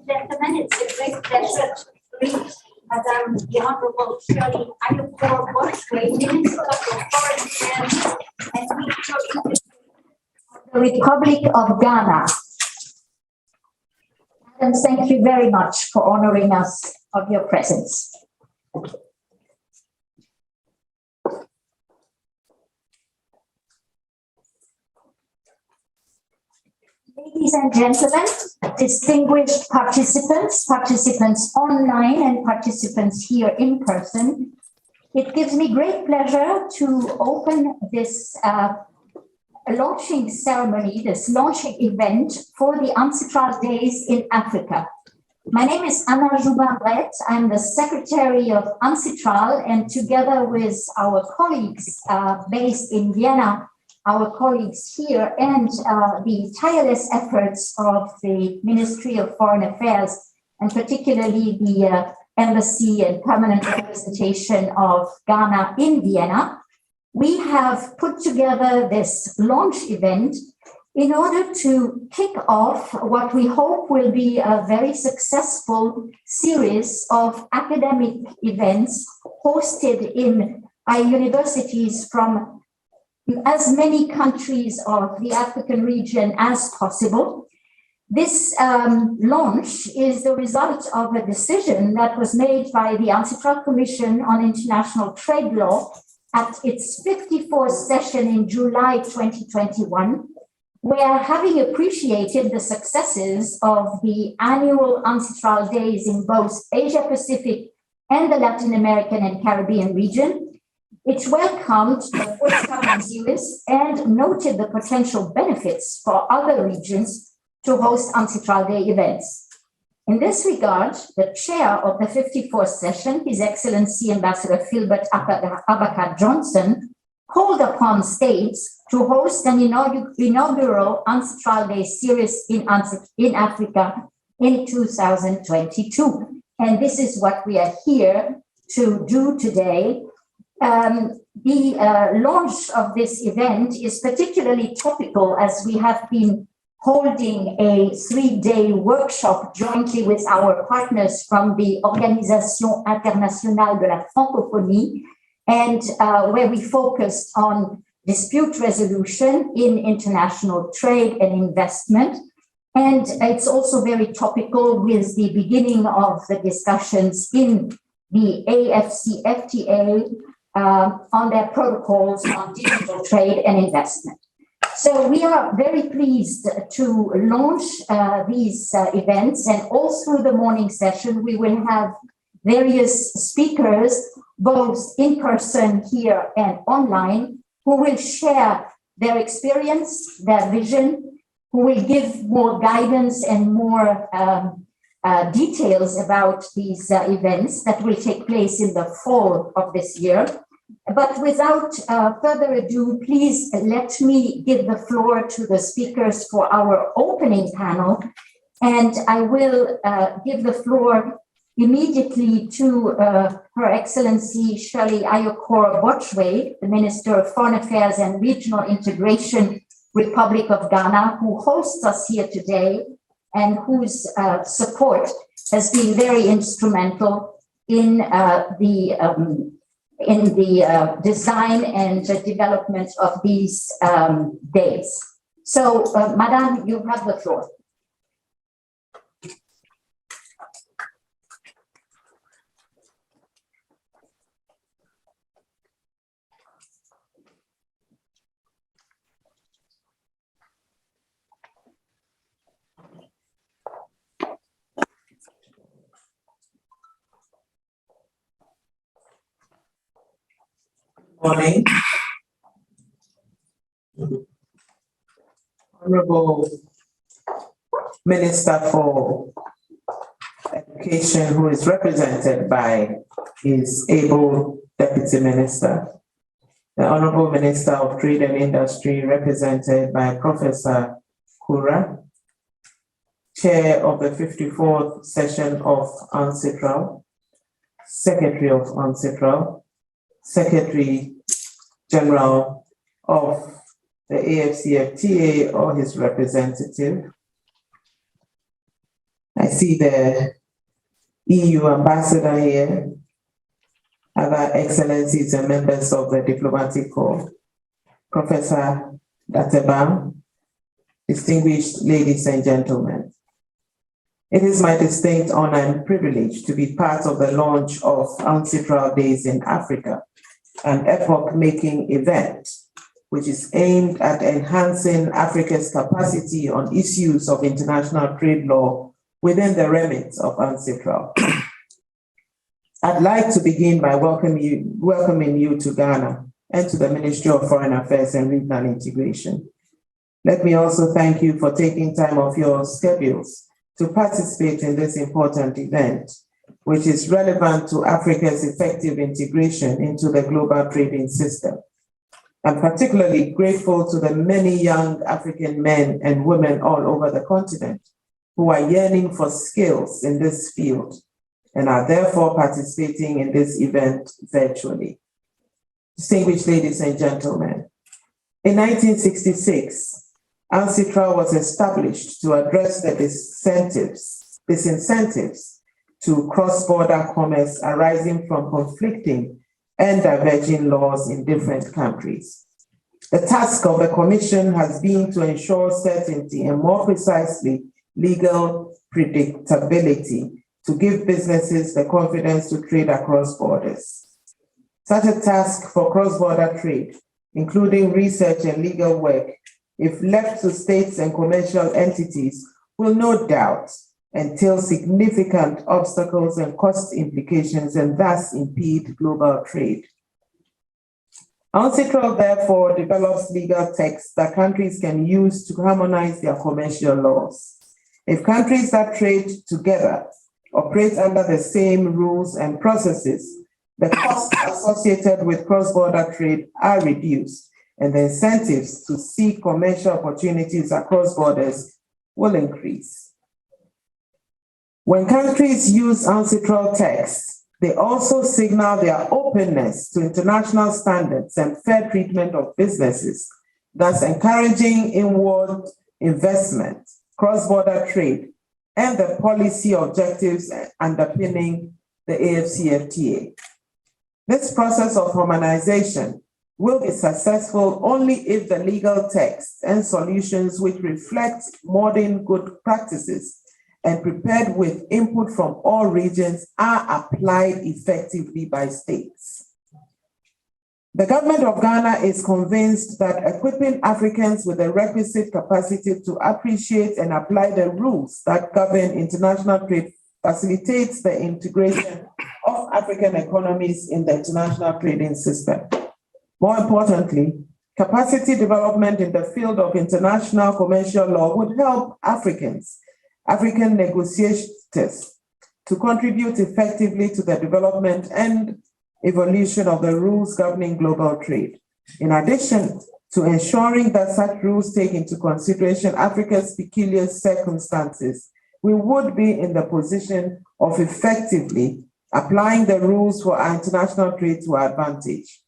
Gentlemen, it's a great pleasure to greet Madame the Honorable Shirley Ayokor-Boschwe, Minister for Foreign Affairs and the Republic of Ghana. Madam, thank you very much for honoring us of your presence. Ladies and gentlemen, distinguished participants, participants online and participants here in person, it gives me great pleasure to open this launching ceremony, this launching event for the UNCITRAL Days in Africa. My name is Anna Joubin-Brett. I'm the Secretary of UNCITRAL, and together with our colleagues based in Vienna, our colleagues here, and the tireless efforts of the Ministry of Foreign Affairs, and particularly the Embassy and Permanent Representation of Ghana in Vienna, we have put together this launch event in order to kick off what we hope will be a very successful series of academic events hosted in our universities from as many countries of the African region as possible. This launch is the result of a decision that was made by the UNCITRAL Commission on International Trade Law at its 54th session in July 2021, where, having appreciated the successes of the annual UNCITRAL Days in both Asia Pacific and the Latin American and Caribbean region, it welcomed the forthcoming series and noted the potential benefits for other regions to host UNCITRAL Day events. In this regard, the chair of the 54th session, His Excellency Ambassador Gilbert Abracad Johnson, called upon states to host an inaugural UNCITRAL Day series in Africa in 2022. And this is what we are here to do today. The launch of this event is particularly topical as we have been holding a 3-day workshop jointly with our partners from the Organisation Internationale de la Francophonie, and where we focused on dispute resolution in international trade and investment. And it's also very topical with the beginning of the discussions in the AFCFTA on their protocols on digital trade and investment. So we are very pleased to launch these events, and all through the morning session, we will have various speakers, both in person here and online, who will share their experience, their vision, who will give more guidance and more details about these events that will take place in the fall of this year. But without further ado, please let me give the floor to the speakers for our opening panel. And I will give the floor immediately to Her Excellency Shirley Ayokor-Boschwe, the Minister of Foreign Affairs and Regional Integration, Republic of Ghana, who hosts us here today and whose support has been very instrumental in the design and development of these days. So, Madame, you have the floor. Morning. Honorable Minister for Education, who is represented by his able Deputy Minister, the Honorable Minister of Trade and Industry, represented by Professor Kura, Chair of the 54th session of UNCITRAL, Secretary of UNCITRAL, Secretary General of the AFCFTA or his representative. I see the EU ambassador here, other excellencies and members of the diplomatic corps, Professor Dateba, distinguished ladies and gentlemen. It is my distinct honor and privilege to be part of the launch of UNCITRAL Days in Africa, an epoch-making event which is aimed at enhancing Africa's capacity on issues of international trade law within the remit of UNCITRAL. I'd like to begin by welcoming you to Ghana and to the Ministry of Foreign Affairs and Regional Integration. Let me also thank you for taking time off your schedules to participate in this important event, which is relevant to Africa's effective integration into the global trading system. I'm particularly grateful to the many young African men and women all over the continent who are yearning for skills in this field and are therefore participating in this event virtually. Distinguished ladies and gentlemen, in 1966, UNCITRAL was established to address the disincentives to cross-border commerce arising from conflicting and diverging laws in different countries. The task of the Commission has been to ensure certainty and, more precisely, legal predictability to give businesses the confidence to trade across borders. Such a task for cross-border trade, including research and legal work, if left to states and commercial entities, will no doubt entail significant obstacles and cost implications and thus impede global trade. UNCITRAL therefore develops legal texts that countries can use to harmonize their commercial laws. If countries that trade together operate under the same rules and processes, the costs associated with cross-border trade are reduced, and the incentives to seek commercial opportunities across borders will increase. When countries use UNCITRAL texts, they also signal their openness to international standards and fair treatment of businesses, thus encouraging inward investment, cross-border trade, and the policy objectives underpinning the AFCFTA. This process of harmonization will be successful only if the legal texts and solutions which reflect modern good practices and prepared with input from all regions are applied effectively by states. The government of Ghana is convinced that equipping Africans with the requisite capacity to appreciate and apply the rules that govern international trade facilitates the integration of African economies in the international trading system. More importantly, capacity development in the field of international commercial law would help African negotiators to contribute effectively to the development and evolution of the rules governing global trade. In addition to ensuring that such rules take into consideration Africa's peculiar circumstances, we would be in the position of effectively applying the rules for our international trade to our advantage.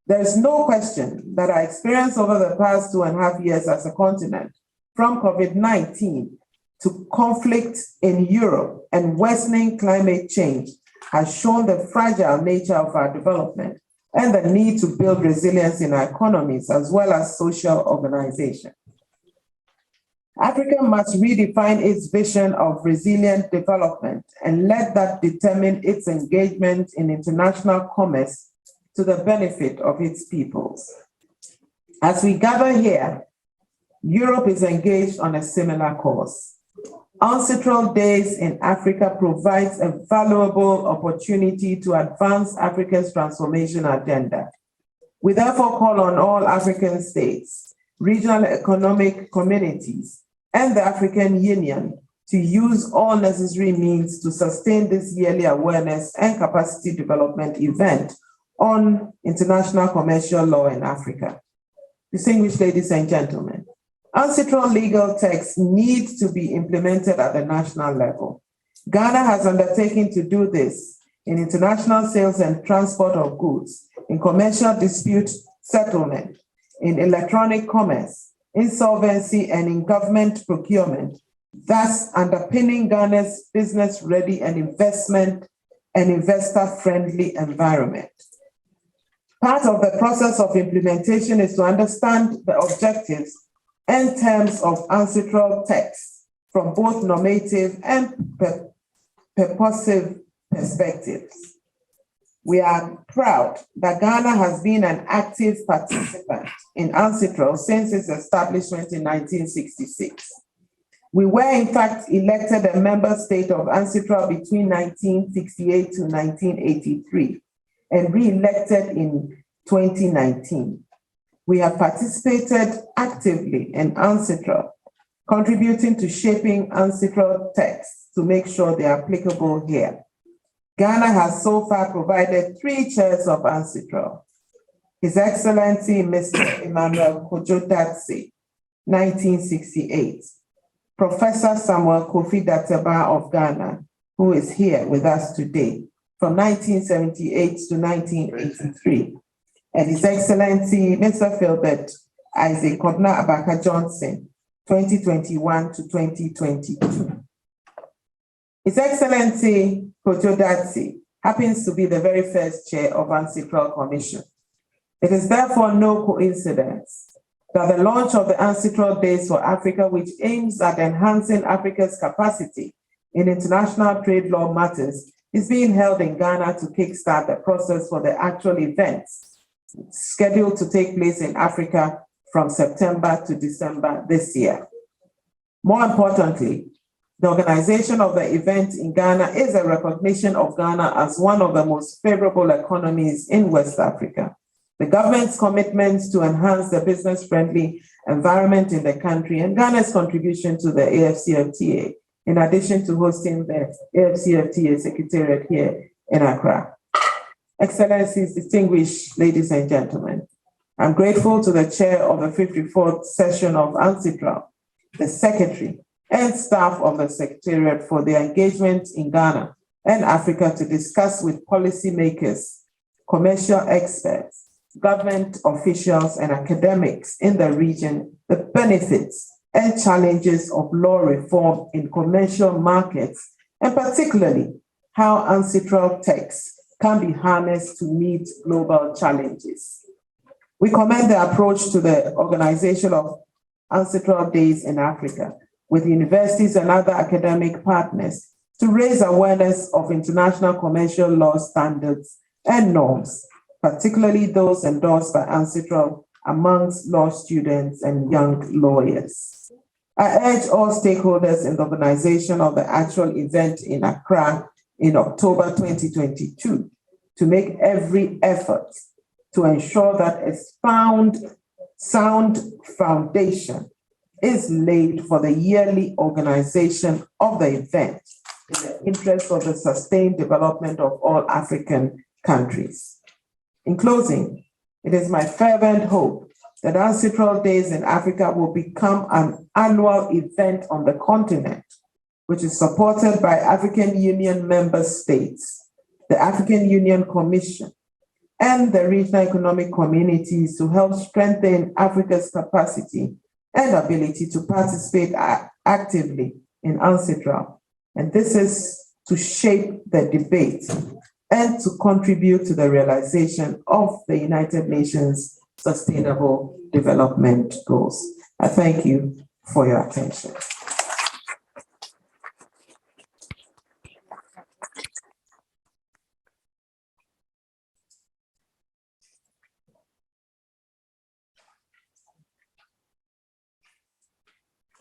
There is no question that our experience over the past 2.5 years as a continent, from COVID-19 to conflict in Europe and worsening climate change, has shown the fragile nature of our development and the need to build resilience in our economies as well as social organization. Africa must redefine its vision of resilient development and let that determine its engagement in international commerce to the benefit of its peoples. As we gather here, Europe is engaged on a similar course. UNCITRAL Days in Africa provides a valuable opportunity to advance Africa's transformation agenda. We therefore call on all African states, regional economic communities, and the African Union to use all necessary means to sustain this yearly awareness and capacity development event on international commercial law in Africa. Distinguished ladies and gentlemen, UNCITRAL legal texts need to be implemented at the national level. Ghana has undertaken to do this in international sales and transport of goods, in commercial dispute settlement, in electronic commerce, insolvency, and in government procurement, thus underpinning Ghana's business-ready and investor-friendly environment. Part of the process of implementation is to understand the objectives and terms of UNCITRAL texts from both normative and purposive perspectives. We are proud that Ghana has been an active participant in UNCITRAL since its establishment in 1966. We were in fact elected a member state of UNCITRAL between 1968 to 1983 and re-elected in 2019. We have participated actively in UNCITRAL, contributing to shaping UNCITRAL texts to make sure they are applicable here. Ghana has so far provided 3 chairs of UNCITRAL. His Excellency Mr. Emmanuel Kojo-Datsey, 1968. Professor Samuel Kofi Dateba of Ghana, who is here with us today, from 1978 to 1983. And His Excellency Mr. Philbert Isaac Kobna Abaka Johnson, 2021 to 2022. His Excellency Kojo-Datsey happens to be the very first chair of UNCITRAL Commission. It is therefore no coincidence that the launch of the UNCITRAL Days for Africa, which aims at enhancing Africa's capacity in international trade law matters, is being held in Ghana to kickstart the process for the actual events scheduled to take place in Africa from September to December this year. More importantly, the organization of the event in Ghana is a recognition of Ghana as one of the most favorable economies in West Africa. The government's commitments to enhance the business-friendly environment in the country and Ghana's contribution to the AFCFTA, in addition to hosting the AFCFTA secretariat here in Accra. Excellencies, distinguished ladies and gentlemen, I'm grateful to the chair of the 54th session of UNCITRAL, the secretary, and staff of the secretariat for their engagement in Ghana and Africa to discuss with policymakers, commercial experts, government officials, and academics in the region the benefits and challenges of law reform in commercial markets, and particularly how UNCITRAL texts can be harnessed to meet global challenges. We commend the approach to the organization of UNCITRAL Days in Africa with universities and other academic partners to raise awareness of international commercial law standards and norms, particularly those endorsed by UNCITRAL amongst law students and young lawyers. I urge all stakeholders in the organization of the actual event in Accra in October 2022 to make every effort to ensure that a sound foundation is laid for the yearly organization of the event in the interest of the sustained development of all African countries. In closing, it is my fervent hope that UNCITRAL Days in Africa will become an annual event on the continent, which is supported by African Union member states, the African Union Commission, and the regional economic communities to help strengthen Africa's capacity and ability to participate actively in UNCITRAL. And this is to shape the debate and to contribute to the realization of the United Nations Sustainable Development Goals. I thank you for your attention.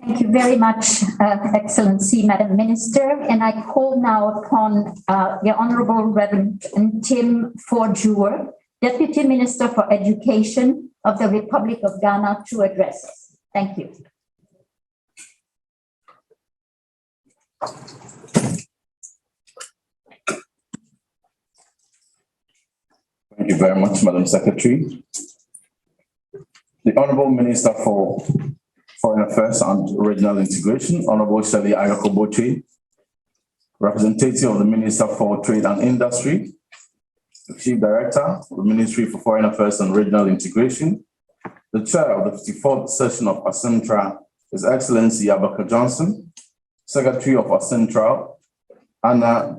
Thank you very much, Excellency, Madam Minister. And I call now upon the Honorable Reverend Tim Forjur, Deputy Minister for Education of the Republic of Ghana, to address us. Thank you. Thank you very much, Madam Secretary. The Honorable Minister for Foreign Affairs and Regional Integration, Honorable Shirley Ayokoboche, representative of the Minister for Trade and Industry, the Chief Director of the Ministry for Foreign Affairs and Regional Integration, the Chair of the 54th session of UNCITRAL, His Excellency Abaka Johnson, Secretary of UNCITRAL, Anna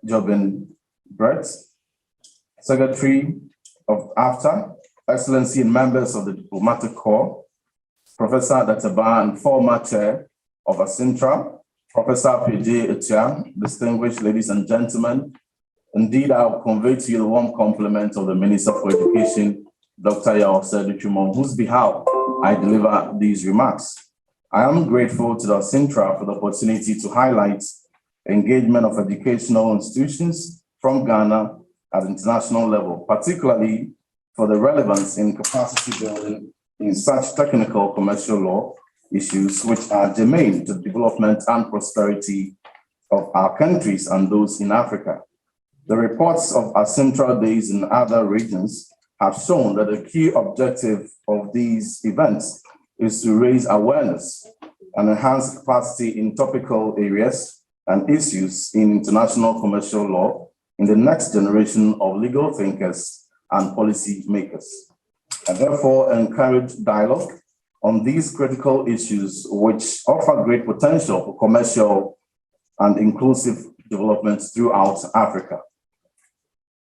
Jobin Brett, Secretary of AFTA, Excellency and members of the Diplomatic Corps, Professor Databa and former chair of UNCITRAL, Professor P.J. Etienne, distinguished ladies and gentlemen. Indeed, I will convey to you the warm compliment of the Minister for Education, Dr. Yao Seduchum, on whose behalf I deliver these remarks. I am grateful to the UNCITRAL for the opportunity to highlight engagement of educational institutions from Ghana at international level, particularly for the relevance in capacity building in such technical commercial law issues which are germane to the development and prosperity of our countries and those in Africa. The reports of UNCITRAL Days in other regions have shown that the key objective of these events is to raise awareness and enhance capacity in topical areas and issues in international commercial law in the next generation of legal thinkers and policy makers. I therefore encourage dialogue on these critical issues which offer great potential for commercial and inclusive development throughout Africa.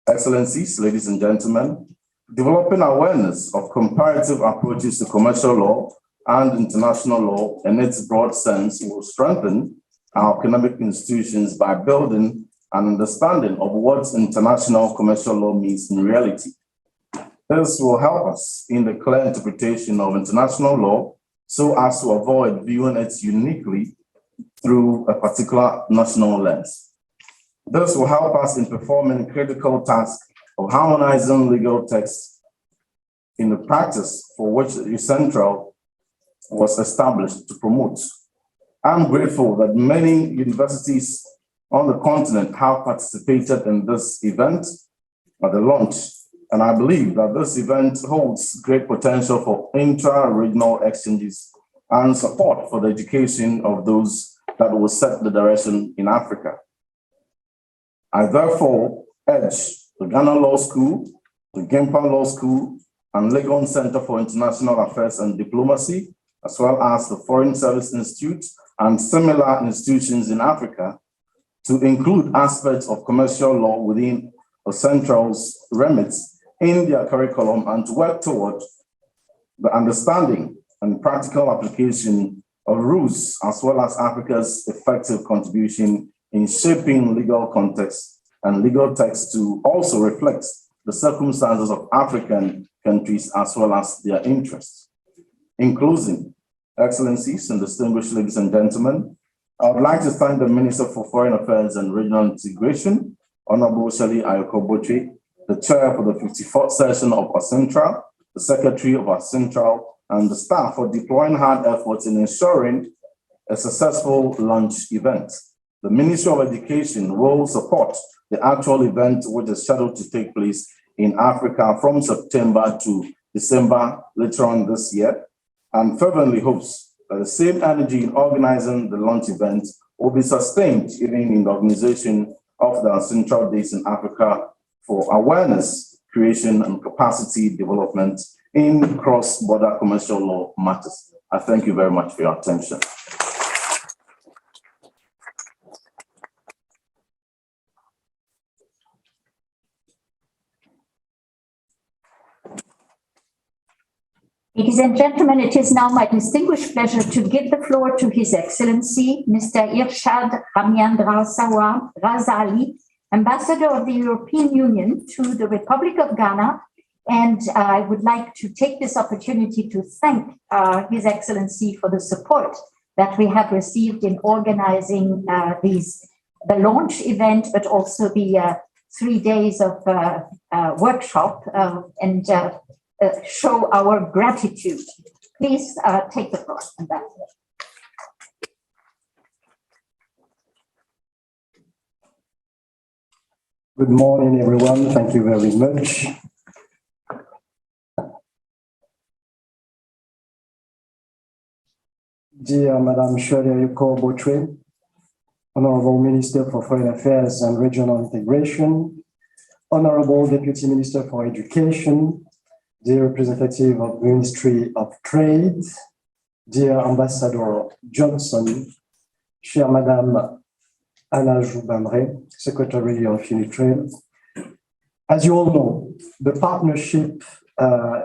Excellencies, ladies and gentlemen, developing awareness of comparative approaches to commercial law and international law in its broad sense will strengthen our economic institutions by building an understanding of what international commercial law means in reality. This will help us in the clear interpretation of international law so as to avoid viewing it uniquely through a particular national lens. This will help us in performing critical task of harmonizing legal texts in the practice for which UNCITRAL was established to promote. I'm grateful that many universities on the continent have participated in this event at the launch, and I believe that this event holds great potential for intra-regional exchanges and support for the education of those that will set the direction in Africa. I therefore urge the Ghana Law School, the Gimpa Law School, and Legon Center for International Affairs and Diplomacy, as well as the Foreign Service Institute and similar institutions in Africa, to include aspects of commercial law within UNCITRAL's remits in their curriculum and to work toward the understanding and practical application of rules, as well as Africa's effective contribution in shaping legal context and legal text to also reflect the circumstances of African countries as well as their interests. In closing, Excellencies and distinguished ladies and gentlemen, I would like to thank the Minister for Foreign Affairs and Regional Integration, Honorable Shirley Ayoko-Botwe, the Chair for the 54th session of UNCITRAL, the Secretary of UNCITRAL, and the staff for deploying hard efforts in ensuring a successful launch event. The Ministry of Education will support the actual event, which is scheduled to take place in Africa from September to December later on this year, and fervently hopes that the same energy in organizing the launch event will be sustained even in the organization of the UNCITRAL Days in Africa for awareness, creation, and capacity development in cross-border commercial law matters. I thank you very much for your attention. Ladies and gentlemen, it is now my distinguished pleasure to give the floor to His Excellency, Mr. Irshad Ramiandra Sawa Razali, Ambassador of the European Union to the Republic of Ghana. And I would like to take this opportunity to thank His Excellency for the support that we have received in organizing the launch event, but also the 3 days of workshop and show our gratitude. Please take the floor, Ambassador. Good morning, everyone. Thank you very much. Dear Madam Shirley Ayoko-Botwe, Honorable Minister for Foreign Affairs and Regional Integration, Honorable Deputy Minister for Education, dear representative of the Ministry of Trade, dear Ambassador Johnson, Chère Madame Anna Joubamre, Secretary of UNITRAL. As you all know, the partnership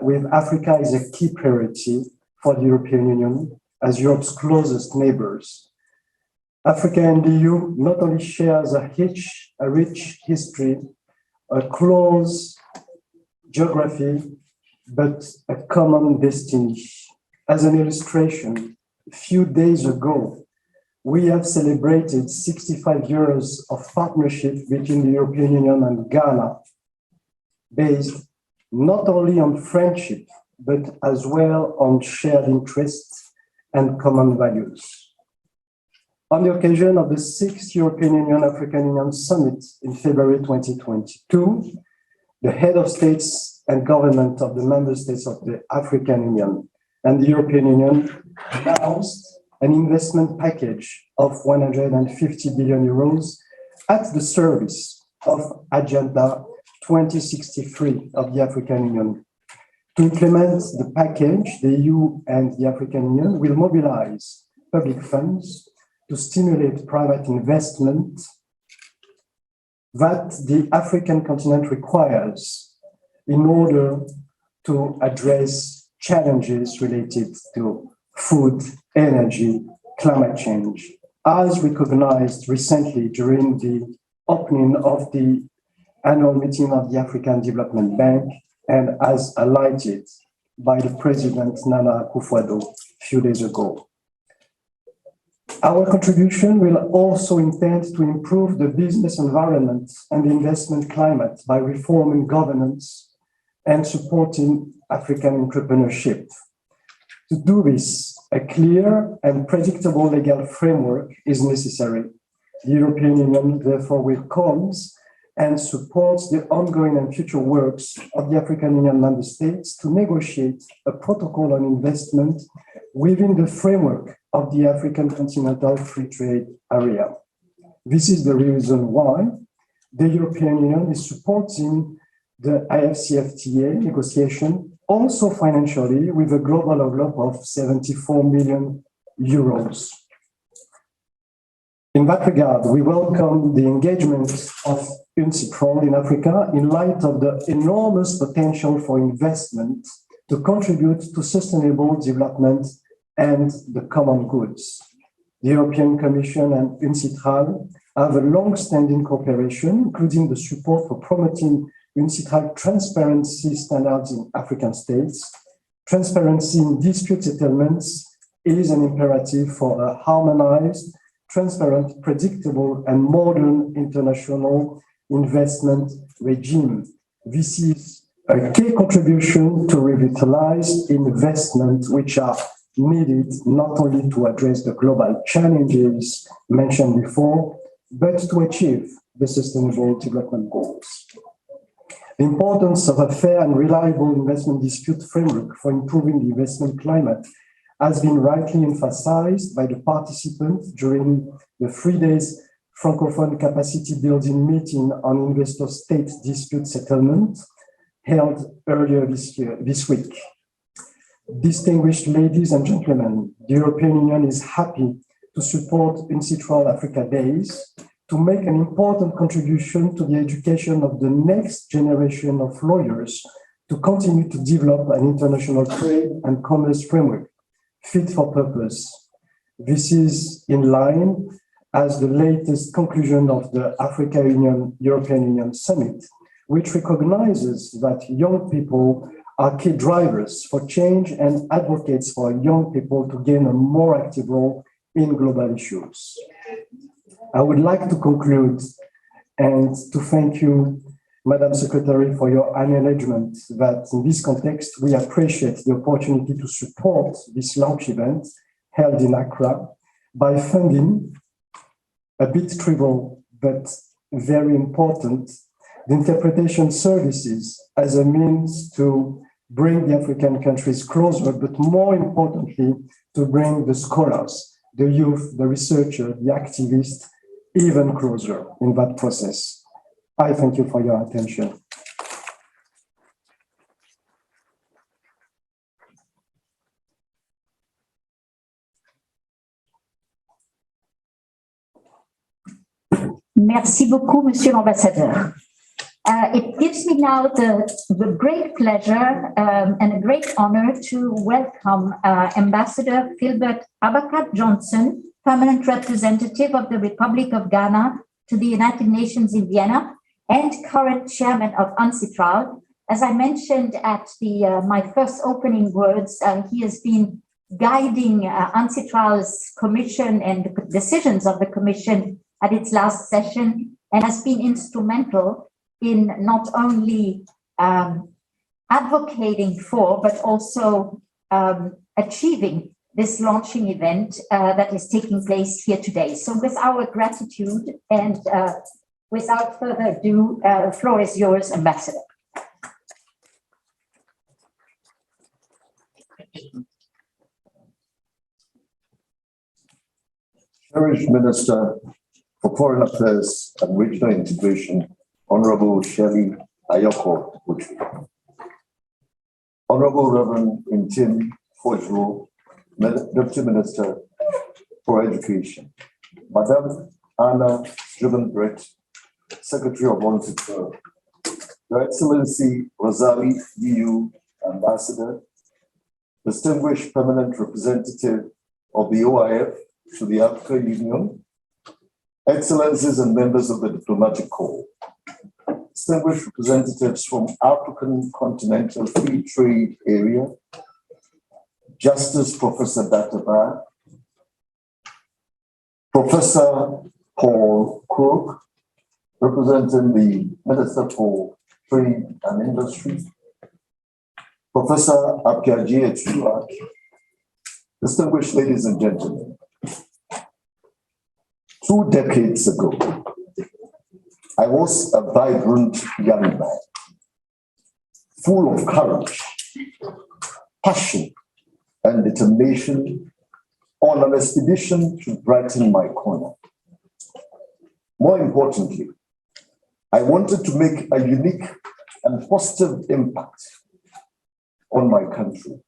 with Africa is a key priority for the European Union as Europe's closest neighbors. Africa and the EU not only shares a rich history, a close geography, but a common destiny. As an illustration, a few days ago, we have celebrated 65 years of partnership between the European Union and Ghana, based not only on friendship, but as well on shared interests and common values. On the occasion of the 6th European Union-African Union Summit in February 2022, the head of states and government of the member states of the African Union and the European Union announced an investment package of 150 billion euros at the service of Agenda 2063 of the African Union. To implement the package, the EU and the African Union will mobilize public funds to stimulate private investment that the African continent requires in order to address challenges related to food, energy, climate change, as recognized recently during the opening of the annual meeting of the African Development Bank and as highlighted by the President Nana Akufo-Addo a few days ago. Our contribution will also intend to improve the business environment and the investment climate by reforming governance and supporting African entrepreneurship. To do this, a clear and predictable legal framework is necessary. The European Union therefore welcomes and supports the ongoing and future works of the African Union member states to negotiate a protocol on investment within the framework of the African Continental Free Trade Area. This is the reason why the European Union is supporting the AfCFTA negotiation, also financially, with a global envelope of 74 million euros. In that regard, we welcome the engagement of UNCITRAL in Africa in light of the enormous potential for investment to contribute to sustainable development and the common goods. The European Commission and UNCITRAL have a long-standing cooperation, including the support for promoting UNCITRAL transparency standards in African states. Transparency in dispute settlements is an imperative for a harmonized, transparent, predictable, and modern international investment regime. This is a key contribution to revitalize investment, which are needed not only to address the global challenges mentioned before, but to achieve the Sustainable Development Goals. The importance of a fair and reliable investment dispute framework for improving the investment climate has been rightly emphasized by the participants during the 3 days Francophone capacity building meeting on investor-state dispute settlement held earlier this week. Distinguished ladies and gentlemen, the European Union is happy to support UNCITRAL Africa Days to make an important contribution to the education of the next generation of lawyers to continue to develop an international trade and commerce framework fit for purpose. This is in line as the latest conclusion of the Africa-European Union Summit, which recognizes that young people are key drivers for change and advocates for young people to gain a more active role in global issues. I would like to conclude and to thank you, Madam Secretary, for your acknowledgement that in this context, we appreciate the opportunity to support this launch event held in Accra by funding, a bit trivial, but very important, the interpretation services as a means to bring the African countries closer, but more importantly, to bring the scholars, the youth, the researcher, the activists, even closer in that process. I thank you for your attention. Merci beaucoup, Monsieur l'Ambassadeur. It gives me now the great pleasure and a great honor to welcome Ambassador Gilbert Abracad Johnson, permanent representative of the Republic of Ghana to the United Nations in Vienna and current chairman of UNCITRAL. As I mentioned at my first opening words, he has been guiding UNCITRAL's commission and the decisions of the commission at its last session, and has been instrumental in not only advocating for, but also achieving this launching event that is taking place here today. So with our gratitude and without further ado, the floor is yours, Ambassador. Cherished Minister for Foreign Affairs and Regional Integration, Honorable Shelley Ayoko Butri. Honorable Reverend Intim Fojro, Deputy Minister for Education. Madam Anna Gilbert, Secretary of UNCITRAL. Your Excellency Rosalie Uiu, Ambassador, distinguished permanent representative of the OIF to the African Union, Excellencies and members of the Diplomatic Corps, distinguished representatives from African Continental Free Trade Area, Justice Professor Databa, Professor Paul Crook, representing the Minister for Trade and Industry, Professor Abkiaji Etua, distinguished ladies and gentlemen. 2 decades ago, I was a vibrant young man, full of courage, passion, and determination on an expedition to brighten my corner. More importantly, I wanted to make a unique and positive impact on my country.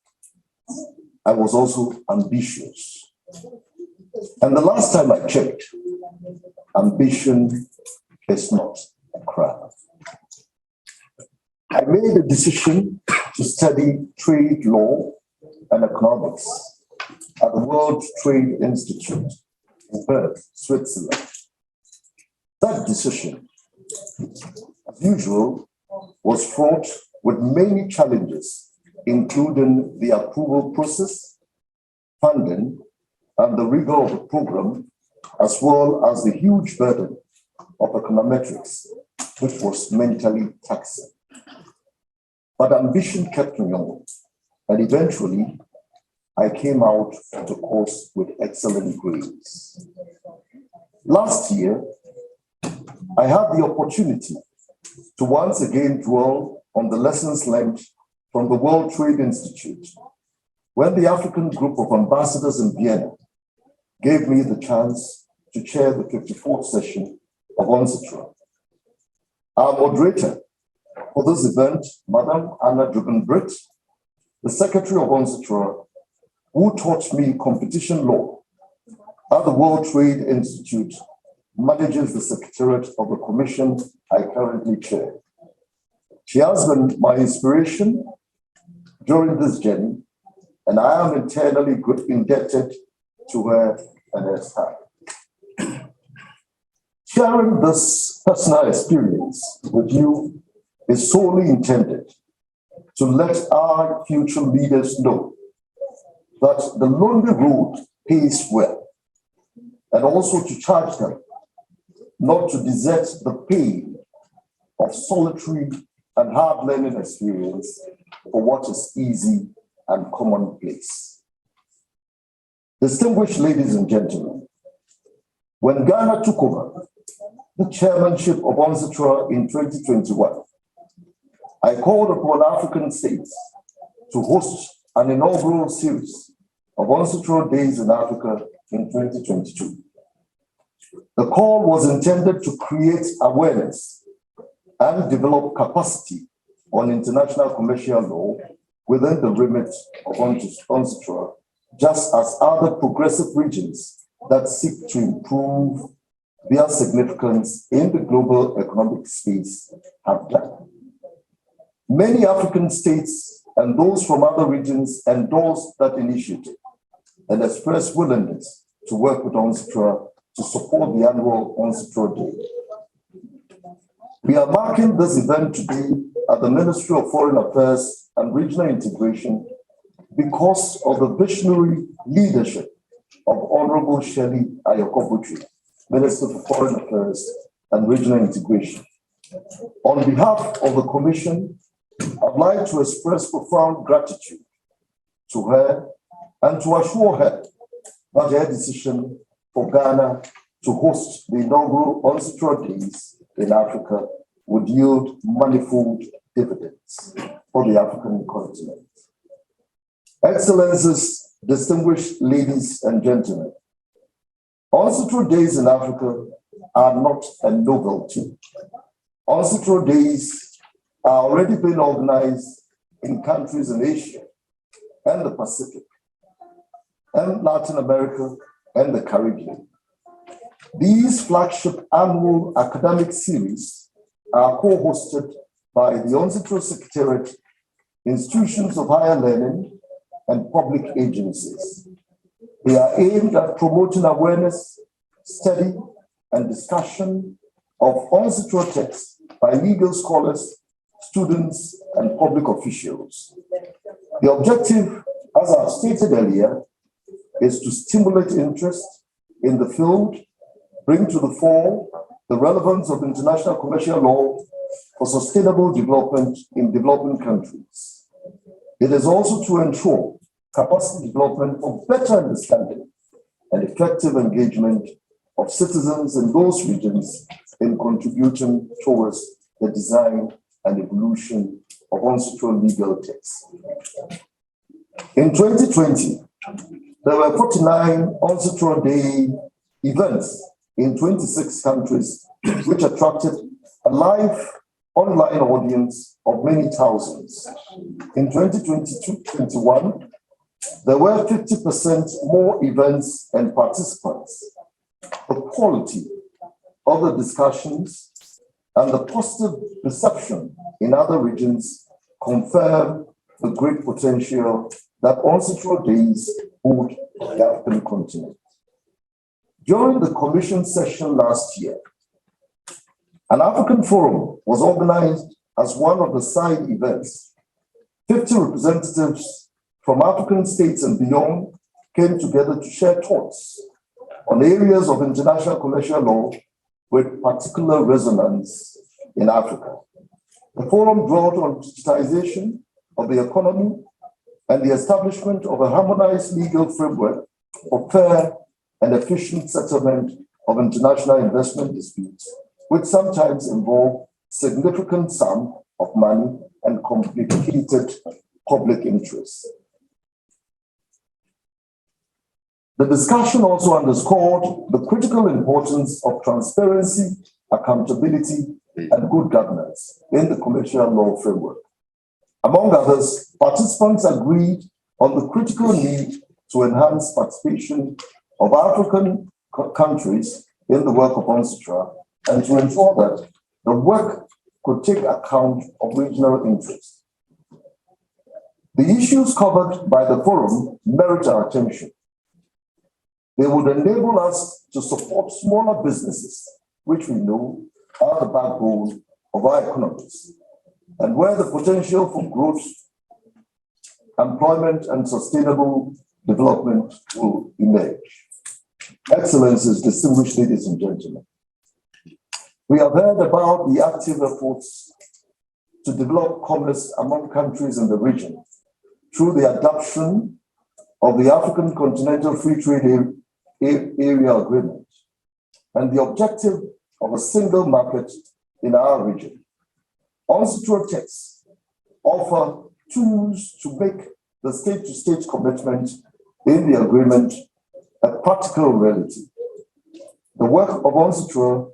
I was also ambitious. And the last time I checked, ambition is not a crime. I made a decision to study trade law and economics at the World Trade Institute in Perth, Switzerland. That decision, as usual, was fraught with many challenges, including the approval process, funding, and the rigor of the program, as well as the huge burden of econometrics, which was mentally taxing. But ambition kept me on, and eventually I came out of the course with excellent grades. Last year, I had the opportunity to once again dwell on the lessons learned from the World Trade Institute, when the African group of ambassadors in Vienna gave me the chance to chair the 54th session of UNCITRAL. Our moderator for this event, Madam Anna Gilbert, the Secretary of UNCITRAL, who taught me competition law at the World Trade Institute, manages the secretariat of the commission I currently chair. She has been my inspiration during this journey, and I am eternally indebted to her and her staff. Sharing this personal experience with you is solely intended to let our future leaders know that the lonely road pays well, and also to charge them not to desert the pain of solitary and hard learning experience for what is easy and commonplace. Distinguished ladies and gentlemen, when Ghana took over the chairmanship of UNCITRAL in 2021, I called upon African states to host an inaugural series of UNCITRAL Days in Africa in 2022. The call was intended to create awareness and develop capacity on international commercial law within the remit of UNCITRAL, just as other progressive regions that seek to improve their significance in the global economic space have done. Many African states and those from other regions endorsed that initiative and expressed willingness to work with UNCITRAL to support the annual UNCITRAL Day. We are marking this event today at the Ministry of Foreign Affairs and Regional Integration because of the visionary leadership of Honorable Shelley Ayoko-Botry, Minister for Foreign Affairs and Regional Integration. On behalf of the Commission, I'd like to express profound gratitude to her and to assure her that her decision for Ghana to host the inaugural UNCITRAL Days in Africa would yield manifold dividends for the African continent. Excellencies, distinguished ladies and gentlemen, UNCITRAL Days in Africa are not a novelty. UNCITRAL Days are already being organized in countries in Asia and the Pacific, and Latin America and the Caribbean. These flagship annual academic series are co-hosted by the UNCITRAL Secretariat, institutions of higher learning, and public agencies. They are aimed at promoting awareness, study, and discussion of UNCITRAL texts by legal scholars, students, and public officials. The objective, as I've stated earlier, is to stimulate interest in the field, bring to the fore the relevance of international commercial law for sustainable development in developing countries. It is also to ensure capacity development for better understanding and effective engagement of citizens in those regions in contributing towards the design and evolution of UNCITRAL legal texts. In 2020, there were 49 UNCITRAL Day events in 26 countries, which attracted a live online audience of many thousands. In 2022-21, there were 50% more events and participants. The quality of the discussions and the positive reception in other regions confirm the great potential that UNCITRAL Days hold on the African continent. During the Commission session last year, an African forum was organized as one of the side events. 50 representatives from African states and beyond came together to share thoughts on areas of international commercial law with particular resonance in Africa. The forum dwelt on digitization of the economy and the establishment of a harmonized legal framework for fair and efficient settlement of international investment disputes, which sometimes involve significant sum of money and complicated public interests. The discussion also underscored the critical importance of transparency, accountability, and good governance in the commercial law framework. Among others, participants agreed on the critical need to enhance participation of African countries in the work of UNCITRAL and to ensure that the work could take account of regional interests. The issues covered by the forum merit our attention. They would enable us to support smaller businesses, which we know are the backbone of our economies, and where the potential for growth, employment, and sustainable development will emerge. Excellencies, distinguished ladies and gentlemen, we have heard about the active efforts to develop commerce among countries in the region through the adoption of the African Continental Free Trade Area Agreement and the objective of a single market in our region. UNCITRAL texts offer tools to make the state-to-state commitment in the agreement a practical reality. The work of UNCITRAL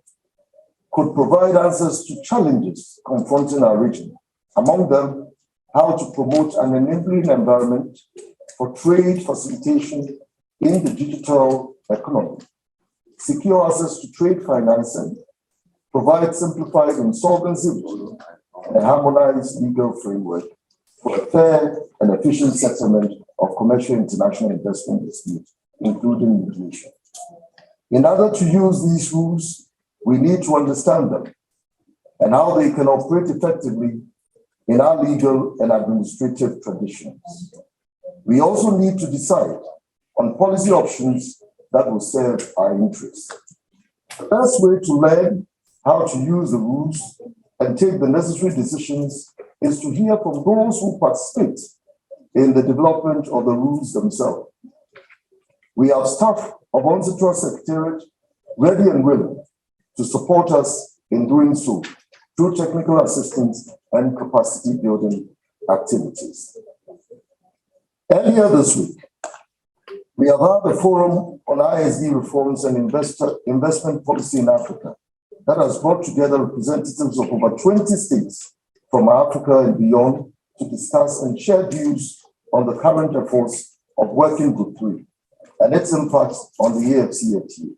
could provide answers to challenges confronting our region, among them how to promote an enabling environment for trade facilitation in the digital economy, secure access to trade financing, provide simplified insolvency law, and a harmonized legal framework for a fair and efficient settlement of commercial international investment disputes, including mediation. In order to use these rules, we need to understand them and how they can operate effectively in our legal and administrative traditions. We also need to decide on policy options that will serve our interests. The best way to learn how to use the rules and take the necessary decisions is to hear from those who participate in the development of the rules themselves. We have staff of UNCITRAL Secretariat ready and willing to support us in doing so through technical assistance and capacity building activities. Earlier this week, we have had a forum on ISD reforms and investment policy in Africa that has brought together representatives of over 20 states from Africa and beyond to discuss and share views on the current efforts of Working Group 3 and its impact on the AFCFTA,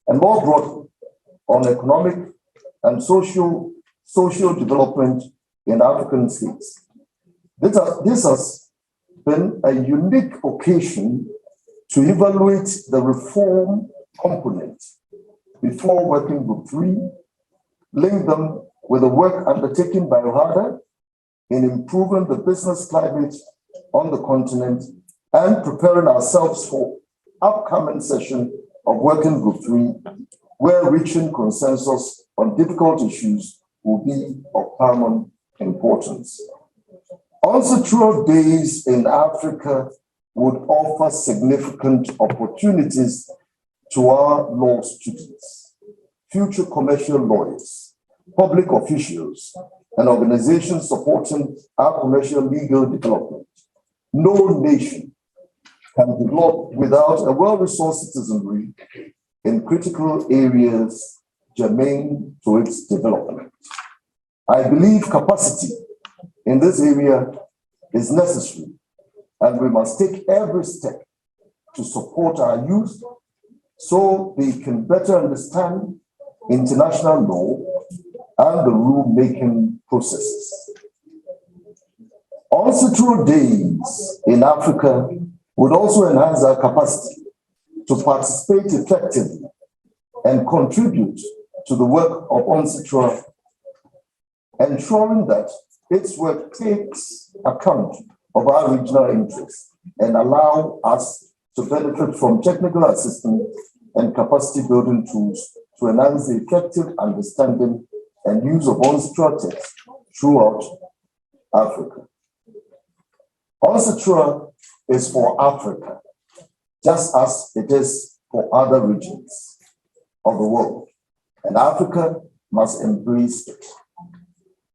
and more broadly on economic and social development in African states. This has been a unique occasion to evaluate the reform component before Working Group 3, link them with the work undertaken by OHADA in improving the business climate on the continent and preparing ourselves for upcoming session of Working Group 3, where reaching consensus on difficult issues will be of paramount importance. UNCITRAL Days in Africa would offer significant opportunities to our law students, future commercial lawyers, public officials, and organizations supporting our commercial legal development. No nation can develop without a well-resourced citizenry in critical areas germane to its development. I believe capacity in this area is necessary, and we must take every step to support our youth so they can better understand international law and the rule-making processes. UNCITRAL Days in Africa would also enhance our capacity to participate effectively and contribute to the work of UNCITRAL, ensuring that its work takes account of our regional interests and allow us to benefit from technical assistance and capacity building tools to enhance the effective understanding and use of UNCITRAL text throughout Africa. UNCITRAL is for Africa, just as it is for other regions of the world, and Africa must embrace it.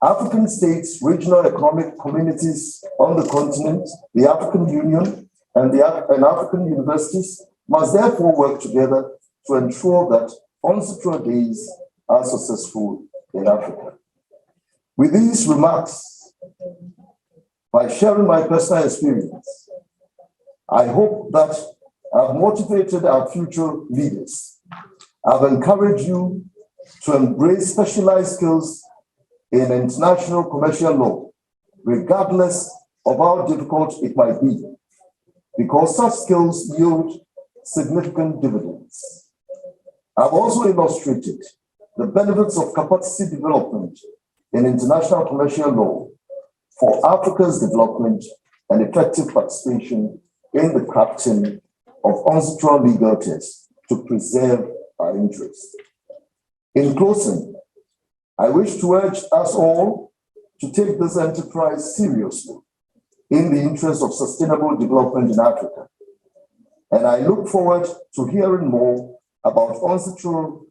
African states, regional economic communities on the continent, the African Union, and African universities must therefore work together to ensure that UNCITRAL Days are successful in Africa. With these remarks, by sharing my personal experience, I hope that I've motivated our future leaders. I've encouraged you to embrace specialized skills in international commercial law, regardless of how difficult it might be, because such skills yield significant dividends. I've also illustrated the benefits of capacity development in international commercial law for Africa's development and effective participation in the crafting of UNCITRAL legal texts to preserve our interests. In closing, I wish to urge us all to take this enterprise seriously in the interest of sustainable development in Africa. And I look forward to hearing more about UNCITRAL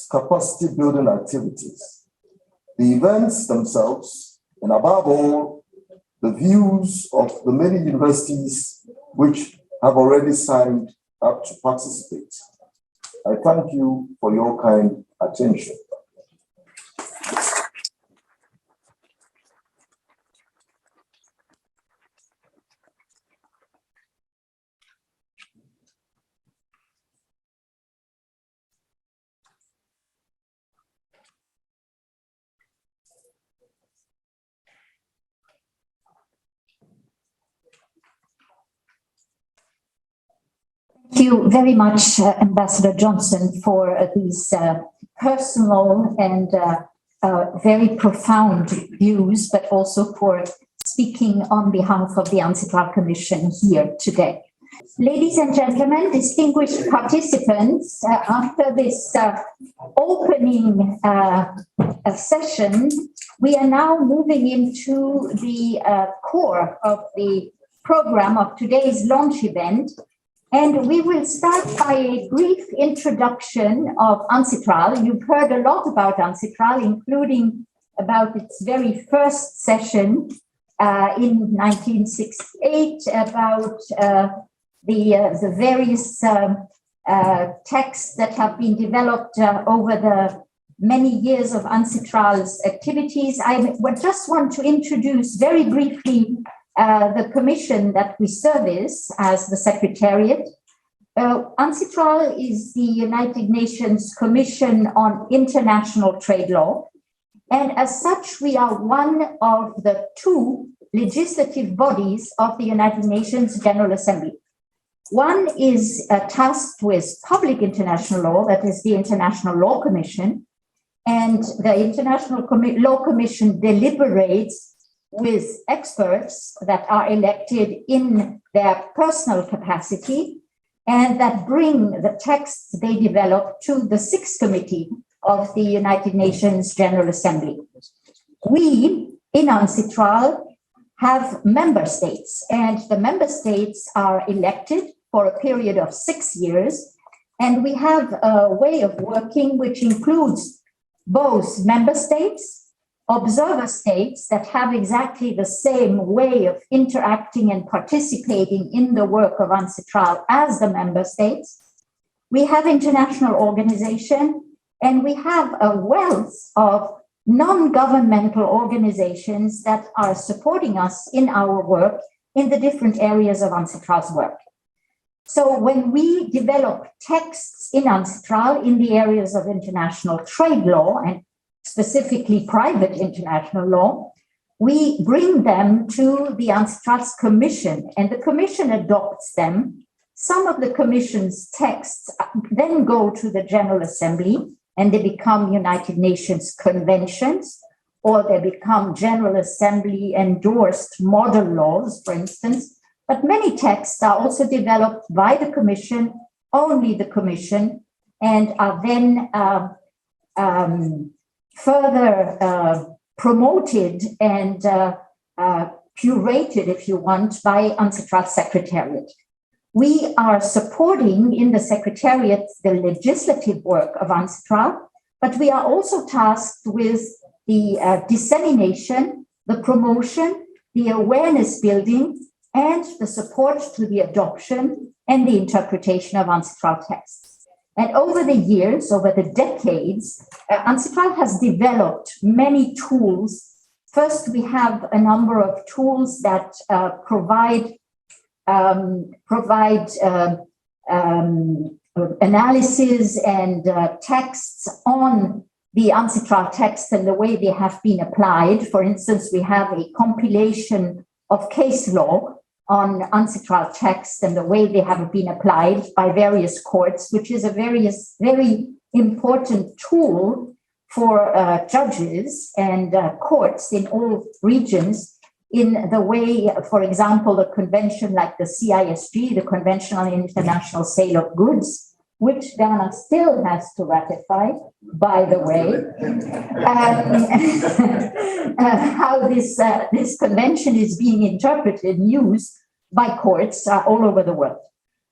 capacity building activities, the events themselves, and above all, the views of the many universities which have already signed up to participate. I thank you for your kind attention. you very much, Ambassador Johnson, for these personal and very profound views, but also for speaking on behalf of the UNCITRAL Commission here today. Ladies and gentlemen, distinguished participants, after this opening session, we are now moving into the core of the program of today's launch event. And we will start by a brief introduction of UNCITRAL. You've heard a lot about UNCITRAL, including about its very first session in 1968, about the various texts that have been developed over the many years of UNCITRAL's activities. I would just want to introduce very briefly the commission that we service as the secretariat. UNCITRAL is the United Nations Commission on International Trade Law. And as such, we are one of the two legislative bodies of the United Nations General Assembly. One is tasked with public international law, that is the International Law Commission. And the International Law Commission deliberates with experts that are elected in their personal capacity and that bring the texts they develop to the Sixth Committee of the United Nations General Assembly. We, in UNCITRAL, have member states, and the member states are elected for a period of 6 years, and we have a way of working which includes both member states, observer states that have exactly the same way of interacting and participating in the work of UNCITRAL as the member states. We have international organization, and we have a wealth of non-governmental organizations that are supporting us in our work in the different areas of UNCITRAL's work. So when we develop texts in UNCITRAL in the areas of international trade law and specifically private international law, we bring them to the UNCITRAL's commission, and the commission adopts them. Some of the commission's texts then go to the General Assembly, and they become United Nations conventions, or they become General Assembly endorsed model laws, for instance. But many texts are also developed by the commission, only the commission, and are then further promoted and curated, if you want, by UNCITRAL Secretariat. We are supporting in the Secretariat the legislative work of UNCITRAL, but we are also tasked with the dissemination, the promotion, the awareness building, and the support to the adoption and the interpretation of UNCITRAL texts. And over the years, over the decades, UNCITRAL has developed many tools. First, we have a number of tools that provide analysis and texts on the UNCITRAL texts and the way they have been applied. For instance, we have a compilation of case law on UNCITRAL texts and the way they have been applied by various courts, which is a very important tool for judges and courts in all regions in the way, for example, a convention like the CISG, the Convention on International Sale of Goods, which Ghana still has to ratify, by the way, how this convention is being interpreted and used by courts all over the world.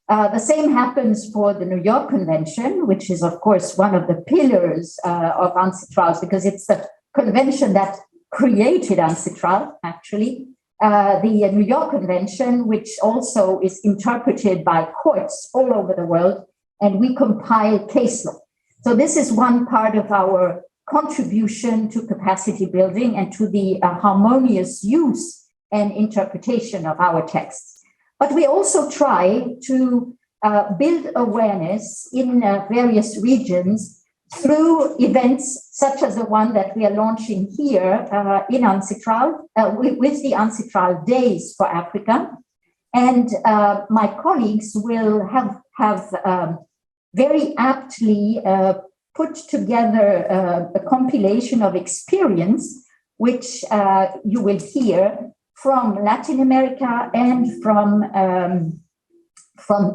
The same happens for the New York Convention, which is, of course, one of the pillars of UNCITRAL, because it's the convention that created UNCITRAL, actually. The New York Convention, which also is interpreted by courts all over the world, and we compile case law. So this is one part of our contribution to capacity building and to the harmonious use and interpretation of our texts. But we also try to build awareness in various regions through events such as the one that we are launching here in UNCITRAL, with the UNCITRAL Days for Africa. And my colleagues will have have very aptly put together a compilation of experience, which you will hear from Latin America and from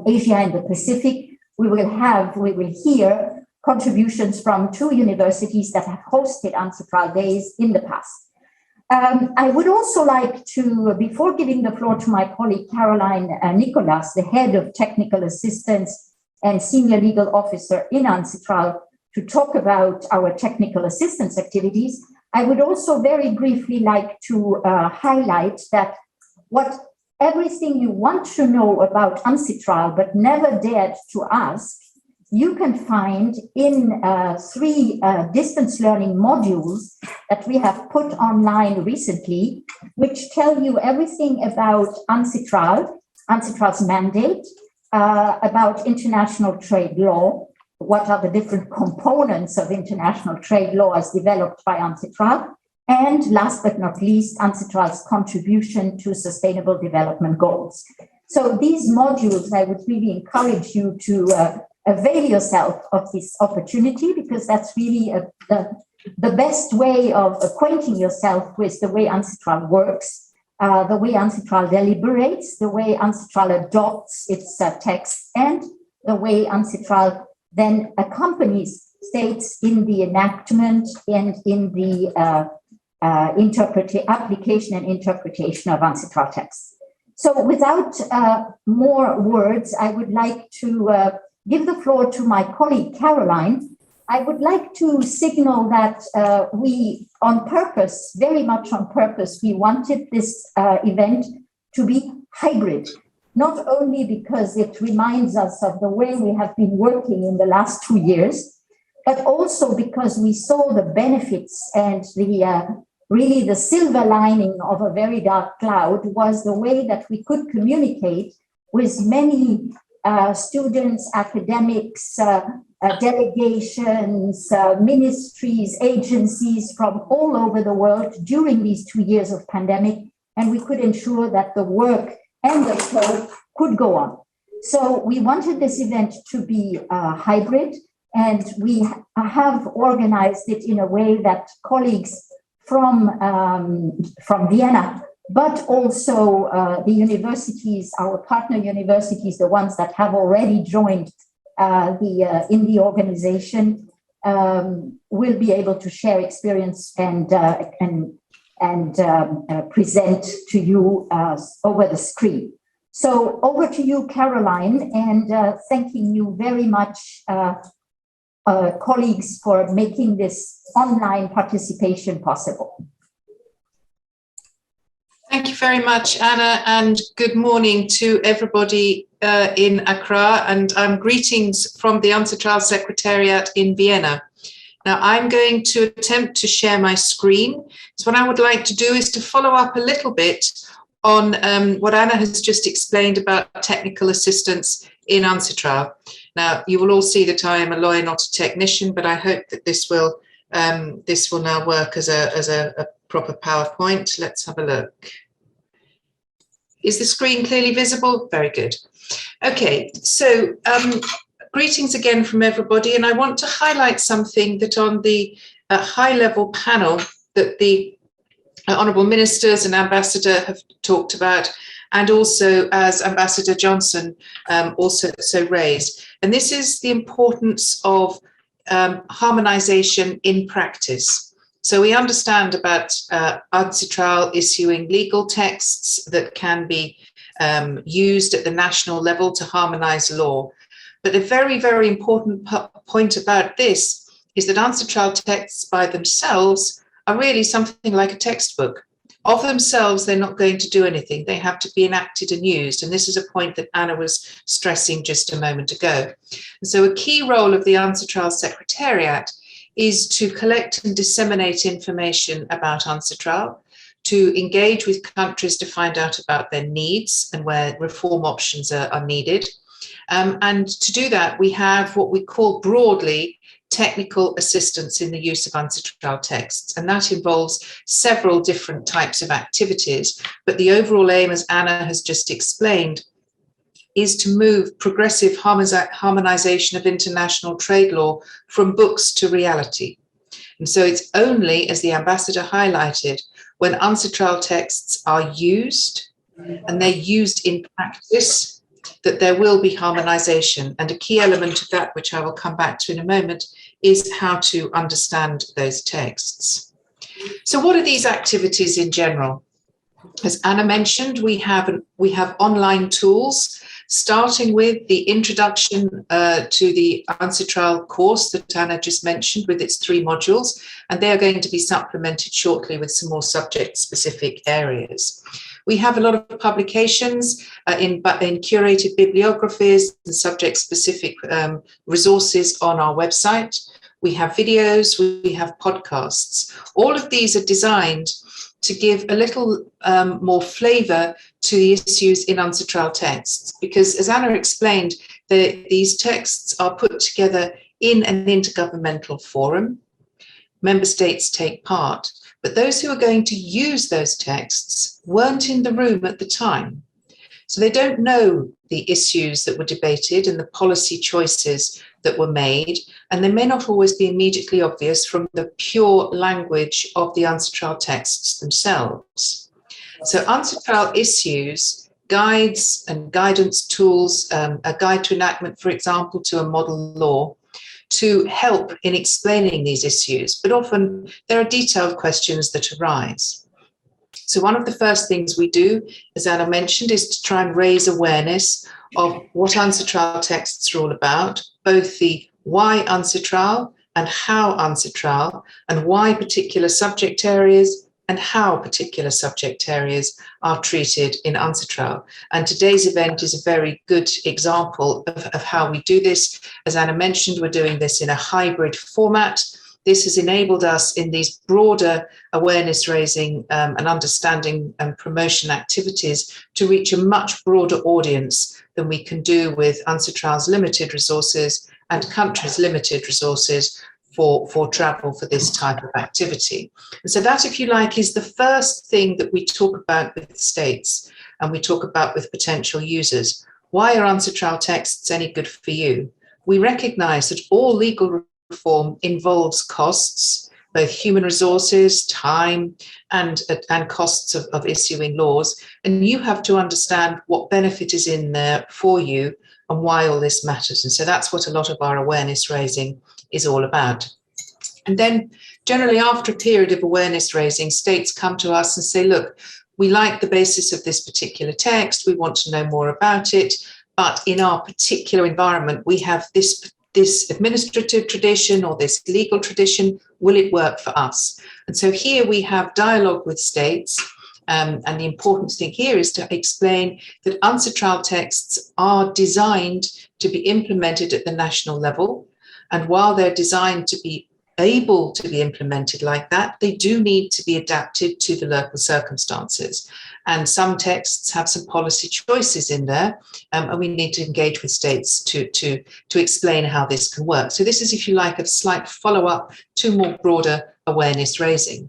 Asia and the Pacific. We will hear contributions from 2 universities that have hosted UNCITRAL Days in the past. I would also like to, before giving the floor to my colleague Caroline Nicholas, the head of technical assistance and senior legal officer in UNCITRAL, to talk about our technical assistance activities, I would also very briefly like to highlight that everything you want to know about UNCITRAL but never dared to ask, you can find in 3 distance learning modules that we have put online recently, which tell you everything about UNCITRAL's mandate, about international trade law, what are the different components of international trade law as developed by UNCITRAL, and last but not least, UNCITRAL's contribution to sustainable development goals. So these modules, I would really encourage you to avail yourself of this opportunity, because that's really the best way of acquainting yourself with the way UNCITRAL works, the way UNCITRAL deliberates, the way UNCITRAL adopts its text, and the way UNCITRAL then accompanies states in the enactment and in the application and interpretation of UNCITRAL texts. So without more words, I would like to give the floor to my colleague Caroline. I would like to signal that we, on purpose, very much on purpose, we wanted this event to be hybrid. Not only because it reminds us of the way we have been working in the last 2 years, but also because we saw the benefits and really the silver lining of a very dark cloud was the way that we could communicate with many students, academics, delegations, ministries, agencies from all over the world during these 2 years of pandemic, and we could ensure that the work and the flow could go on. So we wanted this event to be hybrid, and we have organized it in a way that colleagues from Vienna, but also the universities, our partner universities, the ones that have already joined in the organization, will be able to share experience and present to you over the screen. So over to you, Caroline, and thanking you very much, colleagues, for making this online participation possible. Thank you very much, Anna, and good morning to everybody in Accra, and greetings from the UNCITRAL Secretariat in Vienna. Now, I'm going to attempt to share my screen. So what I would like to do is to follow up a little bit on what Anna has just explained about technical assistance in UNCITRAL. Now, you will all see that I am a lawyer, not a technician, but I hope that this will now work as a proper PowerPoint. Let's have a look. Is the screen clearly visible? Very good. Okay, so greetings again from everybody, and I want to highlight something that on the high-level panel that the Honourable Ministers and Ambassador have talked about, and also as Ambassador Johnson also raised. And this is the importance of harmonisation in practice. So we understand about UNCITRAL issuing legal texts that can be used at the national level to harmonise law. But a very, very important point about this is that UNCITRAL texts by themselves are really something like a textbook. Of themselves, they're not going to do anything. They have to be enacted and used. And this is a point that Anna was stressing just a moment ago. And so a key role of the UNCITRAL Secretariat is to collect and disseminate information about UNCITRAL, to engage with countries to find out about their needs and where reform options are needed. And to do that, we have what we call broadly technical assistance in the use of UNCITRAL texts. And that involves several different types of activities. But the overall aim, as Anna has just explained, is to move progressive harmonization of international trade law from books to reality. And so it's only, as the ambassador highlighted, when UNCITRAL texts are used, and they're used in practice, that there will be harmonization. And a key element of that, which I will come back to in a moment, is how to understand those texts. So what are these activities in general? As Anna mentioned, we have online tools, starting with the introduction to the UNCITRAL course that Anna just mentioned with its 3 modules, and they are going to be supplemented shortly with some more subject-specific areas. We have a lot of publications in curated bibliographies and subject-specific resources on our website. We have videos, we have podcasts. All of these are designed to give a little more flavour to the issues in UNCITRAL texts, because as Anna explained, these texts are put together in an intergovernmental forum. Member states take part, but those who are going to use those texts weren't in the room at the time. So they don't know the issues that were debated and the policy choices that were made, and they may not always be immediately obvious from the pure language of the UNCITRAL texts themselves. So UNCITRAL issues guides and guidance tools, a guide to enactment, for example, to a model law, to help in explaining these issues, but often there are detailed questions that arise. So one of the first things we do, as Anna mentioned, is to try and raise awareness of what UNCITRAL texts are all about, both the why UNCITRAL and how UNCITRAL, and why particular subject areas and how particular subject areas are treated in UNCITRAL. And today's event is a very good example of how we do this. As Anna mentioned, we're doing this in a hybrid format. This has enabled us in these broader awareness raising and understanding and promotion activities to reach a much broader audience than we can do with UNCITRAL's limited resources and countries' limited resources for travel for this type of activity. And so that, if you like, is the first thing that we talk about with states and we talk about with potential users. Why are UNCITRAL texts any good for you? We recognise that all legal reform involves costs, both human resources, time, and costs of issuing laws. And you have to understand what benefit is in there for you and why all this matters. And so that's what a lot of our awareness raising is all about. And then generally after a period of awareness raising, states come to us and say, look, we like the basis of this particular text, we want to know more about it, but in our particular environment, we have this administrative tradition or this legal tradition, will it work for us? And so here we have dialogue with states, and the important thing here is to explain that UNCITRAL texts are designed to be implemented at the national level, and while they're designed to be able to be implemented like that, they do need to be adapted to the local circumstances. And some texts have some policy choices in there, and we need to engage with states to explain how this can work. So this is, if you like, a slight follow-up to more broader awareness raising.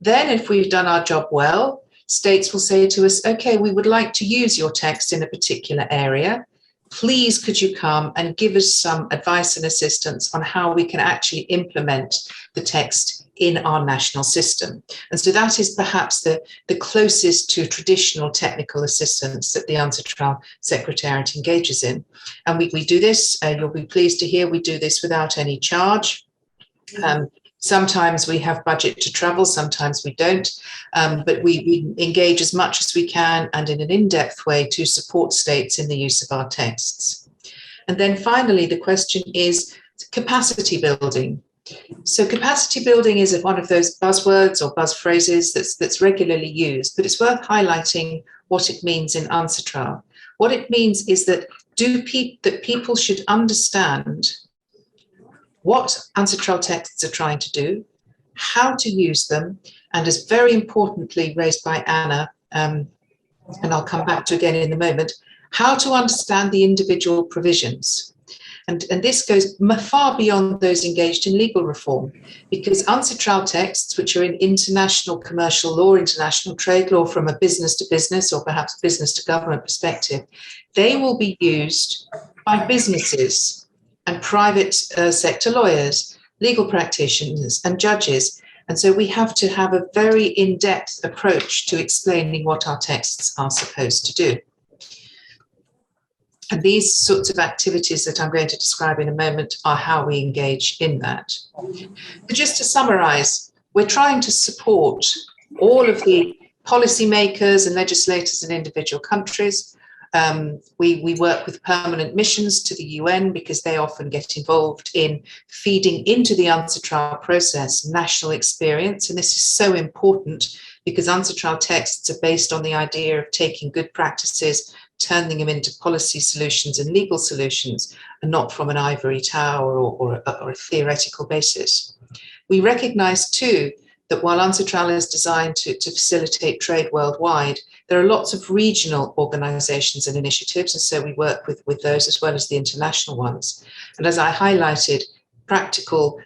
Then, if we've done our job well, states will say to us, okay, we would like to use your text in a particular area. Please, could you come and give us some advice and assistance on how we can actually implement the text in our national system? And so that is perhaps the closest to traditional technical assistance that the UNCITRAL Secretariat engages in. And we do this, you'll be pleased to hear, we do this without any charge. Sometimes we have budget to travel, sometimes we don't, but we engage as much as we can and in an in-depth way to support states in the use of our texts. And then finally, the question is capacity building. So capacity building is one of those buzzwords or buzz phrases that's regularly used, but it's worth highlighting what it means in UNCITRAL. What it means is that people should understand what UNCITRAL texts are trying to do, how to use them, and as very importantly raised by Anna, and I'll come back to again in a moment, how to understand the individual provisions. And this goes far beyond those engaged in legal reform, because UNCITRAL texts, which are in international commercial law, international trade law from a business to business or perhaps business to government perspective, they will be used by businesses and private sector lawyers, legal practitioners and judges. And so we have to have a very in-depth approach to explaining what our texts are supposed to do. And these sorts of activities that I'm going to describe in a moment are how we engage in that. But just to summarize, we're trying to support all of the policymakers and legislators in individual countries. We work with permanent missions to the UN because they often get involved in feeding into the UNCITRAL process national experience. And this is so important because UNCITRAL texts are based on the idea of taking good practices, turning them into policy solutions and legal solutions, and not from an ivory tower or a theoretical basis. We recognize too that while UNCITRAL is designed to facilitate trade worldwide, there are lots of regional organizations and initiatives, and so we work with those as well as the international ones. And as I highlighted, practical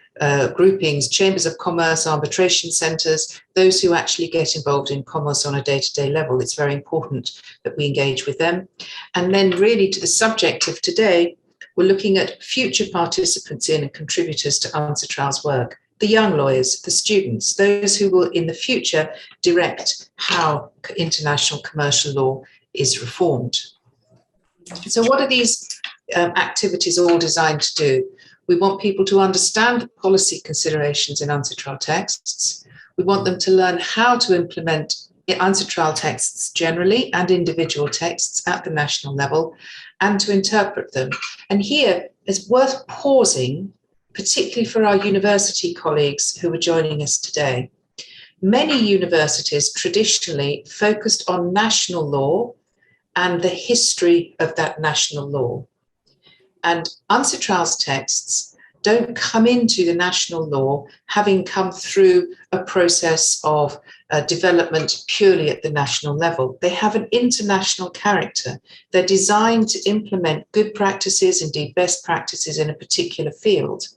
groupings, chambers of commerce, arbitration centers, those who actually get involved in commerce on a day-to-day level, it's very important that we engage with them. And then really to the subject of today, we're looking at future participants in and contributors to UNCITRAL's work, the young lawyers, the students, those who will in the future direct how international commercial law is reformed. So what are these activities all designed to do? We want people to understand the policy considerations in UNCITRAL texts. We want them to learn how to implement UNCITRAL texts generally and individual texts at the national level and to interpret them. And here it's worth pausing, particularly for our university colleagues who are joining us today. Many universities traditionally focused on national law and the history of that national law. And UNCITRAL's texts don't come into the national law having come through a process of development purely at the national level. They have an international character. They're designed to implement good practices, indeed best practices in a particular field,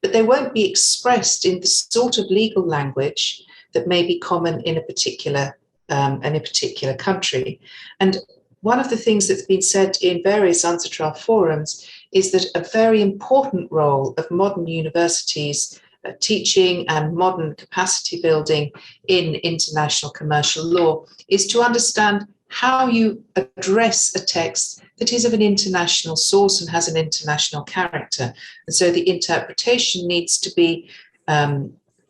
but they won't be expressed in the sort of legal language that may be common in a particular country. And one of the things that's been said in various UNCITRAL forums is that a very important role of modern universities teaching and modern capacity building in international commercial law is to understand how you address a text that is of an international source and has an international character. And so the interpretation needs to be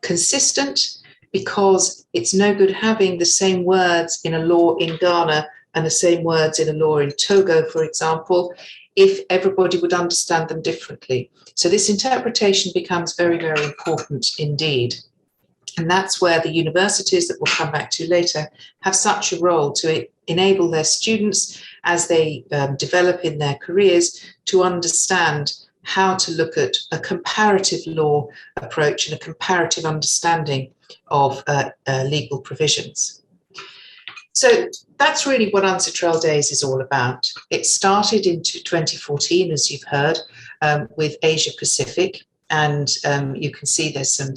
consistent, because it's no good having the same words in a law in Ghana and the same words in a law in Togo, for example, if everybody would understand them differently. So this interpretation becomes very, very important indeed. And that's where the universities that we'll come back to later have such a role to enable their students as they develop in their careers to understand how to look at a comparative law approach and a comparative understanding of legal provisions. So that's really what UNCITRAL Days is all about. It started in 2014, as you've heard, with Asia Pacific, and you can see there's some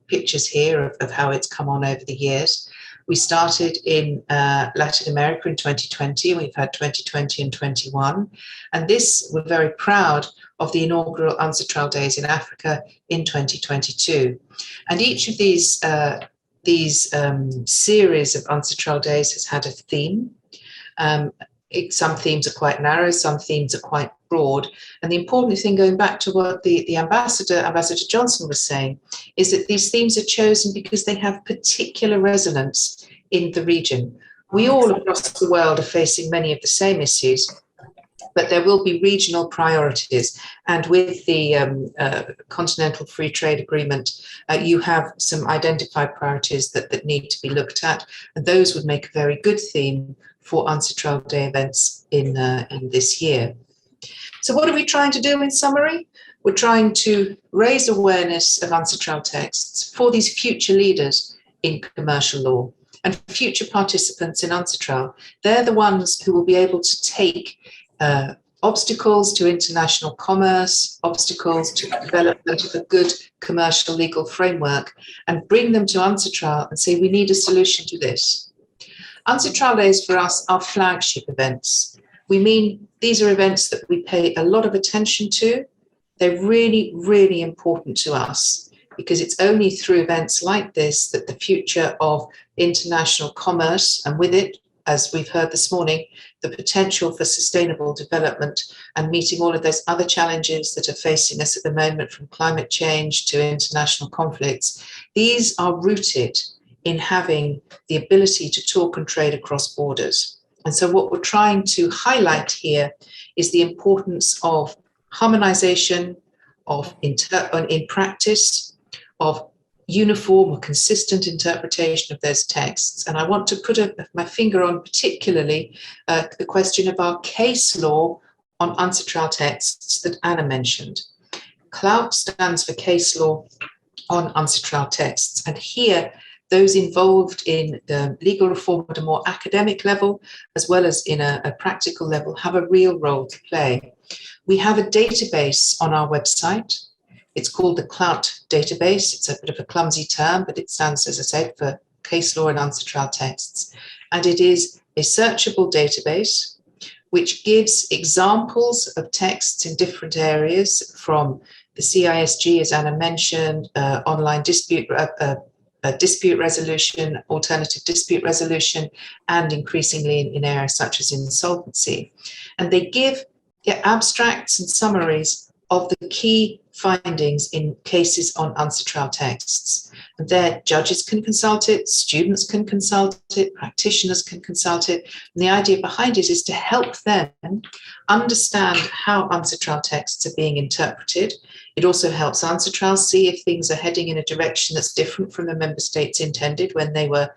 pictures here of how it's come on over the years. We started in Latin America in 2020. We've had 2020 and 21. And this, we're very proud of the inaugural UNCITRAL Days in Africa in 2022. And each of these series of UNCITRAL Days has had a theme. Some themes are quite narrow, some themes are quite broad. And the important thing, going back to what the Ambassador Johnson was saying, is that these themes are chosen because they have particular resonance in the region. We all across the world are facing many of the same issues, but there will be regional priorities. And with the Continental Free Trade Agreement, you have some identified priorities that need to be looked at, and those would make a very good theme for UNCITRAL Day events in this year. So what are we trying to do in summary? We're trying to raise awareness of UNCITRAL texts for these future leaders in commercial law and future participants in UNCITRAL. They're the ones who will be able to take obstacles to international commerce, obstacles to development of a good commercial legal framework, and bring them to UNCITRAL and say, we need a solution to this. UNCITRAL Days for us are flagship events. We mean these are events that we pay a lot of attention to. They're really, really important to us because it's only through events like this that the future of international commerce, and with it, as we've heard this morning, the potential for sustainable development and meeting all of those other challenges that are facing us at the moment, from climate change to international conflicts, these are rooted in having the ability to talk and trade across borders. And so what we're trying to highlight here is the importance of harmonization, of in practice, of uniform or consistent interpretation of those texts. And I want to put my finger on particularly the question of our case law on UNCITRAL texts that Anna mentioned. CLOUT stands for case law on UNCITRAL texts. And here, those involved in the legal reform at a more academic level, as well as in a practical level, have a real role to play. We have a database on our website. It's called the CLOUT database. It's a bit of a clumsy term, but it stands, as I said, for case law and UNCITRAL texts. And it is a searchable database which gives examples of texts in different areas, from the CISG, as Anna mentioned, online dispute resolution, alternative dispute resolution, and increasingly in areas such as insolvency. And they give abstracts and summaries of the key findings in cases on UNCITRAL texts. And there, judges can consult it, students can consult it, practitioners can consult it. And the idea behind it is to help them understand how UNCITRAL texts are being interpreted. It also helps UNCITRAL see if things are heading in a direction that's different from the member states intended when they were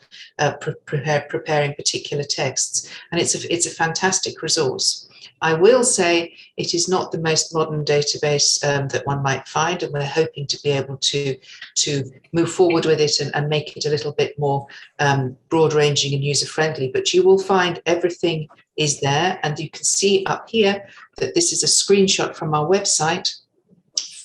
preparing particular texts. And it's a fantastic resource. I will say it is not the most modern database that one might find, and we're hoping to be able to move forward with it and make it a little bit more broad-ranging and user-friendly. But you will find everything is there, and you can see up here that this is a screenshot from our website,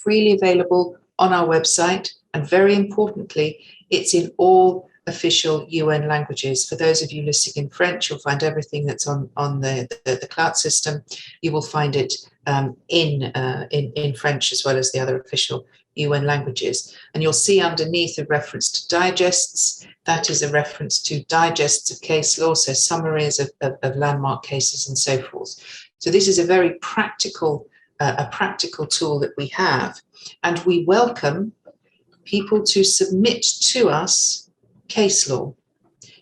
freely available on our website, and very importantly, it's in all official UN languages. For those of you listening in French, you'll find everything that's on the CLOUT system. You will find it in French as well as the other official UN languages. And you'll see underneath a reference to digests. That is a reference to digests of case law, so summaries of landmark cases and so forth. So this is a very practical tool that we have. And we welcome people to submit to us case law.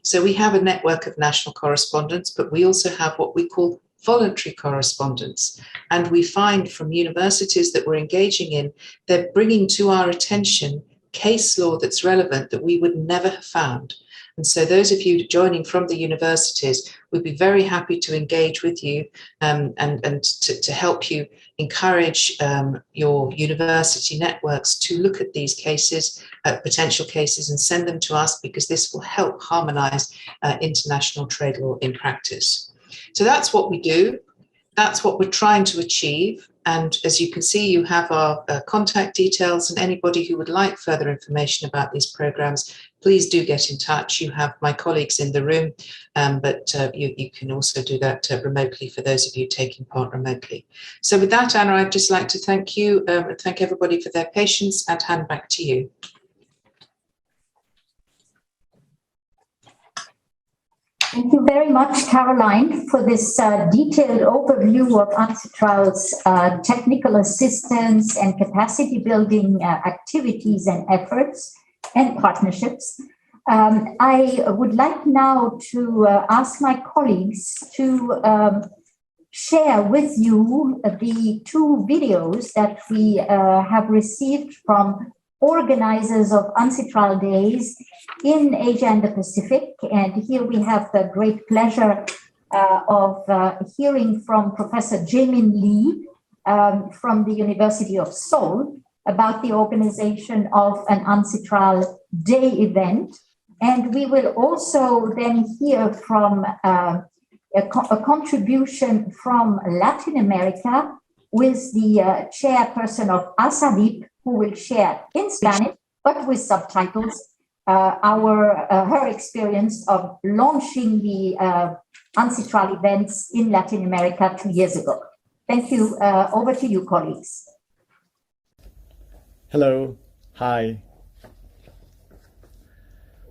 So we have a network of national correspondents, but we also have what we call voluntary correspondence. And we find from universities that we're engaging in, they're bringing to our attention case law that's relevant that we would never have found. And so those of you joining from the universities, we'd be very happy to engage with you and to help you encourage your university networks to look at these cases, potential cases, and send them to us, because this will help harmonize international trade law in practice. So that's what we do. That's what we're trying to achieve. And as you can see, you have our contact details, and anybody who would like further information about these programs, please do get in touch. You have my colleagues in the room, but you can also do that remotely for those of you taking part remotely. So with that, Anna, I'd just like to thank you and thank everybody for their patience, and hand back to you. Thank you very much, Caroline, for this detailed overview of UNCITRAL's technical assistance and capacity building activities and efforts and partnerships. I would like now to ask my colleagues to share with you the two videos that we have received from organizers of UNCITRAL Days in Asia and the Pacific. And here we have the great pleasure of hearing from Professor Jaemin Lee from the University of Seoul about the organization of an UNCITRAL Day event. And we will also then hear from a contribution from Latin America with the chairperson of ASADIP, who will share in Spanish, but with subtitles, her experience of launching the UNCITRAL events in Latin America 2 years ago. Thank you. Over to you, colleagues. Hello. Hi.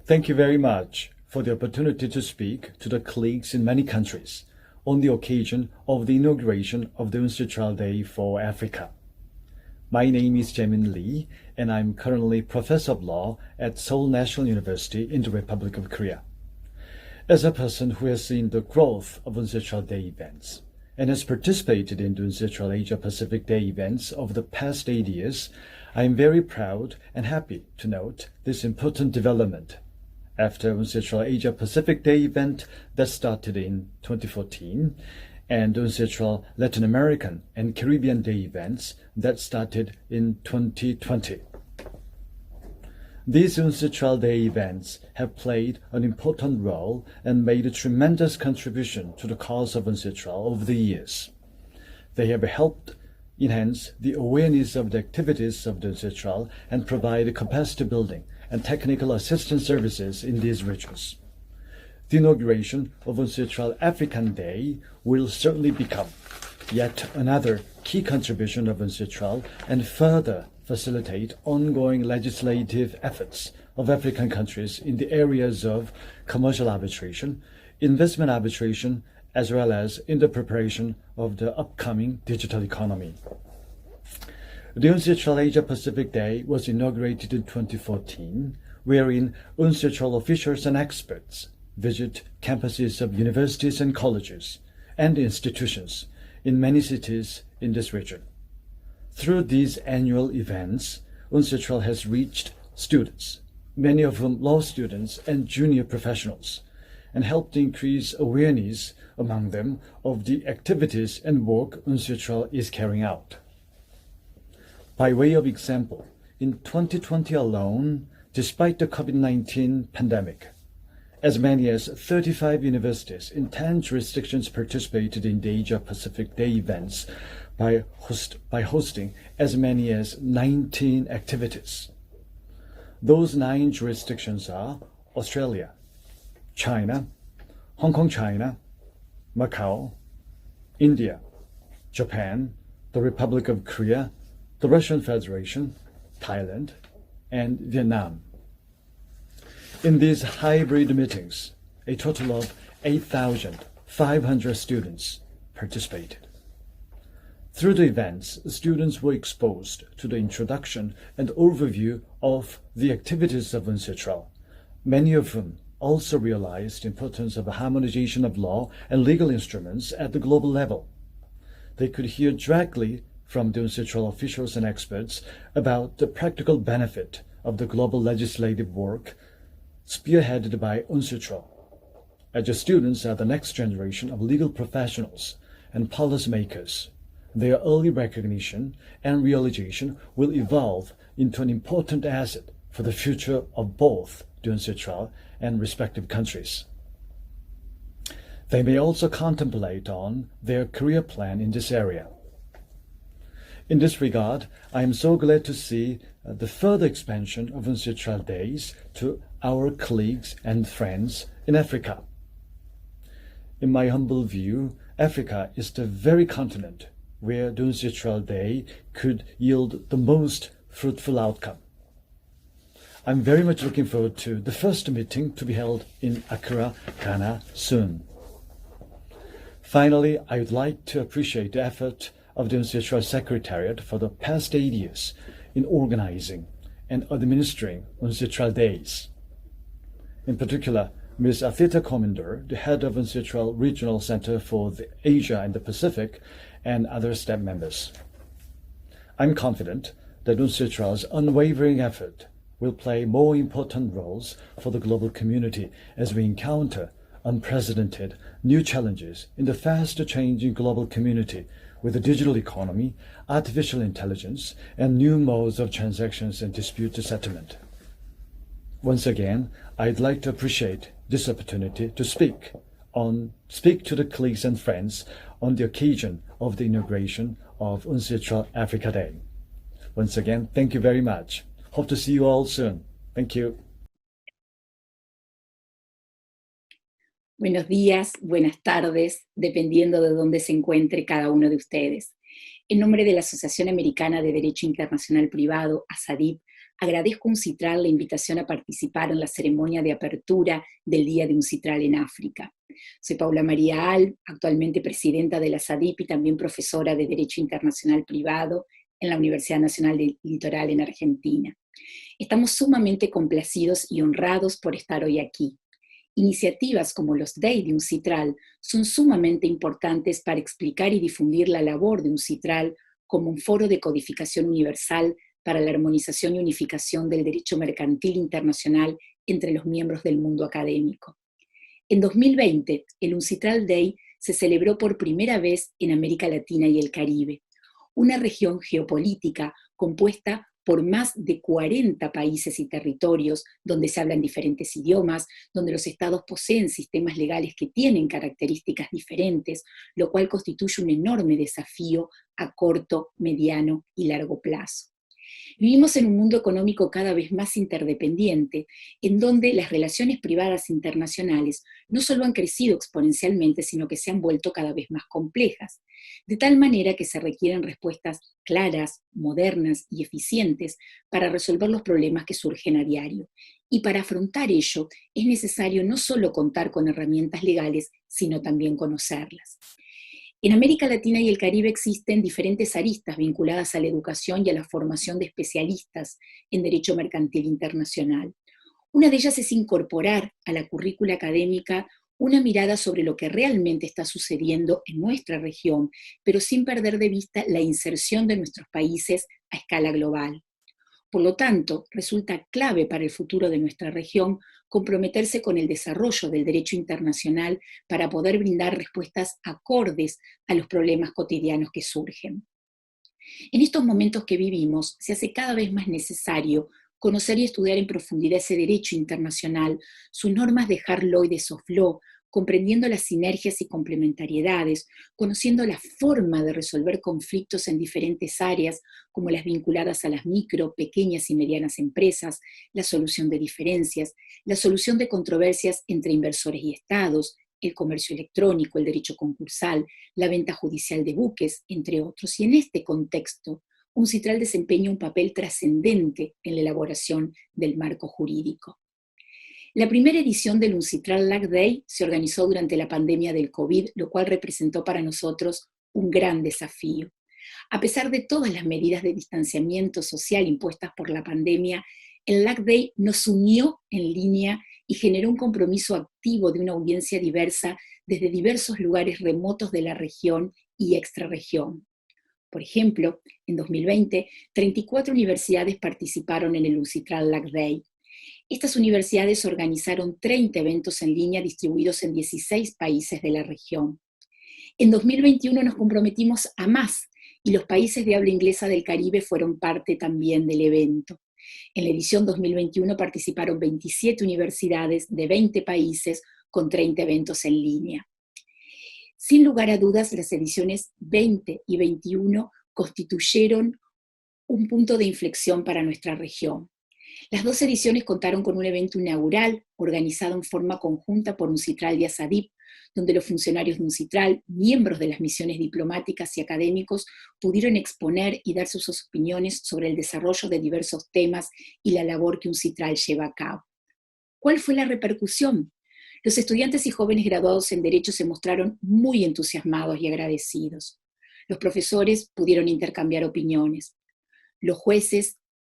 Thank you very much for the opportunity to speak to the colleagues in many countries on the occasion of the inauguration of the UNCITRAL Day for Africa. My name is Jae-min Lee, and I'm currently Professor of Law at Seoul National University in the Republic of Korea. As a person who has seen the growth of UNCITRAL Day events and has participated in the UNCITRAL Asia-Pacific Day events over the past 8 years, I am very proud and happy to note this important development. After UNCITRAL Asia-Pacific Day event that started in 2014 and UNCITRAL Latin American and Caribbean Day events that started in 2020. These UNCITRAL Day events have played an important role and made a tremendous contribution to the cause of UNCITRAL over the years. They have helped enhance the awareness of the activities of the UNCITRAL and provide capacity building and technical assistance services in these regions. The inauguration of UNCITRAL African Day will certainly become yet another key contribution of UNCITRAL and further facilitate ongoing legislative efforts of African countries in the areas of commercial arbitration, investment arbitration, as well as in the preparation of the upcoming digital economy. The UNCITRAL Asia-Pacific Day was inaugurated in 2014, wherein UNCITRAL officials and experts visit campuses of universities and colleges and institutions in many cities in this region. Through these annual events, UNCITRAL has reached students, many of whom law students and junior professionals, and helped increase awareness among them of the activities and work UNCITRAL is carrying out. By way of example, in 2020 alone, despite the COVID-19 pandemic, as many as 35 universities in 10 jurisdictions participated in the Asia-Pacific Day events by hosting as many as 19 activities. Those 9 jurisdictions are Australia, China, Hong Kong, China, Macau, India, Japan, the Republic of Korea, the Russian Federation, Thailand, and Vietnam. In these hybrid meetings, a total of 8,500 students participated. Through the events, students were exposed to the introduction and overview of the activities of UNCITRAL, many of whom also realized the importance of a harmonization of law and legal instruments at the global level. They could hear directly from the UNCITRAL officials and experts about the practical benefit of the global legislative work spearheaded by UNCITRAL. As the students are the next generation of legal professionals and policymakers, their early recognition and realization will evolve into an important asset for the future of both the UNCITRAL and respective countries. They may also contemplate on their career plan in this area. In this regard, I am so glad to see the further expansion of UNCITRAL Days to our colleagues and friends in Africa. In my humble view, Africa is the very continent where the UNCITRAL Day could yield the most fruitful outcome. I'm very much looking forward to the first meeting to be held in Accra, Ghana soon. Finally, I would like to appreciate the effort of the UNCITRAL Secretariat for the past 8 years in organizing and administering UNCITRAL Days. In particular, Ms. Athita Kominder, the head of UNCITRAL Regional Center for Asia and the Pacific, and other staff members. I'm confident that UNCITRAL's unwavering effort will play more important roles for the global community as we encounter unprecedented new challenges in the fast-changing global community with the digital economy, artificial intelligence, and new modes of transactions and dispute settlement. Once again, I'd like to appreciate this opportunity to speak speak to the colleagues and friends on the occasion of the inauguration of UNCITRAL Africa Day. Once again, thank you very much. Hope to see you all soon. Thank you. Buenos días, buenas tardes, dependiendo de dónde se encuentre cada uno de ustedes. En nombre de la Asociación Americana de Derecho Internacional Privado, ASADIP, agradezco a UNCITRAL la invitación a participar en la ceremonia de apertura del Día de UNCITRAL en África. Soy Paula María Al, actualmente presidenta de la ASADIP y también profesora de Derecho Internacional Privado en la Universidad Nacional del Litoral en Argentina. Estamos sumamente complacidos y honrados por estar hoy aquí. Iniciativas como los Days de UNCITRAL son sumamente importantes para explicar y difundir la labor de UNCITRAL como un foro de codificación universal para la armonización y unificación del derecho mercantil internacional entre los miembros del mundo académico. En 2020, el UNCITRAL Day se celebró por primera vez en América Latina y el Caribe, una región geopolítica compuesta por más de 40 países y territorios donde se hablan diferentes idiomas, donde los estados poseen sistemas legales que tienen características diferentes, lo cual constituye un enorme desafío a corto, mediano y largo plazo. Vivimos en un mundo económico cada vez más interdependiente, en donde las relaciones privadas internacionales no solo han crecido exponencialmente, sino que se han vuelto cada vez más complejas, de tal manera que se requieren respuestas claras, modernas y eficientes para resolver los problemas que surgen a diario. Y para afrontar ello es necesario no solo contar con herramientas legales, sino también conocerlas. En América Latina y el Caribe existen diferentes aristas vinculadas a la educación y a la formación de especialistas en Derecho Mercantil Internacional. Una de ellas es incorporar a la currícula académica una mirada sobre lo que realmente está sucediendo en nuestra región, pero sin perder de vista la inserción de nuestros países a escala global. Por lo tanto, resulta clave para el futuro de nuestra región comprometerse con el desarrollo del derecho internacional para poder brindar respuestas acordes a los problemas cotidianos que surgen. En estos momentos que vivimos, se hace cada vez más necesario conocer y estudiar en profundidad ese derecho internacional, sus normas de hard law y de soft law, comprendiendo las sinergias y complementariedades, conociendo la forma de resolver conflictos en diferentes áreas, como las vinculadas a las micro, pequeñas y medianas empresas, la solución de diferencias, la solución de controversias entre inversores y estados, el comercio electrónico, el derecho concursal, la venta judicial de buques, entre otros. Y en este contexto, UNCITRAL desempeña un papel trascendente en la elaboración del marco jurídico. La primera edición del UNCITRAL LAC Day se organizó durante la pandemia del COVID, lo cual representó para nosotros un gran desafío. A pesar de todas las medidas de distanciamiento social impuestas por la pandemia, el LAC Day nos unió en línea y generó un compromiso activo de una audiencia diversa desde diversos lugares remotos de la región y extrarregión. Por ejemplo, en 2020, 34 universidades participaron en el UNCITRAL LAC Day. Estas universidades organizaron 30 eventos en línea distribuidos en 16 países de la región. En 2021 nos comprometimos a más y los países de habla inglesa del Caribe fueron parte también del evento. En la edición 2021 participaron 27 universidades de 20 países con 30 eventos en línea. Sin lugar a dudas, las ediciones 20 y 21 constituyeron un punto de inflexión para nuestra región. Las dos ediciones contaron con un evento inaugural organizado en forma conjunta por UNCITRAL y ASADIP, donde los funcionarios de UNCITRAL, miembros de las misiones diplomáticas y académicos, pudieron exponer y dar sus opiniones sobre el desarrollo de diversos temas y la labor que UNCITRAL lleva a cabo. ¿Cuál fue la repercusión? Los estudiantes y jóvenes graduados en Derecho se mostraron muy entusiasmados y agradecidos. Los profesores pudieron intercambiar opiniones. Los jueces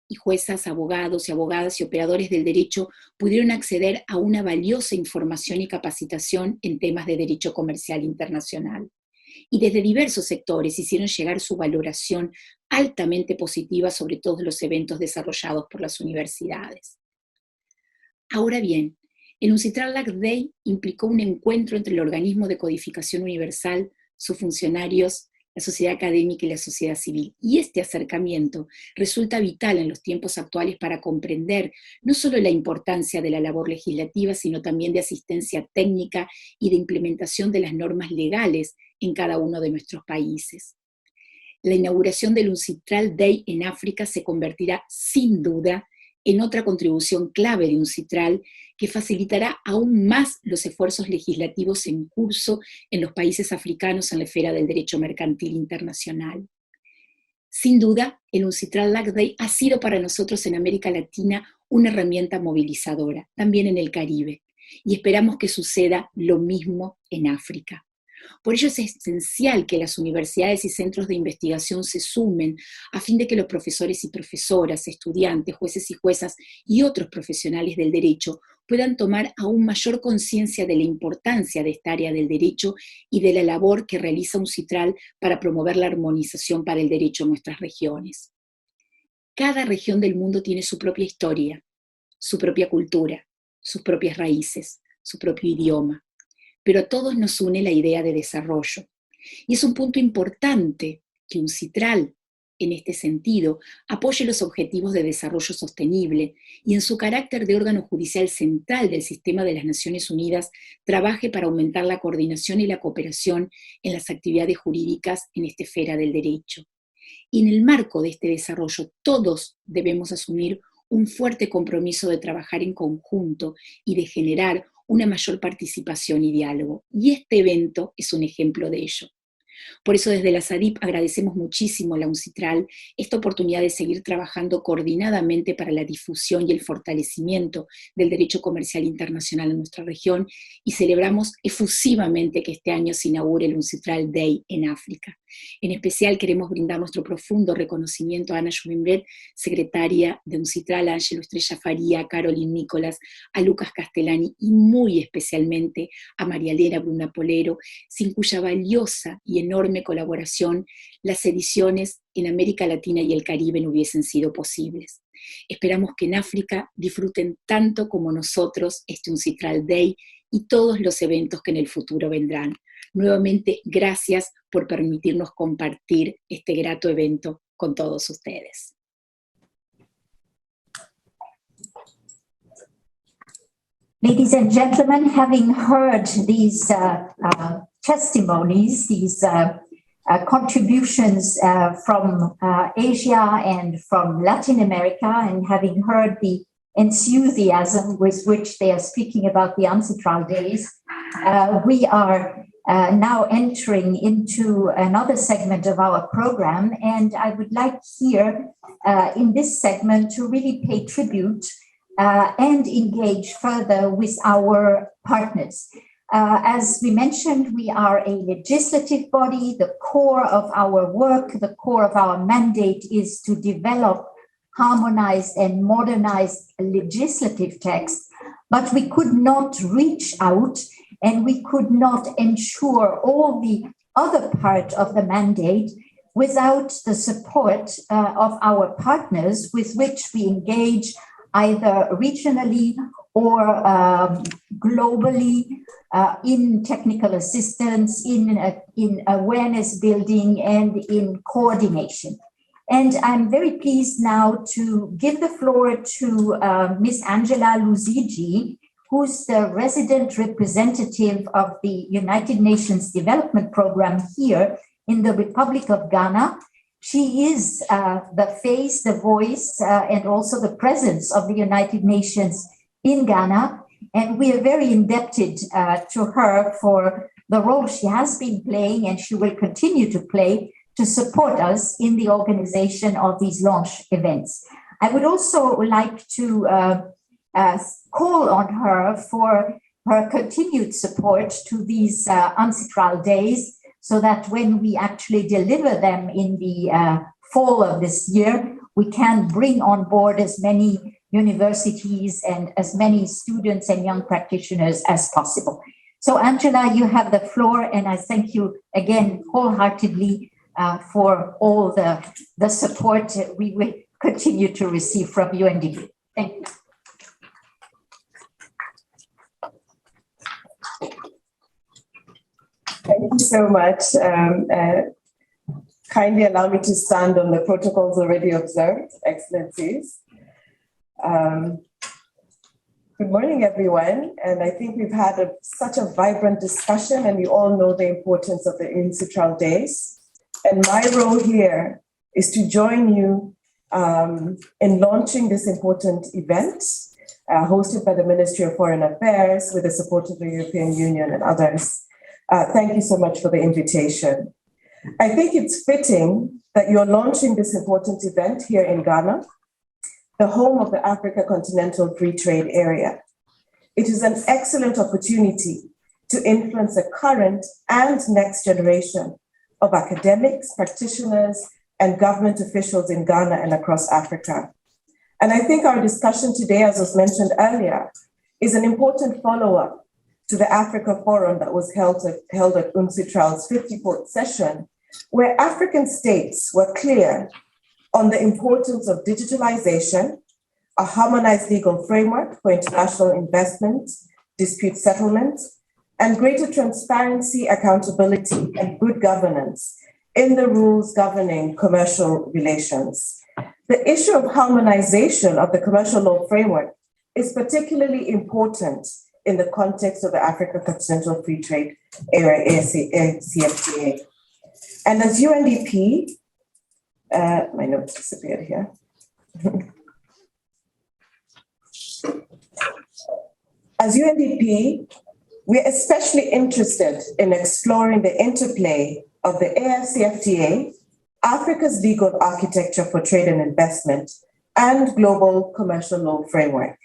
y juezas, abogados y abogadas y operadores del derecho pudieron acceder a una valiosa información y capacitación en temas de derecho comercial internacional. Y desde diversos sectores hicieron llegar su valoración altamente positiva sobre todos los eventos desarrollados por las universidades. Ahora bien, el UNCITRAL LAC Day implicó un encuentro entre el organismo de codificación universal, sus funcionarios, la sociedad académica y la sociedad civil. Y este acercamiento resulta vital en los tiempos actuales para comprender no solo la importancia de la labor legislativa, sino también de asistencia técnica y de implementación de las normas legales en cada uno de nuestros países. La inauguración del UNCITRAL Day en África se convertirá sin duda en otra contribución clave de UNCITRAL que facilitará aún más los esfuerzos legislativos en curso en los países africanos en la esfera del derecho mercantil internacional. Sin duda, el UNCITRAL Day ha sido para nosotros en América Latina una herramienta movilizadora, también en el Caribe, y esperamos que suceda lo mismo en África. Por ello es esencial que las universidades y centros de investigación se sumen a fin de que los profesores y profesoras, estudiantes, jueces y juezas y otros profesionales del derecho puedan tomar aún mayor conciencia de la importancia de esta área del derecho y de la labor que realiza UNCITRAL para promover la armonización para el derecho en nuestras regiones. Cada región del mundo tiene su propia historia, su propia cultura, sus propias raíces, su propio idioma, pero a todos nos une la idea de desarrollo. Y es un punto importante que UNCITRAL, en este sentido, apoye los objetivos de desarrollo sostenible y en su carácter de órgano judicial central del sistema de las Naciones Unidas, trabaje para aumentar la coordinación y la cooperación en las actividades jurídicas en esta esfera del derecho. Y en el marco de este desarrollo, todos debemos asumir un fuerte compromiso de trabajar en conjunto y de generar una mayor participación y diálogo. Y este evento es un ejemplo de ello. Por eso desde la SADIP agradecemos muchísimo a la UNCITRAL esta oportunidad de seguir trabajando coordinadamente para la difusión y el fortalecimiento del derecho comercial internacional en nuestra región y celebramos efusivamente que este año se inaugure el UNCITRAL Day en África. En especial queremos brindar nuestro profundo reconocimiento a Ana Gilbert, secretaria de UNCITRAL, a Ángelo Estrella Faría, a Caroline Nicolás, a Lucas Castellani y muy especialmente a María Elena Bruna Polero, sin cuya valiosa y enorme colaboración las ediciones en América Latina y el Caribe no hubiesen sido posibles. Esperamos que en África disfruten tanto como nosotros este UNCITRAL Day y todos los eventos que en el futuro vendrán. Nuevamente, gracias por permitirnos compartir este grato evento con todos ustedes. Ladies and gentlemen, having heard these testimonies, these contributions from Asia and from Latin America, and having heard the enthusiasm with which they are speaking about the UNCITRAL Days, we are now entering into another segment of our program, and I would like here in this segment to really pay tribute and engage further with our partners. As we mentioned, we are a legislative body. The core of our work, the core of our mandate is to develop harmonized and modernized legislative texts, but we could not reach out and we could not ensure all the other part of the mandate without the support of our partners with which we engage either regionally or globally in technical assistance, in awareness building, and in coordination. And I'm very pleased now to give the floor to Ms. Angela Luzigi, who's the resident representative of the United Nations Development Program here in the Republic of Ghana. She is the face, the voice, and also the presence of the United Nations in Ghana. And we are very indebted to her for the role she has been playing and she will continue to play to support us in the organization of these launch events. I would also like to call on her for her continued support to these UNCITRAL Days, so that when we actually deliver them in the fall of this year, we can bring on board as many universities and as many students and young practitioners as possible. So Angela, you have the floor, and I thank you again wholeheartedly for all the support we will continue to receive from UNDP. Thank you. Thank you so much, kindly allow me to stand on the protocols already observed, Excellencies. Good morning, everyone. And I think we've had such a vibrant discussion, and you all know the importance of the UNCITRAL Days. And my role here is to join you in launching this important event hosted by the Ministry of Foreign Affairs with the support of the European Union and others. Thank you so much for the invitation. I think it's fitting that you're launching this important event here in Ghana, the home of the Africa Continental Free Trade Area. It is an excellent opportunity to influence the current and next generation of academics, practitioners, and government officials in Ghana and across Africa. And I think our discussion today, as was mentioned earlier, is an important follow-up to the Africa Forum that was held at UNCITRAL's 54th session, where African states were clear on the importance of digitalization, a harmonized legal framework for international investment, dispute settlement, and greater transparency, accountability, and good governance in the rules governing commercial relations. The issue of harmonization of the commercial law framework is particularly important in the context of the Africa Continental Free Trade Area, ACFTA. And as UNDP, my notes disappeared here. As UNDP, we're especially interested in exploring the interplay of the AFCFTA, Africa's legal architecture for trade and investment, and global commercial law framework.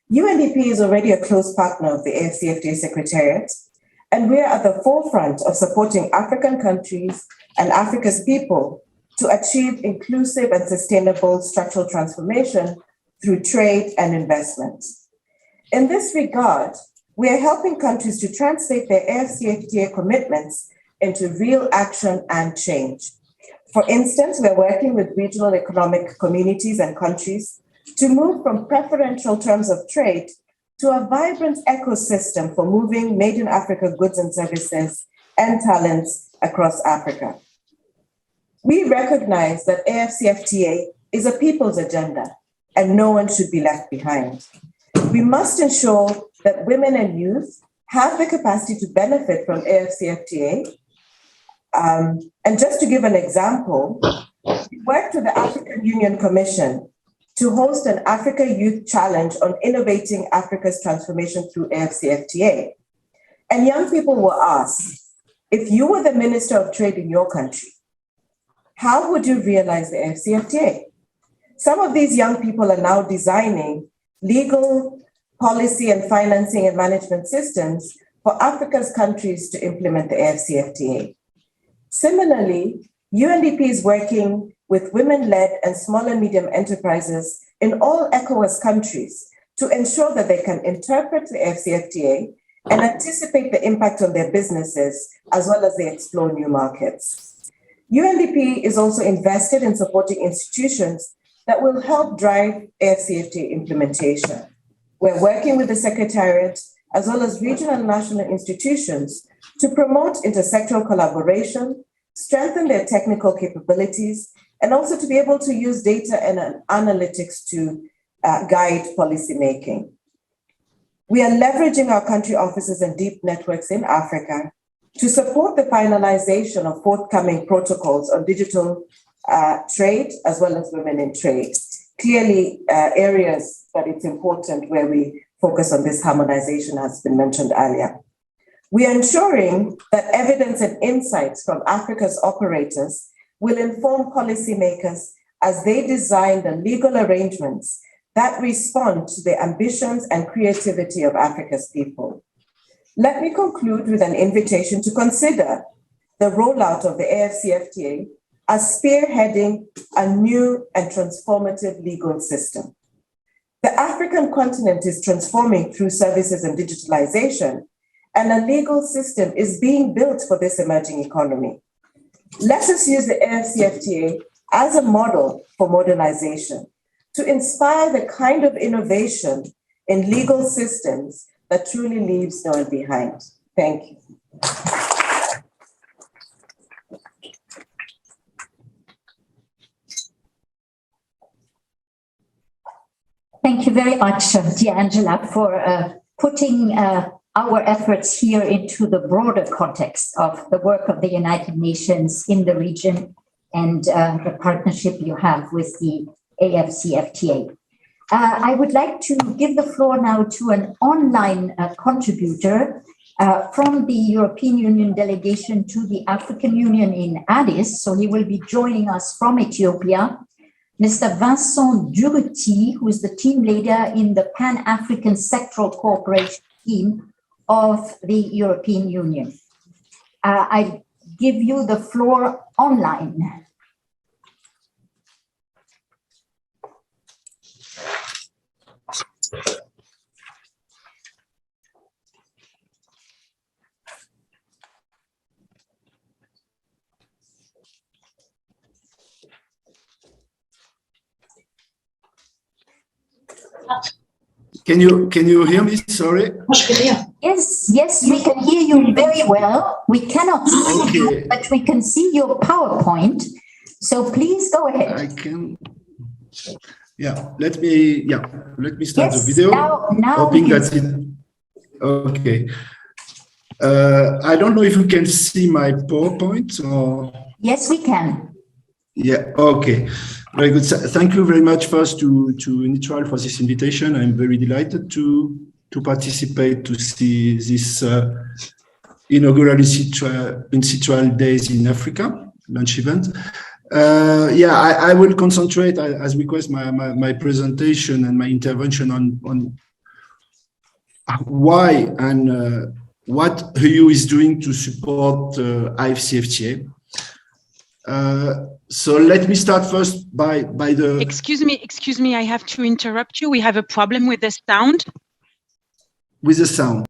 UNDP is already a close partner of the AFCFTA Secretariat, and we are at the forefront of supporting African countries and Africa's people to achieve inclusive and sustainable structural transformation through trade and investment. In this regard, we are helping countries to translate their AFCFTA commitments into real action and change. For instance, we are working with regional economic communities and countries to move from preferential terms of trade to a vibrant ecosystem for moving made in Africa goods and services and talents across Africa. We recognize that AFCFTA is a people's agenda, and no one should be left behind. We must ensure that women and youth have the capacity to benefit from AFCFTA. And just to give an example, we worked with the African Union Commission to host an Africa Youth Challenge on innovating Africa's transformation through AFCFTA. And young people were asked, if you were the Minister of Trade in your country, how would you realize the AFCFTA? Some of these young people are now designing legal, policy, and financing and management systems for Africa's countries to implement the AFCFTA. Similarly, UNDP is working with women-led and small and medium enterprises in all ECOWAS countries to ensure that they can interpret the AFCFTA and anticipate the impact on their businesses, as well as they explore new markets. UNDP is also invested in supporting institutions that will help drive AFCFTA implementation. We're working with the Secretariat, as well as regional and national institutions, to promote intersectoral collaboration, strengthen their technical capabilities, and also to be able to use data and analytics to guide policymaking. We are leveraging our country offices and deep networks in Africa to support the finalization of forthcoming protocols on digital trade, as well as women in trade. Clearly, areas that it's important where we focus on this harmonization has been mentioned earlier. We are ensuring that evidence and insights from Africa's operators will inform policymakers as they design the legal arrangements that respond to the ambitions and creativity of Africa's people. Let me conclude with an invitation to consider the rollout of the AFCFTA as spearheading a new and transformative legal system. The African continent is transforming through services and digitalization, and a legal system is being built for this emerging economy. Let us use the AFCFTA as a model for modernization to inspire the kind of innovation in legal systems that truly leaves no one behind. Thank you. very much, dear Angela, for putting our efforts here into the broader context of the work of the United Nations in the region and the partnership you have with the AFCFTA. I would like to give the floor now to an online contributor from the European Union delegation to the African Union in Addis. So he will be joining us from Ethiopia. Mr. Vincent Duruti, who is the team leader in the Pan-African Sectoral Cooperation Team of the European Union. I give you the floor online. Can you hear me? Sorry. Yes, we can hear you very well. We cannot see you, but we can see your PowerPoint. So please go ahead. I can. Yeah. Let me start the video. Now hoping that's it. Okay. I don't know if you can see my PowerPoint or. Yes, we can. Yeah. Okay. Very good. Thank you very much first to UNCITRAL for this invitation. I'm very delighted to participate to see this inaugural UNCITRAL Days in Africa launch event. I will concentrate as request my presentation and my intervention on why and what Uiu is doing to support AFCFTA. So let me start first by the. Excuse me, I have to interrupt you. We have a problem with the sound. With the sound.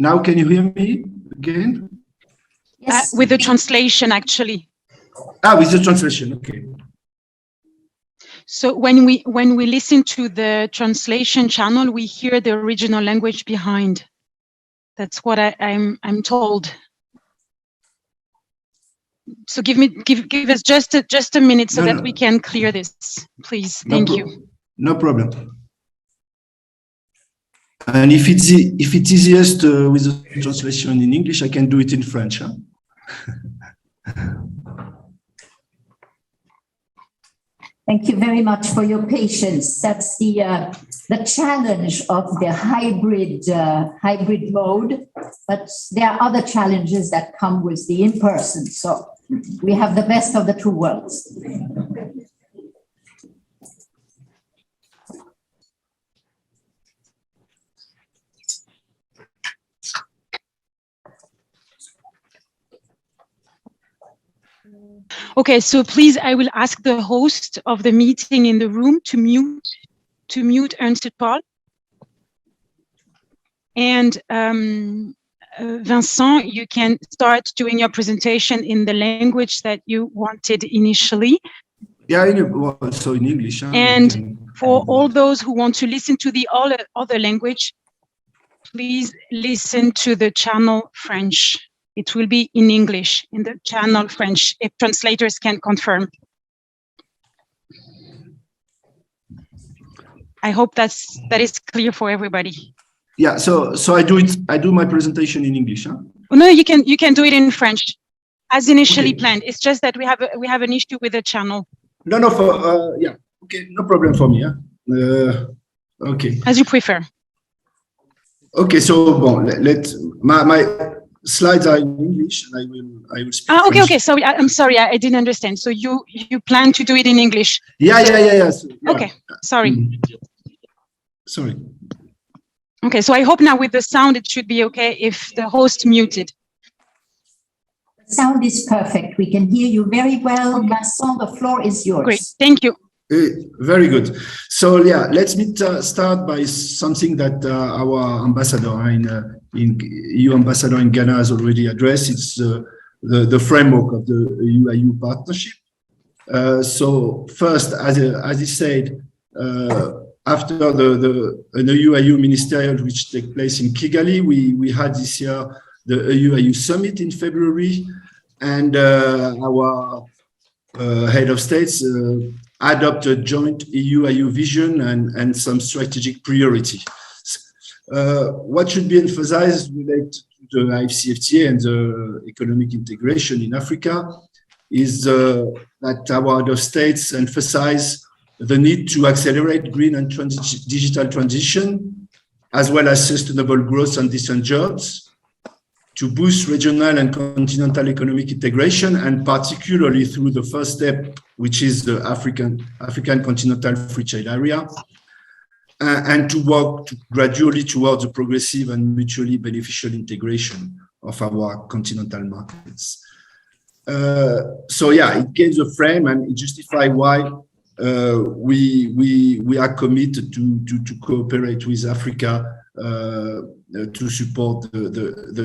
Now can you hear me again? Yes. With the translation, actually. With the translation, okay. So when we listen to the translation channel, we hear the original language behind. That's what I'm told. So give us just a minute so that we can clear this, please. Thank you. No problem. And if it's easiest with the translation in English, I can do it in French. Huh? Thank you very much for your patience. That's the challenge of the hybrid mode, but there are other challenges that come with the in-person. So we have the best of the two worlds. Okay, so please, I will ask the host of the meeting in the room to mute UNCITRAL. And Vincent, you can start doing your presentation in the language that you wanted initially. Yeah, so in English. And for all those who want to listen to the other language, please listen to the channel French. It will be in English in the channel French, if translators can confirm. I hope that is clear for everybody. Yeah, so I do my presentation in English, huh? No, you can do it in French, as initially planned. It's just that we have an issue with the channel. No, yeah, okay, no problem for me, huh? Okay. As you prefer. Okay, so my slides are in English, and I will speak. Okay. Sorry, I'm sorry, I didn't understand. So you plan to do it in English? Yeah. So, yeah. Okay, sorry. Sorry. Okay, so I hope now with the sound it should be okay if the host muted. The sound is perfect. We can hear you very well. Vincent, the floor is yours. Great, thank you. Very good. So yeah, let me start by something that our ambassador in EU ambassador in Ghana has already addressed. It's the framework of the Uiu Partnership. So first, as he said, after the Uiu Ministerial, which take place in Kigali, we had this year the Uiu Summit in February, and our head of states adopt a joint EU-IU vision and some strategic priority. What should be emphasized related to the AFCFTA and the economic integration in Africa is that our other states emphasize the need to accelerate green and digital transition, as well as sustainable growth and decent jobs, to boost regional and continental economic integration, and particularly through the first step, which is the African Continental Free Trade Area, and to work gradually towards a progressive and mutually beneficial integration of our continental markets. So yeah, it gives a frame and it justifies why we are committed to cooperate with Africa to support the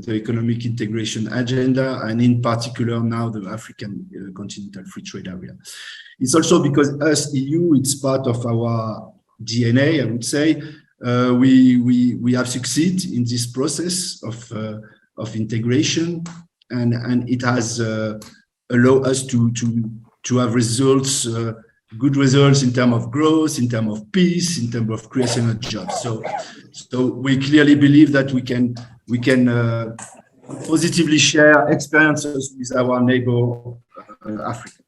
economic integration agenda, and in particular now the African Continental Free Trade Area. It's also because us EU, it's part of our DNA, I would say. We have succeeded in this process of integration, and it has allowed us to have results, good results in terms of growth, in terms of peace, in terms of creation of jobs. So we clearly believe that we can positively share experiences with our neighbor Africa.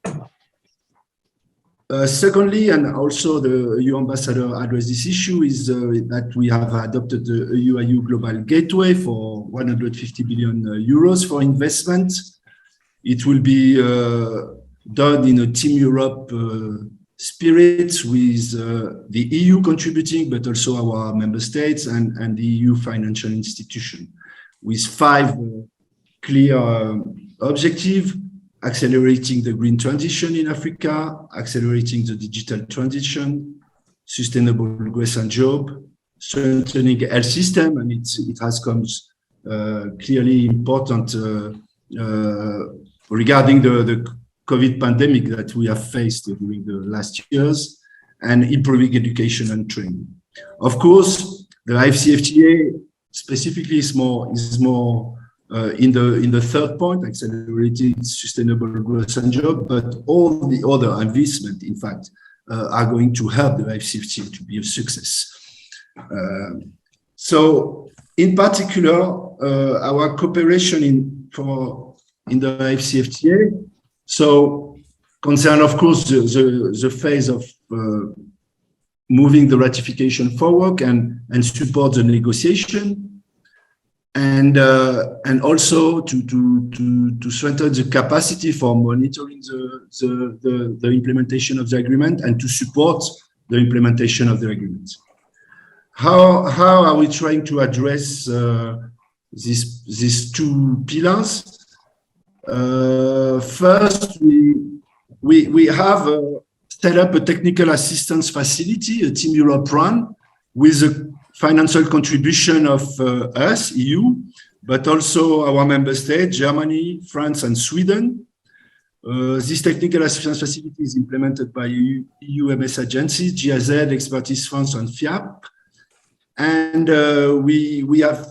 Secondly, and also the EU ambassador addressed this issue, is that we have adopted the UIU Global Gateway for 150 billion euros for investment. It will be done in a Team Europe spirit, with the EU contributing, but also our member states and the EU financial institution, with 5 clear objectives: accelerating the green transition in Africa, accelerating the digital transition, sustainable growth and job, strengthening the health system, and it has come clearly important regarding the COVID pandemic that we have faced during the last years, and improving education and training. Of course, the AFCFTA specifically is more in the third point, accelerating sustainable growth and job, but all the other investment, in fact, are going to help the AFCFTA to be a success. So, in particular, our cooperation in the AFCFTA, so concern, of course, the phase of moving the ratification forward and support the negotiation, and also to strengthen the capacity for monitoring the implementation of the agreement, and to support the implementation of the agreement. How are we trying to address these 2 pillars? First, we have set up a technical assistance facility, a Team Europe run, with a financial contribution of us, EU, but also our member states, Germany, France, and Sweden. This technical assistance facility is implemented by EU MS agencies, GIZ, Expertise France, and FIAP. And we have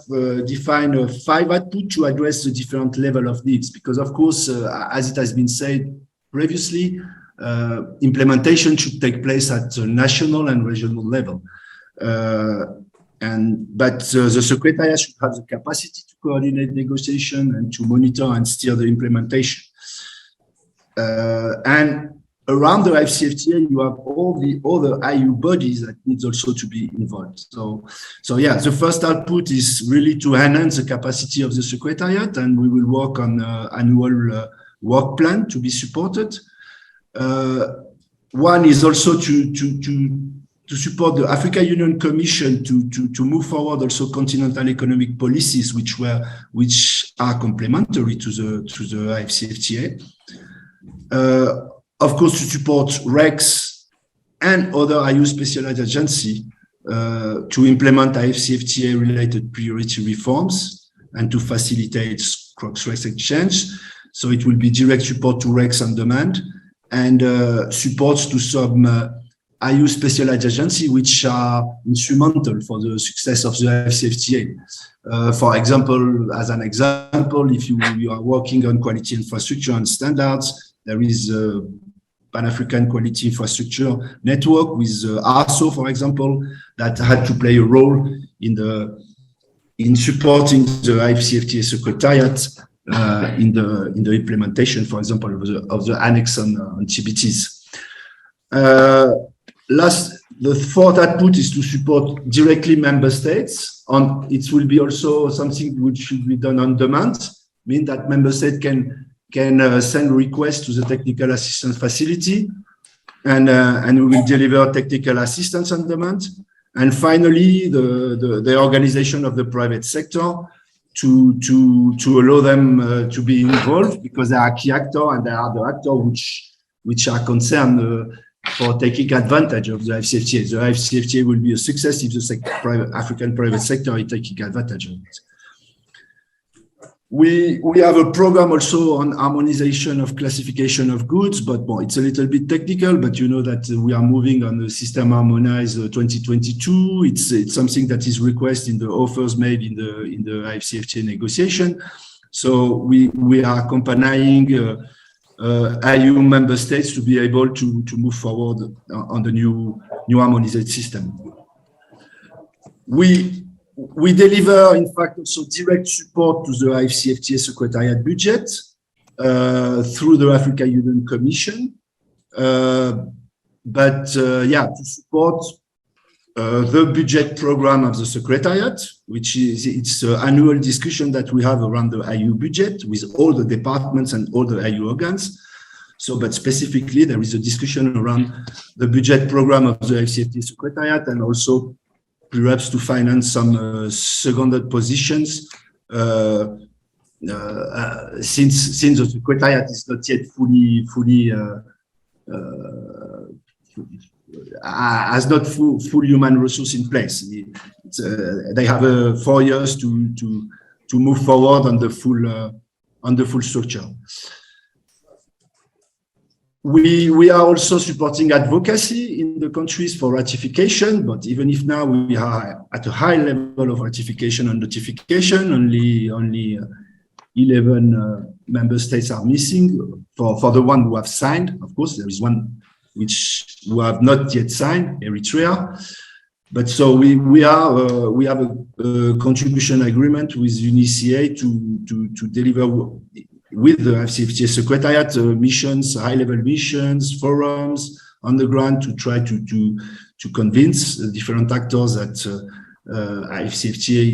defined 5 outputs to address the different level of needs, because, of course, as it has been said previously, implementation should take place at the national and regional level. But the secretariat should have the capacity to coordinate negotiation and to monitor and steer the implementation. And around the AFCFTA, you have all the other IU bodies that needs also to be involved. So yeah, the first output is really to enhance the capacity of the secretariat, and we will work on annual work plan to be supported. One is also to support the Africa Union Commission to move forward also continental economic policies which are complementary to the AFCFTA. Of course, to support REX and other IU specialized agencies to implement AFCFTA related priority reforms and to facilitate cross-REX exchange. So it will be direct support to REX on demand, and supports to some IU specialized agencies which are instrumental for the success of the AFCFTA. For example, if you are working on quality infrastructure and standards, there is Pan-African Quality Infrastructure Network with ARSO, for example, that had to play a role in supporting the AFCFTA Secretariat in the implementation, for example, of the annex on TBTs. The fourth output is to support directly member states. It will be also something which should be done on demand, mean that member state can send requests to the technical assistance facility, and we will deliver technical assistance on demand. And finally, the organization of the private sector to allow them to be involved, because they are key actors and they are the actors which are concerned for taking advantage of the AFCFTA. The AFCFTA will be a success if the African private sector is taking advantage of it. We have a program also on harmonization of classification of goods, but it's a little bit technical, but you know that we are moving on the system harmonized 2022. It's something that is requested in the offers made in the AFCFTA negotiation. So we are accompanying EU member states to be able to move forward on the new harmonized system. We deliver, in fact, also direct support to the AFCFTA Secretariat budget through the African Union Commission. To support the budget program of the Secretariat, which is it's an annual discussion that we have around the EU budget with all the departments and all the EU organs. So, but specifically, there is a discussion around the budget program of the AFCFTA Secretariat, and also perhaps to finance some seconded positions since the Secretariat is not yet fully has not full human resource in place. They have 4 years to move forward on the full structure. We are also supporting advocacy in the countries for ratification, but even if now we are at a high level of ratification and notification, only 11 member states are missing. For the one who have signed, of course, there is one who have not yet signed, Eritrea. But so we have a contribution agreement with UNCITRAL to deliver with the AFCFTA Secretariat missions, high-level missions, forums on the ground to try to convince the different actors that AFCFTA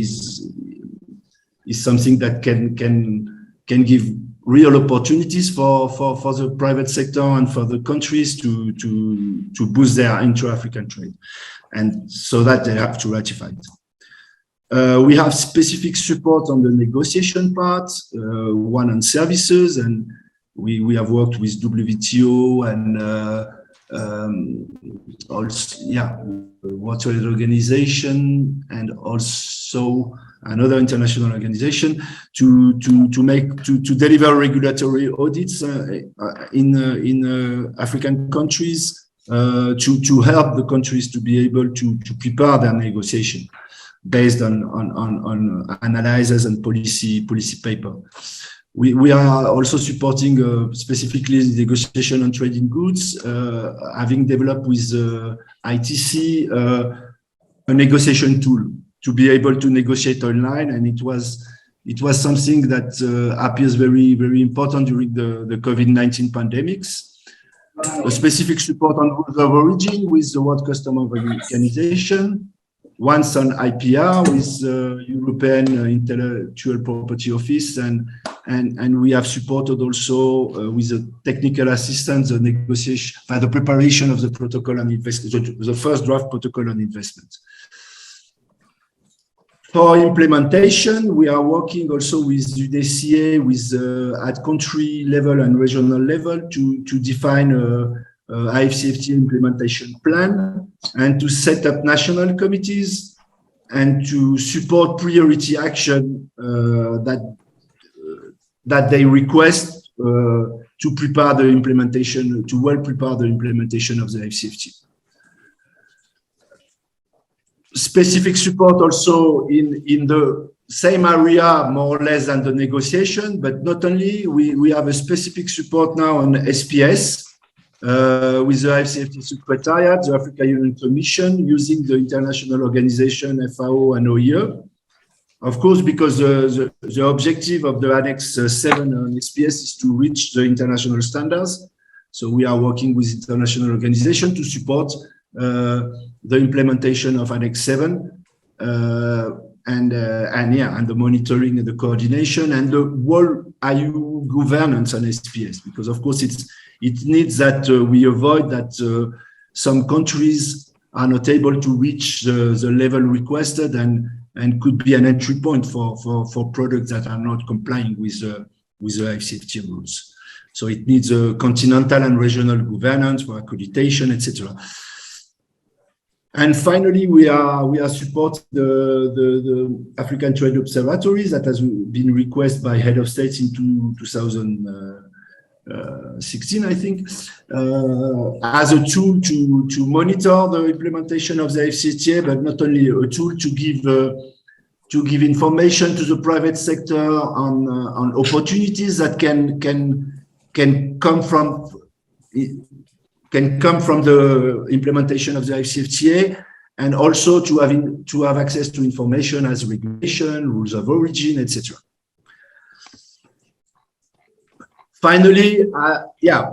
is something that can give real opportunities for the private sector and for the countries to boost their intra-African trade, and so that they have to ratify it. We have specific support on the negotiation part, one on services, and we have worked with WTO and also, World Trade Organization, and also another international organization to deliver regulatory audits in African countries to help the countries to be able to prepare their negotiation based on analyses and policy paper. We are also supporting specifically the negotiation on trading goods, having developed with ITC a negotiation tool to be able to negotiate online, and it was something that appears very, very important during the COVID-19 pandemics. A specific support on rules of origin with the World Customs Organization, once on IPR with European Intellectual Property Office, and we have supported also with the technical assistance, the negotiation, the preparation of the protocol on investment, the first draft protocol on investment. For implementation, we are working also with UNCITRAL at country level and regional level to define AFCFTA implementation plan and to set up national committees and to support priority action that they request to prepare the implementation, to well prepare the implementation of the AFCFTA. Specific support also in the same area, more or less, than the negotiation, but not only, we have a specific support now on SPS with the IFCFTA Secretariat, the African Union Commission, using the international organization FAO and OIE. Of course, because the objective of the Annex 7 on SPS is to reach the international standards. So we are working with international organizations to support the implementation of Annex 7 and the monitoring and the coordination and the whole IU governance on SPS, because of course it needs that we avoid that some countries are not able to reach the level requested and could be an entry point for products that are not complying with the IFCFTA rules. So it needs a continental and regional governance for accreditation, etc. And finally, we are supporting the African Trade Observatories that has been requested by head of states in 2016, I think, as a tool to monitor the implementation of the IFCFTA, but not only a tool to give information to the private sector on opportunities that can come from the implementation of the IFCFTA, and also to have access to information as regulation, rules of origin, etc. Finally,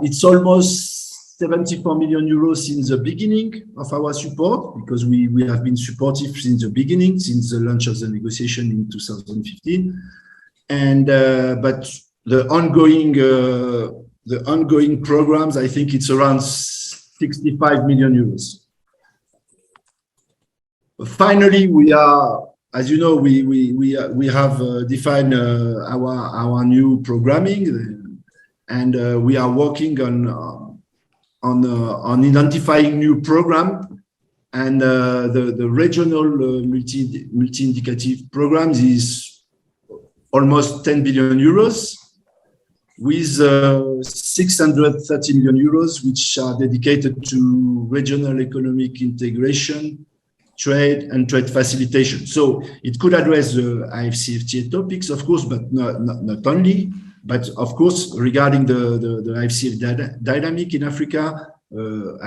it's almost 74 million euros since the beginning of our support, because we have been supportive since the beginning, since the launch of the negotiation in 2015, and but the ongoing programs, I think it's around 65 million euros. Finally, we are, as you know, we have defined our new programming, and we are working on identifying new program, and the regional multi-indicative programs is almost 10 billion euros. With 630 million euros, which are dedicated to regional economic integration, trade, and trade facilitation. So it could address the IFCFTA topics, of course, but not only. But of course, regarding the IFCFTA dynamic in Africa, the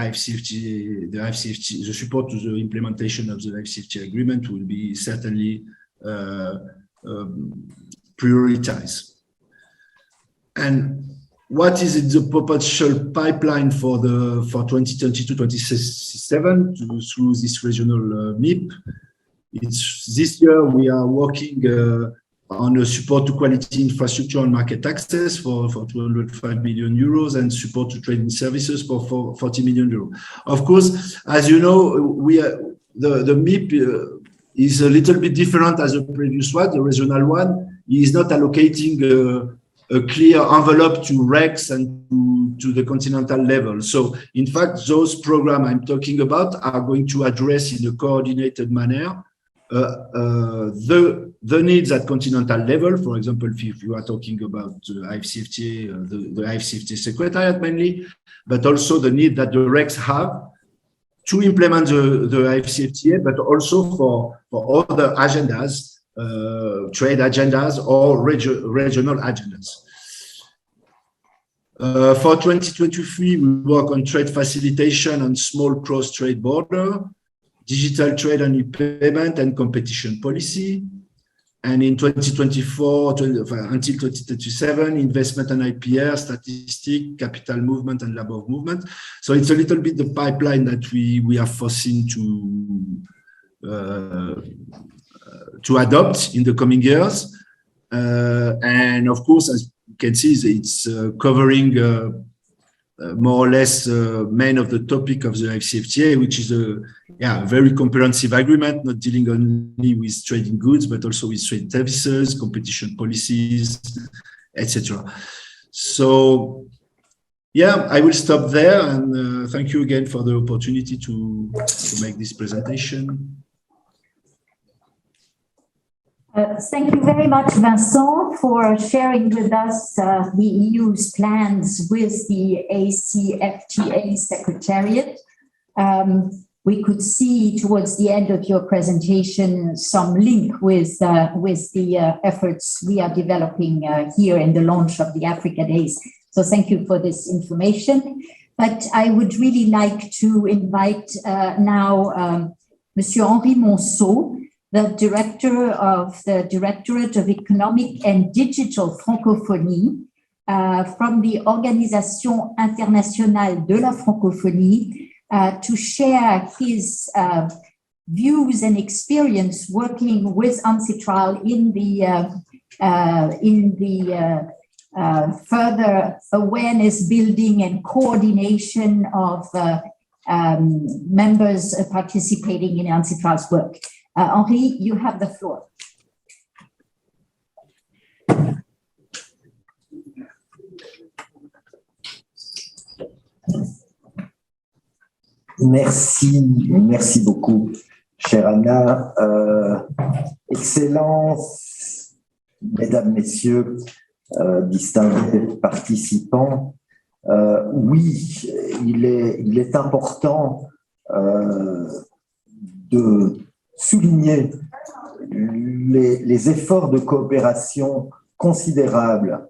support to the implementation of the IFCFTA agreement will be certainly prioritized. And what is the potential pipeline for 2022-2027 through this regional MIP? This year we are working on a support to quality infrastructure and market access for 205 million euros, and support to trading services for 40 million euros. Of course, as you know, the MIP is a little bit different as the previous one. The regional one is not allocating a clear envelope to REX and to the continental level. So in fact, those programs I'm talking about are going to address in a coordinated manner the needs at continental level. For example, if you are talking about IFCFTA, the IFCFTA Secretariat mainly, but also the need that the REX have to implement the IFCFTA, but also for other agendas, trade agendas or regional agendas. For 2023, we work on trade facilitation on small cross-trade border, digital trade and e-payment, and competition policy. And in 2024 until 2027, investment and IPR, statistic, capital movement, and labor movement. So it's a little bit the pipeline that we are foreseen to adopt in the coming years. And of course, as you can see, it's covering more or less main of the topic of the IFCFTA, which is a very comprehensive agreement, not dealing only with trading goods, but also with trade services, competition policies, etc. So, I will stop there, and thank you again for the opportunity to make this presentation. Thank you very much, Vincent, for sharing with us the EU's plans with the ACFTA Secretariat. We could see towards the end of your presentation some link with the efforts we are developing here in the launch of the Africa Days. So thank you for this information. But I would really like to invite now Monsieur Henri Monceau, the director of the Directorate of Economic and Digital Francophonie from the Organisation Internationale de la Francophonie to share his views and experience working with UNCITRAL in the further awareness building and coordination of members participating in UNCITRAL's work. Henri, you have the floor. Merci beaucoup, chère Anna. Excellences, mesdames, messieurs, distingués participants, oui, il est important de souligner les efforts de coopération considérables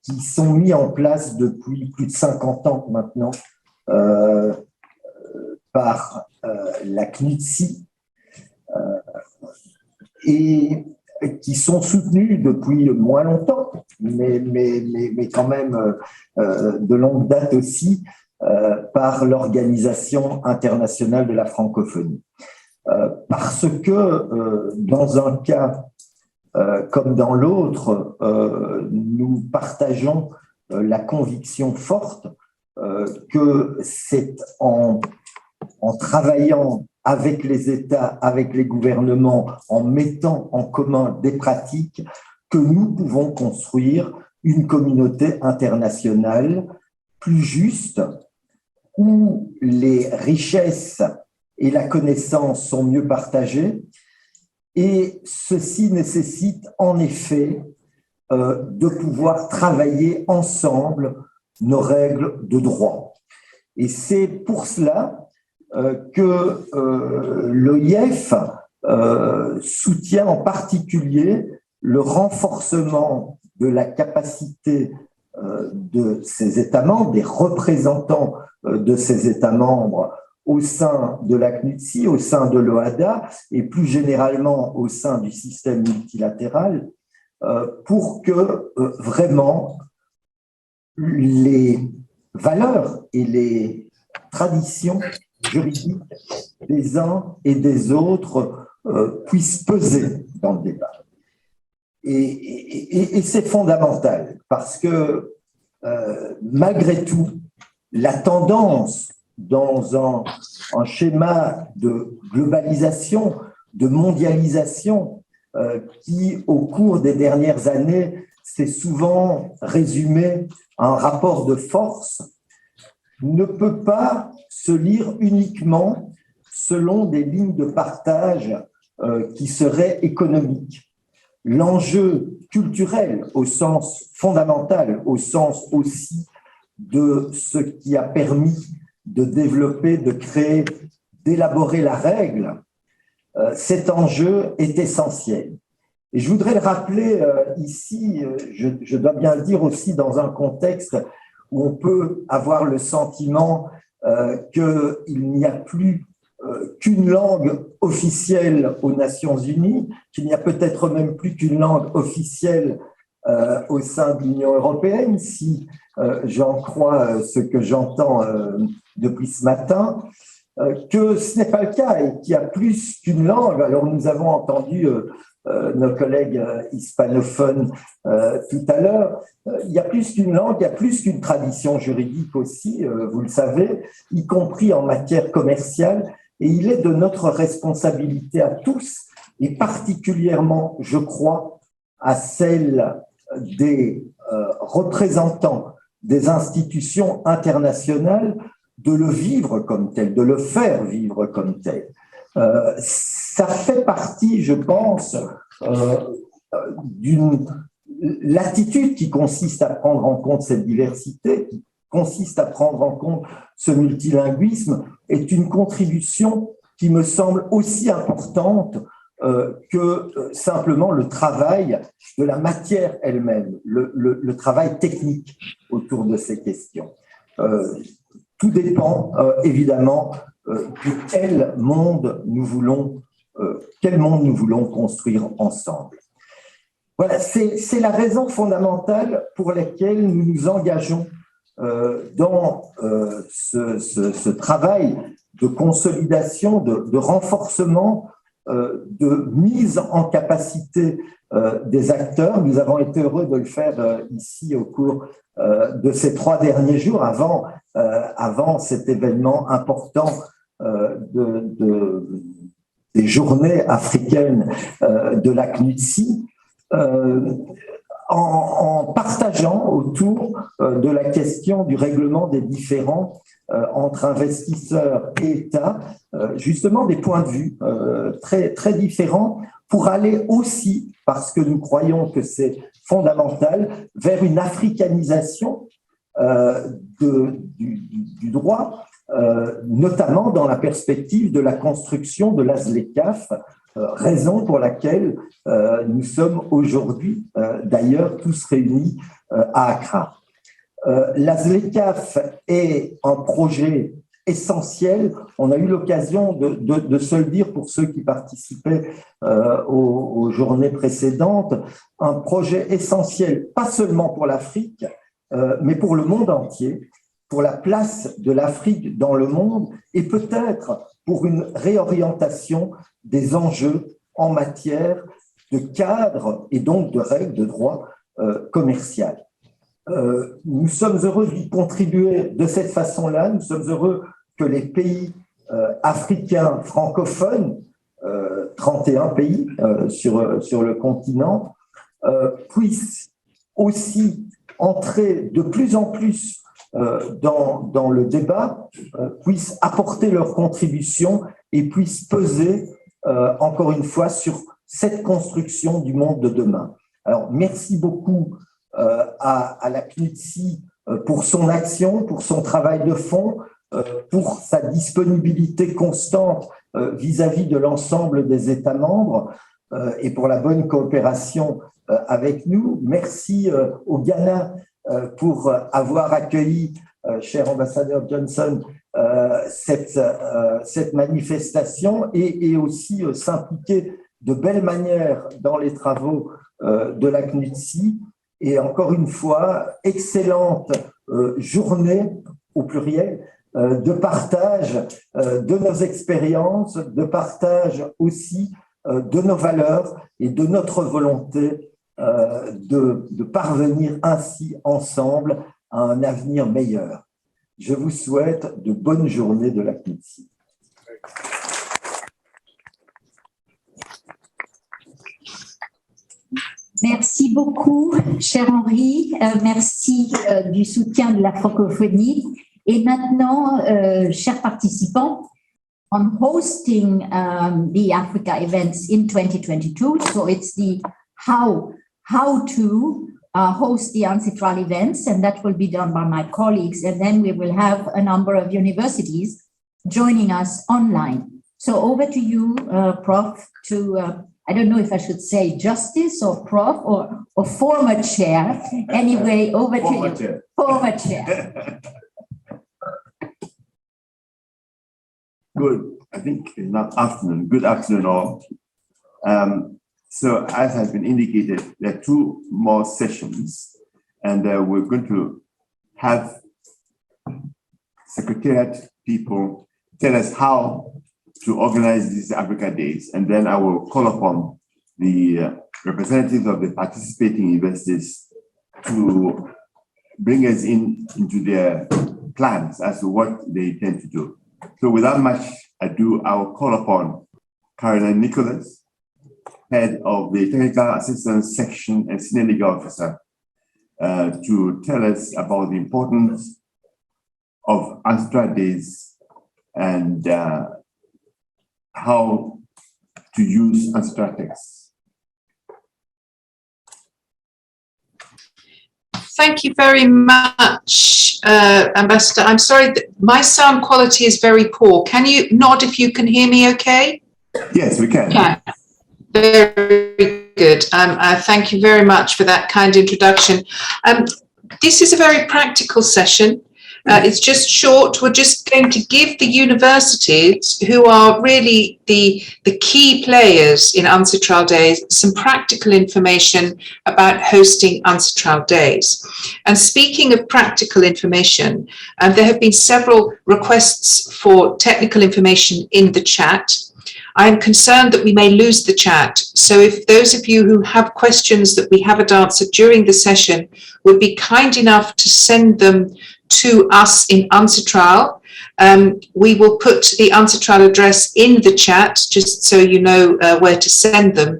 qui sont mis en place depuis plus de 50 ans maintenant par la CNUDCI et qui sont soutenus depuis moins longtemps, mais quand même de longue date aussi, par l'Organisation internationale de la francophonie. Parce que dans un cas comme dans l'autre, nous partageons la conviction forte que c'est en travaillant avec les États, avec les gouvernements, en mettant en commun des pratiques, que nous pouvons construire une communauté internationale plus juste, où les richesses et la connaissance sont mieux partagées. Et ceci nécessite en effet de pouvoir travailler ensemble nos règles de droit. Et c'est pour cela que l'OIF soutient en particulier le renforcement de la capacité de ces États membres, des représentants de ces États membres au sein de la CNUDCI, au sein de l'OADA et plus généralement au sein du système multilatéral pour que vraiment les valeurs et les traditions juridiques des uns et des autres puissent peser dans le débat. Et c'est fondamental parce que malgré tout, la tendance dans un schéma de globalisation, de mondialisation qui, au cours des dernières années, s'est souvent résumé à un rapport de force, ne peut pas se lire uniquement selon des lignes de partage qui seraient économiques. L'enjeu culturel au sens fondamental, au sens aussi de ce qui a permis de développer, de créer, d'élaborer la règle, cet enjeu est essentiel. Et je voudrais le rappeler ici, je dois bien le dire aussi dans un contexte où on peut avoir le sentiment qu'il n'y a plus qu'une langue officielle aux Nations Unies, qu'il n'y a peut-être même plus qu'une langue officielle au sein de l'Union européenne, si j'en crois ce que j'entends depuis ce matin, que ce n'est pas le cas et qu'il y a plus qu'une langue. Alors nous avons entendu nos collègues hispanophones tout à l'heure, il y a plus qu'une langue, il y a plus qu'une tradition juridique aussi, vous le savez, y compris en matière commerciale, et il est de notre responsabilité à tous, et particulièrement, je crois, à celle des représentants des institutions internationales, de le vivre comme tel, de le faire vivre comme tel. Ça fait partie, je pense, d'une l'attitude qui consiste à prendre en compte cette diversité, qui consiste à prendre en compte ce multilinguisme, est une contribution qui me semble aussi importante que simplement le travail de la matière elle-même, le travail technique autour de ces questions. tout dépend évidemment de quel monde nous voulons construire ensemble. Voilà, c'est la raison fondamentale pour laquelle nous nous engageons dans ce travail de consolidation, de renforcement, de mise en capacité des acteurs. Nous avons été heureux de le faire ici au cours de ces 3 derniers jours, avant cet événement important des Journées africaines de la CNUDCI, en partageant autour de la question du règlement des différends entre investisseurs et États, justement des points de vue très, très différents pour aller aussi, parce que nous croyons que c'est fondamental, vers une africanisation du droit, notamment dans la perspective de la construction de l'ASLECAF, raison pour laquelle nous sommes aujourd'hui d'ailleurs tous réunis à Accra. L'ASLECAF est un projet essentiel. On a eu l'occasion de se le dire pour ceux qui participaient aux journées précédentes, un projet essentiel, pas seulement pour l'Afrique, mais pour le monde entier, pour la place de l'Afrique dans le monde et peut-être pour une réorientation des enjeux en matière de cadre et donc de règles de droit commercial. Nous sommes heureux d'y contribuer de cette façon-là. Nous sommes heureux que les pays africains francophones, 31 pays sur le continent, puissent aussi entrer de plus en plus dans le débat, puissent apporter leur contribution et puissent peser, encore une fois, sur cette construction du monde de demain. Alors, merci beaucoup à la CNUDCI pour son action, pour son travail de fond, pour sa disponibilité constante vis-à-vis de l'ensemble des États membres et pour la bonne coopération avec nous. Merci au Ghana pour avoir accueilli, cher ambassadeur Johnson, cette manifestation et aussi s'impliquer de belle manière dans les travaux de la CNUDCI. Et encore une fois, excellente journée au pluriel de partage de nos expériences, de partage aussi de nos valeurs et de notre volonté de parvenir ainsi ensemble à un avenir meilleur. Je vous souhaite de bonnes journées de la CNUDCI. Merci beaucoup, cher Henri. Merci du soutien de la francophonie. Et maintenant, chers participants, on hosting the Africa events in 2022, so it's the how to host the UNCITRAL events, and that will be done by my colleagues. And then we will have a number of universities joining us online. So over to you, Prof, to I don't know if I should say justice or prof or former chair. Anyway, over to you. Chair. Former chair. Good. I think it's not afternoon. Good afternoon, all. So as has been indicated, there are 2 more sessions, and we're going to have secretariat people tell us how to organize these Africa Days, and then I will call upon the representatives of the participating universities to bring us into their plans as to what they intend to do. So without much ado, I will call upon Caroline Nicholas, head of the Technical Assistance Section and Senior Legal Officer, to tell us about the importance of UNCITRAL Days and how to use UNCITRAL texts. Thank you very much, Ambassador. I'm sorry, my sound quality is very poor. Can you nod if you can hear me okay? Yes, we can. Yeah. Very good. Thank you very much for that kind introduction. This is a very practical session. It's just short. We're just going to give the universities, who are really the key players in UNCITRAL Days, some practical information about hosting UNCITRAL Days. And speaking of practical information, there have been several requests for technical information in the chat. I'm concerned that we may lose the chat. So if those of you who have questions that we haven't answered during the session would be kind enough to send them to us in UNCITRAL, we will put the UNCITRAL address in the chat, just so you know where to send them,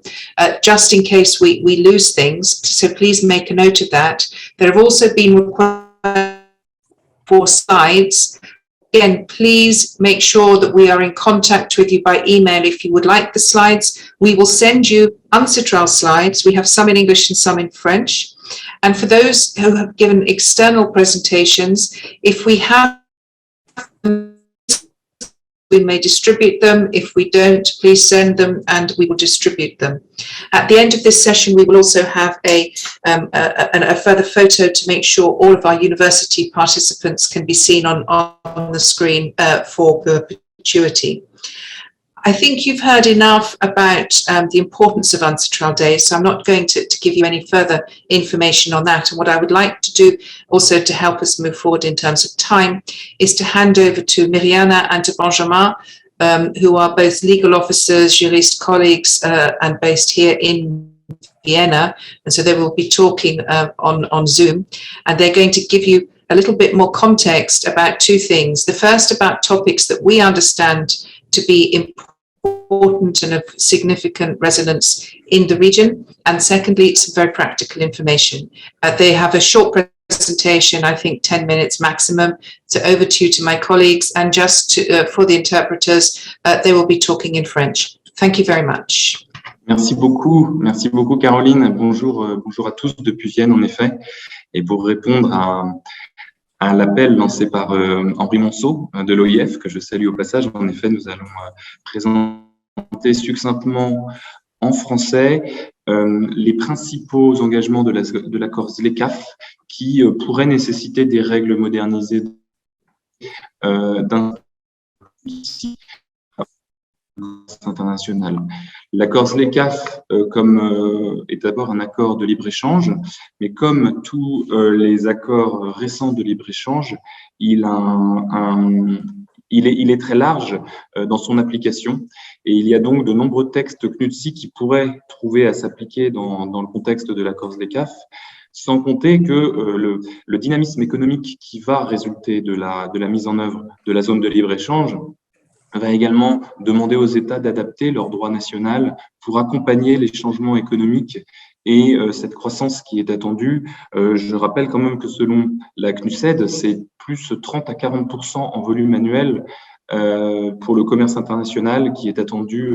just in case we lose things. So please make a note of that. There have also been requests for slides. Again, please make sure that we are in contact with you by email if you would like the slides. We will send you UNCITRAL slides. We have some in English and some in French. And for those who have given external presentations, if we have them, we may distribute them. If we don't, please send them and we will distribute them. At the end of this session, we will also have a further photo to make sure all of our university participants can be seen on the screen for perpetuity. I think you've heard enough about the importance of UNCITRAL Days, so I'm not going to give you any further information on that. And what I would like to do also to help us move forward in terms of time is to hand over to Miriana and to Benjamin, who are both legal officers, jurist colleagues, and based here in Vienna. And so they will be talking on Zoom, and they're going to give you a little bit more context about two things. The first, about topics that we understand to be important and of significant resonance in the region, and secondly, some very practical information. They have a short presentation, I think 10 minutes maximum. So over to you, to my colleagues, and just for the interpreters, they will be talking in French. Thank you very much. Merci beaucoup Caroline. Bonjour à tous depuis Vienne en effet. Et pour répondre à l'appel lancé par Henri Monceau de l'OIF, que je salue au passage, en effet, nous allons présenter succinctement en français les principaux engagements de l'accord ZLECAf qui pourraient nécessiter des règles modernisées d'un international. L'accord ZLECAf est d'abord un accord de libre-échange, mais comme tous les accords récents de libre-échange, il est très large dans son application, et il y a donc de nombreux textes CNUDCI qui pourraient trouver à s'appliquer dans le contexte de l'accord ZLECAf, sans compter que le dynamisme économique qui va résulter de la mise en œuvre de la zone de libre-échange va également demander aux États d'adapter leur droit national pour accompagner les changements économiques et cette croissance qui est attendue. Je rappelle quand même que selon la CNUSED, c'est plus 30 à 40% en volume annuel pour le commerce international qui est attendu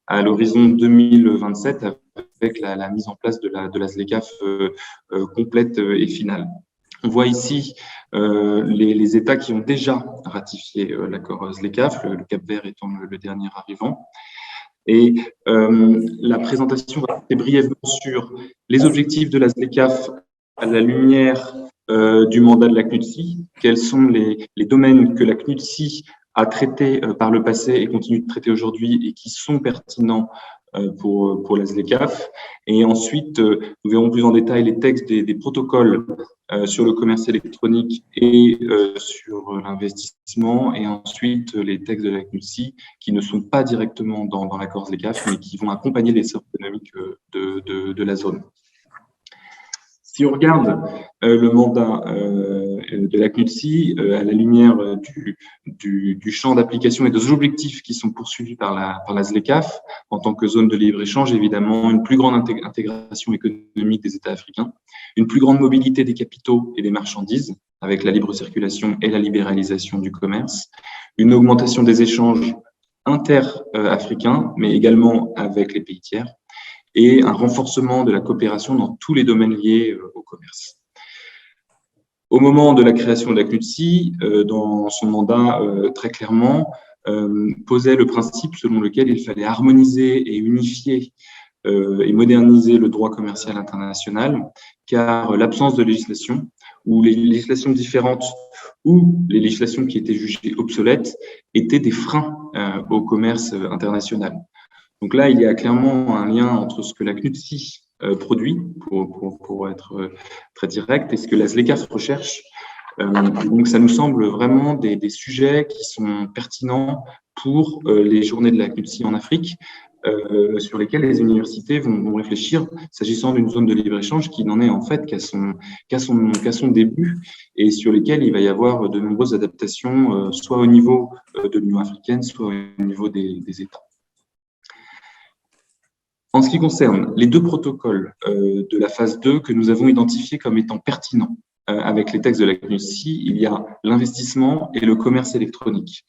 à l'horizon 2027 avec la mise en place de la ZLECAf complète et finale. On voit ici les États qui ont déjà ratifié l'accord ZLECAf, le Cap-Vert étant le dernier arrivant. Et la présentation va porter brièvement sur les objectifs de la ZLECAf à la lumière du mandat de la CNUDCI, quels sont les domaines que la CNUDCI a traités par le passé et continue de traiter aujourd'hui et qui sont pertinents pour la ZLECAf. Et ensuite, nous verrons plus en détail les textes des protocoles sur le commerce électronique et sur l'investissement, et ensuite les textes de la CNUDCI qui ne sont pas directement dans l'accord ZLECAf, mais qui vont accompagner l'essor économique de la zone. Si on regarde le mandat de la CNUDCI à la lumière du champ d'application et des objectifs qui sont poursuivis par la ZLECAf en tant que zone de libre-échange, évidemment, une plus grande intégration économique des États africains, une plus grande mobilité des capitaux et des marchandises avec la libre circulation et la libéralisation du commerce, une augmentation des échanges inter-africains, mais également avec les pays tiers, et un renforcement de la coopération dans tous les domaines liés au commerce. Au moment de la création de la CNUDCI, dans son mandat très clairement, posait le principe selon lequel il fallait harmoniser et unifier et moderniser le droit commercial international, car l'absence de législation ou les législations différentes où les législations qui étaient jugées obsolètes étaient des freins au commerce international. Donc là, il y a clairement un lien entre ce que la CNUDCI produit, pour être très direct, et ce que la SLECAF recherche. Donc ça nous semble vraiment des sujets qui sont pertinents pour les journées de la CNUDCI en Afrique, sur lesquels les universités vont réfléchir, s'agissant d'une zone de libre-échange qui n'en est en fait qu'à son début, et sur lesquels il va y avoir de nombreuses adaptations, soit au niveau de l'Union africaine, soit au niveau des États. En ce qui concerne les 2 protocoles de la phase 2 que nous avons identifiés comme étant pertinents avec les textes de la CNUDCI, il y a l'investissement et le commerce électronique.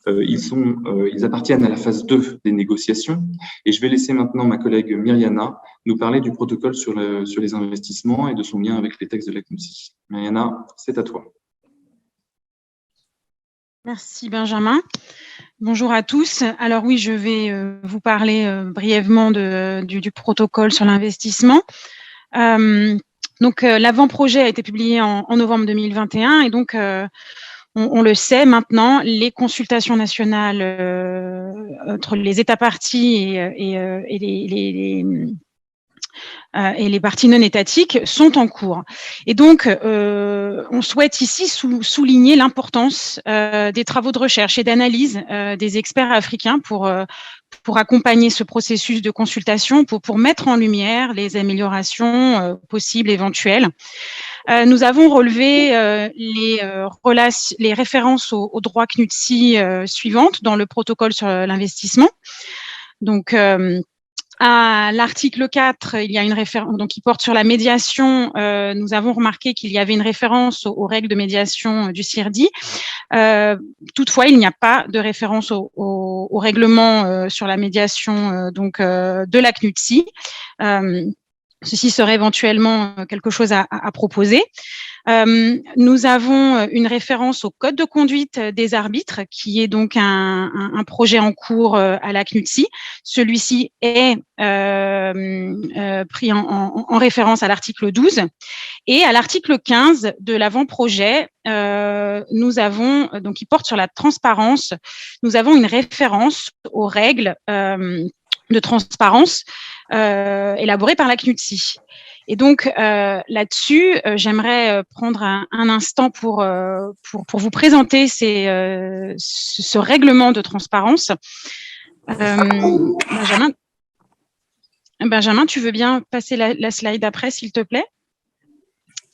Ils appartiennent à la phase 2 des négociations, et je vais laisser maintenant ma collègue Myriana nous parler du protocole sur les investissements et de son lien avec les textes de la CNUDCI. Myriana, c'est à toi. Merci Benjamin. Bonjour à tous. Alors oui, je vais vous parler brièvement du protocole sur l'investissement. Donc l'avant-projet a été publié en novembre 2021, et donc on le sait maintenant, les consultations nationales entre les États parties et les parties non étatiques sont en cours. Et donc, on souhaite ici souligner l'importance des travaux de recherche et d'analyse des experts africains pour accompagner ce processus de consultation, pour mettre en lumière les améliorations possibles, éventuelles. Nous avons relevé les références au droit CNUDCI suivantes dans le protocole sur l'investissement. Donc, à l'article 4, il y a une référence donc qui porte sur la médiation. Nous avons remarqué qu'il y avait une référence aux règles de médiation du CIRDI. Toutefois, il n'y a pas de référence au règlement sur la médiation de la CNUDCI. Ceci serait éventuellement quelque chose à proposer. Nous avons une référence au code de conduite des arbitres, qui est donc un projet en cours à la CNUDCI. Celui-ci est pris en référence à l'article 12. Et à l'article 15 de l'avant-projet, nous avons, donc qui porte sur la transparence, nous avons une référence aux règles de transparence élaborées par la CNUDCI. Et donc là-dessus, j'aimerais prendre un instant pour vous présenter ce règlement de transparence. Benjamin, tu veux bien passer la slide après, s'il te plaît?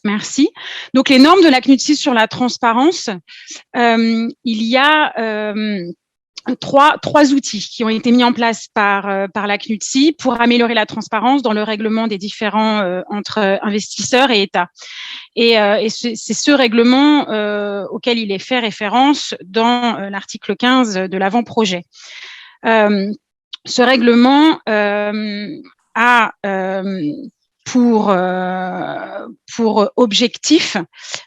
Merci. Donc les normes de la CNUDCI sur la transparence, il y a trois outils qui ont été mis en place par la CNUDCI pour améliorer la transparence dans le règlement des différends entre investisseurs et États. Et c'est ce règlement auquel il est fait référence dans l'article 15 de l'avant-projet. Ce règlement a pour objectif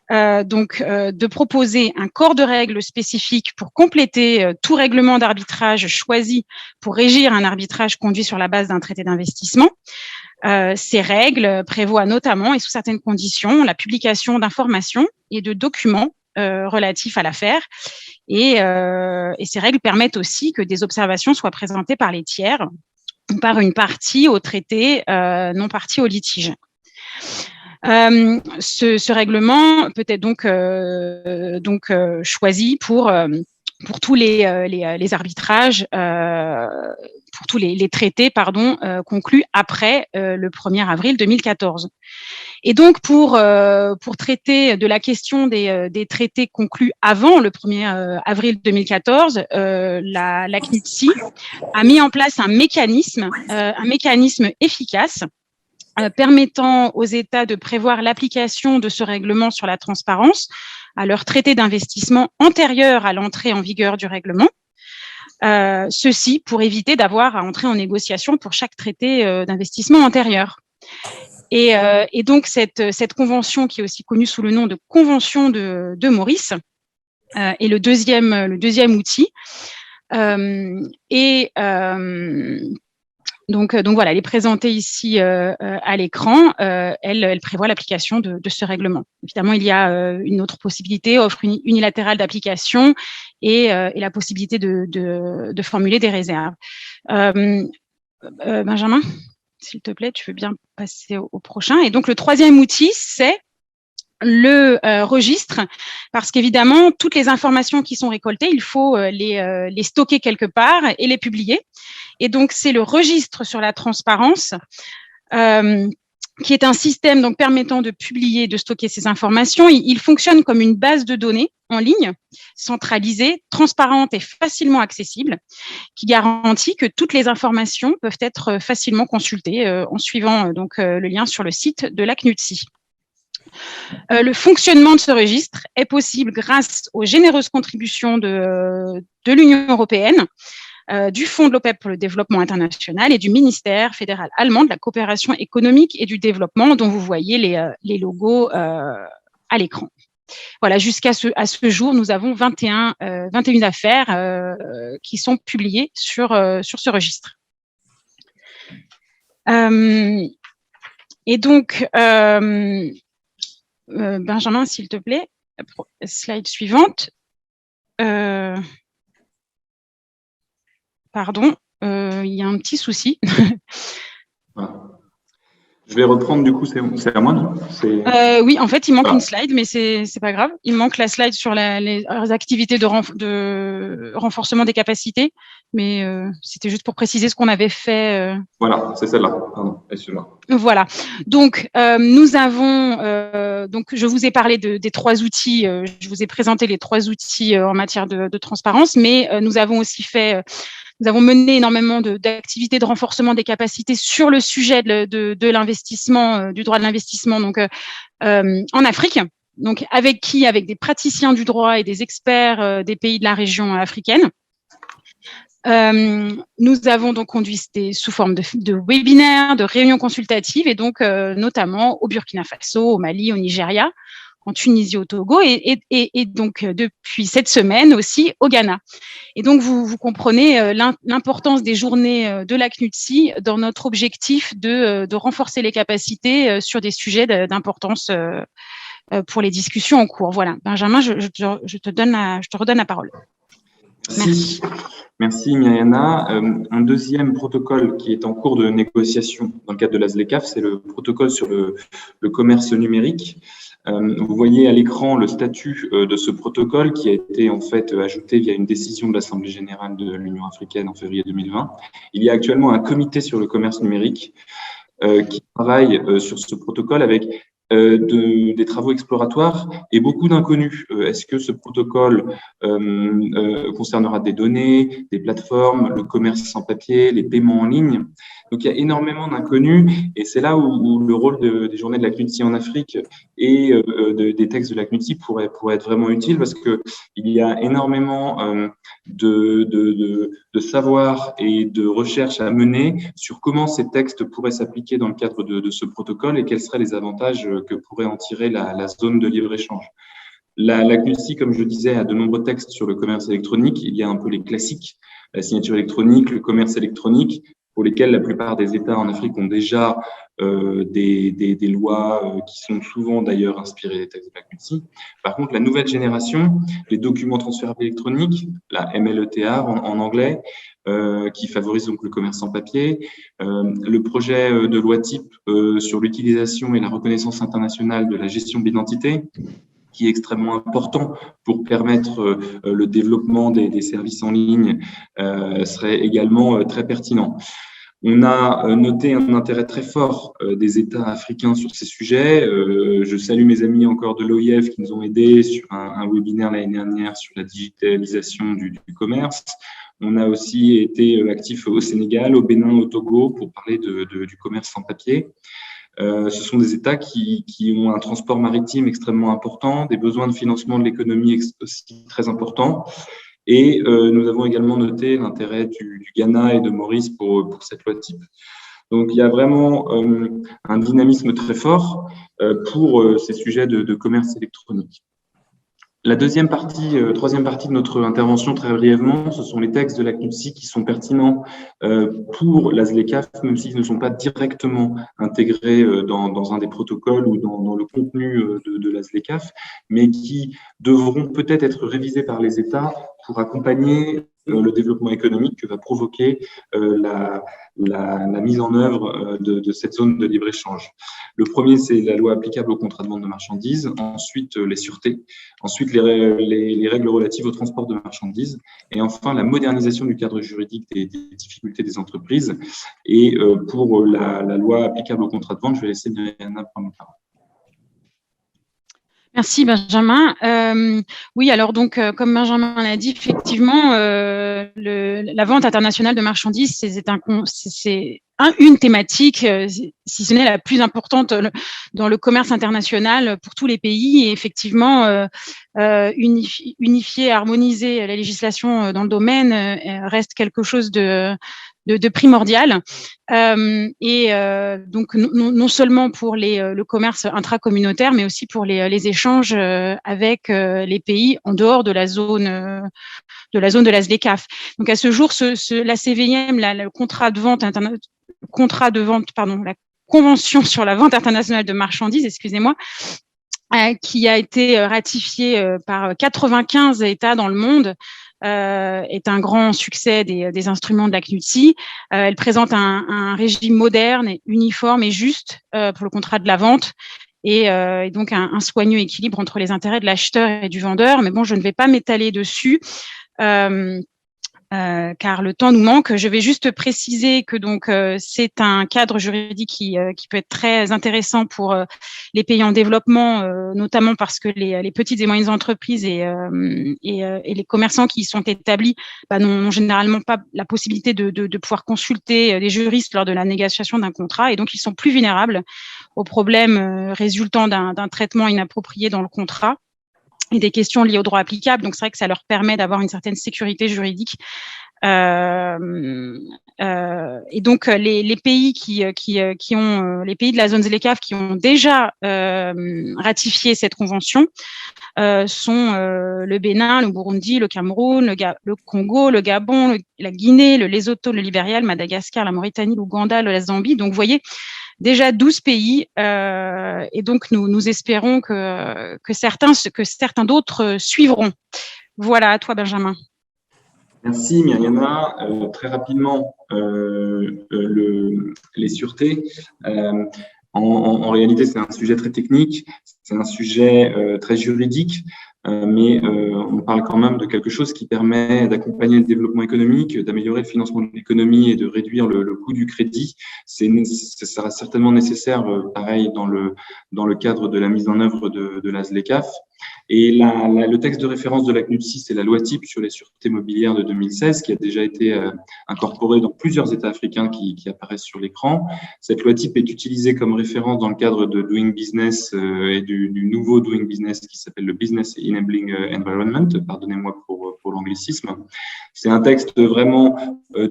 de proposer un corps de règles spécifiques pour compléter tout règlement d'arbitrage choisi pour régir un arbitrage conduit sur la base d'un traité d'investissement. Ces règles prévoient notamment, et sous certaines conditions, la publication d'informations et de documents relatifs à l'affaire. Et ces règles permettent aussi que des observations soient présentées par les tiers ou par une partie au traité, non partie au litige. Ce règlement peut être donc choisi pour tous les arbitrages, pour tous les traités conclus après le 1er avril 2014. Et donc pour traiter de la question des traités conclus avant le 1er avril 2014, la CNUDCI a mis en place un mécanisme efficace permettant aux États de prévoir l'application de ce règlement sur la transparence à leur traité d'investissement antérieur à l'entrée en vigueur du règlement. Ceci pour éviter d'avoir à entrer en négociation pour chaque traité d'investissement antérieur. Et donc cette convention, qui est aussi connue sous le nom de convention de Maurice, est le deuxième outil. Donc voilà, elle est présentée ici à l'écran. Elle prévoit l'application de ce règlement. Évidemment, il y a une autre possibilité, offre unilatérale d'application et la possibilité de formuler des réserves. Benjamin, s'il te plaît, tu veux bien passer au prochain. Et donc, le troisième outil, c'est le registre, parce qu'évidemment, toutes les informations qui sont récoltées, il faut les stocker quelque part et les publier. Et donc, c'est le registre sur la transparence qui est un système donc permettant de publier, de stocker ces informations. Il fonctionne comme une base de données en ligne, centralisée, transparente et facilement accessible, qui garantit que toutes les informations peuvent être facilement consultées en suivant donc le lien sur le site de la CNUDCI. Le fonctionnement de ce registre est possible grâce aux généreuses contributions de l'Union européenne, du Fonds de l'OPEP pour le développement international et du Ministère fédéral allemand de la coopération économique et du développement, dont vous voyez les logos à l'écran. Voilà, jusqu'à ce jour, nous avons 21 affaires qui sont publiées sur ce registre. Et donc, Benjamin, s'il te plaît, slide suivante. Pardon, il y a un petit souci. Voilà. Je vais reprendre, du coup, c'est à moi, non? Oui, en fait, il manque une slide, mais c'est pas grave. Il manque la slide sur les activités de renforcement des capacités, mais c'était juste pour préciser ce qu'on avait fait. Voilà, c'est celle-là. Pardon, excuse-moi. Voilà. Donc, nous avons. Donc, je vous ai parlé des trois outils. Je vous ai présenté les trois outils en matière de transparence, mais nous avons aussi fait. Nous avons mené énormément d'activités de renforcement des capacités sur le sujet de l'investissement, du droit de l'investissement, donc en Afrique. Donc avec des praticiens du droit et des experts des pays de la région africaine. Nous avons donc conduit sous forme de webinaires, de réunions consultatives, et donc notamment au Burkina Faso, au Mali, au Nigeria, en Tunisie, au Togo, et donc depuis cette semaine aussi au Ghana. Et donc vous comprenez l'importance des journées de la CNUDCI dans notre objectif de renforcer les capacités sur des sujets d'importance pour les discussions en cours. Voilà, Benjamin, je te redonne la parole. Merci. Merci Myriana. Un deuxième protocole qui est en cours de négociation dans le cadre de la ZLECAf, c'est le protocole sur le commerce numérique. Vous voyez à l'écran le statut de ce protocole qui a été en fait ajouté via une décision de l'Assemblée générale de l'Union africaine en février 2020. Il y a actuellement un comité sur le commerce numérique qui travaille sur ce protocole avec des travaux exploratoires et beaucoup d'inconnus. Est-ce que ce protocole concernera des données, des plateformes, le commerce sans papier, les paiements en ligne? Donc, il y a énormément d'inconnus et c'est là où le rôle des journées de la CNUDCI en Afrique et des textes de la CNUDCI pourrait être vraiment utile parce que il y a énormément de savoir et de recherche à mener sur comment ces textes pourraient s'appliquer dans le cadre de ce protocole et quels seraient les avantages que pourrait en tirer la zone de libre-échange. La CNUDCI, comme je disais, a de nombreux textes sur le commerce électronique. Il y a un peu les classiques, la signature électronique, le commerce électronique, pour lesquels la plupart des États en Afrique ont déjà des lois qui sont souvent d'ailleurs inspirées des textes de la CNUDCI. Par contre, la nouvelle génération, les documents transférables électroniques, la MLETA en anglais, qui favorise donc le commerce sans papier, le projet de loi type sur l'utilisation et la reconnaissance internationale de la gestion de l'identité, qui est extrêmement important pour permettre le développement des services en ligne, serait également très pertinent. On a noté un intérêt très fort des États africains sur ces sujets. Je salue mes amis encore de l'OIF qui nous ont aidés sur un webinaire l'année dernière sur la digitalisation du commerce. On a aussi été actifs au Sénégal, au Bénin, au Togo pour parler du commerce sans papier. Ce sont des États qui ont un transport maritime extrêmement important, des besoins de financement de l'économie aussi très importants. Et nous avons également noté l'intérêt du Ghana et de Maurice pour cette loi type. Donc, il y a vraiment un dynamisme très fort pour ces sujets de commerce électronique. La troisième partie de notre intervention, très brièvement, ce sont les textes de la CNUDCI qui sont pertinents pour la ZLECAf, même s'ils ne sont pas directement intégrés dans un des protocoles ou dans le contenu de la ZLECAf, mais qui devront peut-être être révisés par les États pour accompagner le développement économique que va provoquer la mise en œuvre de cette zone de libre-échange. Le premier, c'est la loi applicable au contrat de vente de marchandises, ensuite les sûretés, ensuite les règles relatives au transport de marchandises, et enfin la modernisation du cadre juridique des difficultés des entreprises. Et pour la loi applicable au contrat de vente, je vais laisser Myriana prendre la parole. Merci Benjamin. Oui, alors donc, comme Benjamin l'a dit, effectivement, la vente internationale de marchandises, c'est une thématique, si ce n'est la plus importante dans le commerce international pour tous les pays. Et effectivement, unifier, harmoniser la législation dans le domaine reste quelque chose de primordial. Donc, non seulement pour le commerce intracommunautaire, mais aussi pour les échanges avec les pays en dehors de la zone de la ZLECAf. Donc, à ce jour, la CVM, la Convention sur la vente internationale de marchandises, excusez-moi, qui a été ratifiée par 95 États dans le monde, est un grand succès des instruments de la CNUDCI. Elle présente un régime moderne, et uniforme et juste pour le contrat de la vente, et donc un soigneux équilibre entre les intérêts de l'acheteur et du vendeur. Mais bon, je ne vais pas m'étaler dessus. Car le temps nous manque. Je vais juste préciser que donc c'est un cadre juridique qui peut être très intéressant pour les pays en développement, notamment parce que les petites et moyennes entreprises et les commerçants qui y sont établis n'ont généralement pas la possibilité de pouvoir consulter des juristes lors de la négociation d'un contrat, et donc ils sont plus vulnérables aux problèmes résultant d'un traitement inapproprié dans le contrat et des questions liées au droit applicable. Donc, c'est vrai que ça leur permet d'avoir une certaine sécurité juridique. Et donc, les pays les pays de la zone ZLECAf qui ont déjà ratifié cette convention sont le Bénin, le Burundi, le Cameroun, le Congo, le Gabon, la Guinée, le Lesotho, le Libéria, le Madagascar, la Mauritanie, l'Ouganda, la Zambie. Donc, vous voyez, déjà 12 pays, et donc nous espérons que certains d'autres suivront. Voilà, à toi Benjamin. Merci Myriana. Très rapidement, les sûretés. En réalité, c'est un sujet très technique, c'est un sujet très juridique, mais on parle quand même de quelque chose qui permet d'accompagner le développement économique, d'améliorer le financement de l'économie et de réduire le coût du crédit. Ça sera certainement nécessaire, pareil, dans le cadre de la mise en œuvre de la ZLECAf. Et le texte de référence de la CNUDCI, c'est la loi type sur les sûretés mobilières de 2016, qui a déjà été incorporée dans plusieurs États africains qui apparaissent sur l'écran. Cette loi type est utilisée comme référence dans le cadre de Doing Business et du nouveau Doing Business qui s'appelle le Business Enabling Environment, pardonnez-moi pour l'anglicisme. C'est un texte vraiment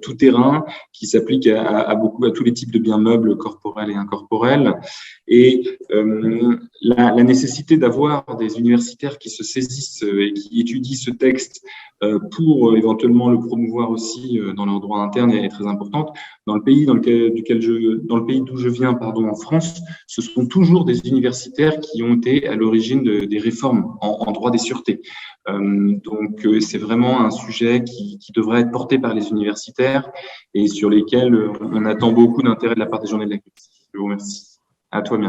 tout terrain qui s'applique à tous les types de biens meubles corporels et incorporels. Et la nécessité d'avoir des universitaires qui se saisissent et qui étudient ce texte pour éventuellement le promouvoir aussi dans leur droit interne est très importante. Dans le pays d'où je viens, en France, ce sont toujours des universitaires qui ont été à l'origine des réformes en droit des sûretés. Donc, c'est vraiment un sujet qui devrait être porté par les universitaires et sur lesquels on attend beaucoup d'intérêt de la part des Journées de la CNUDCI. Je vous remercie. À toi, Myriana.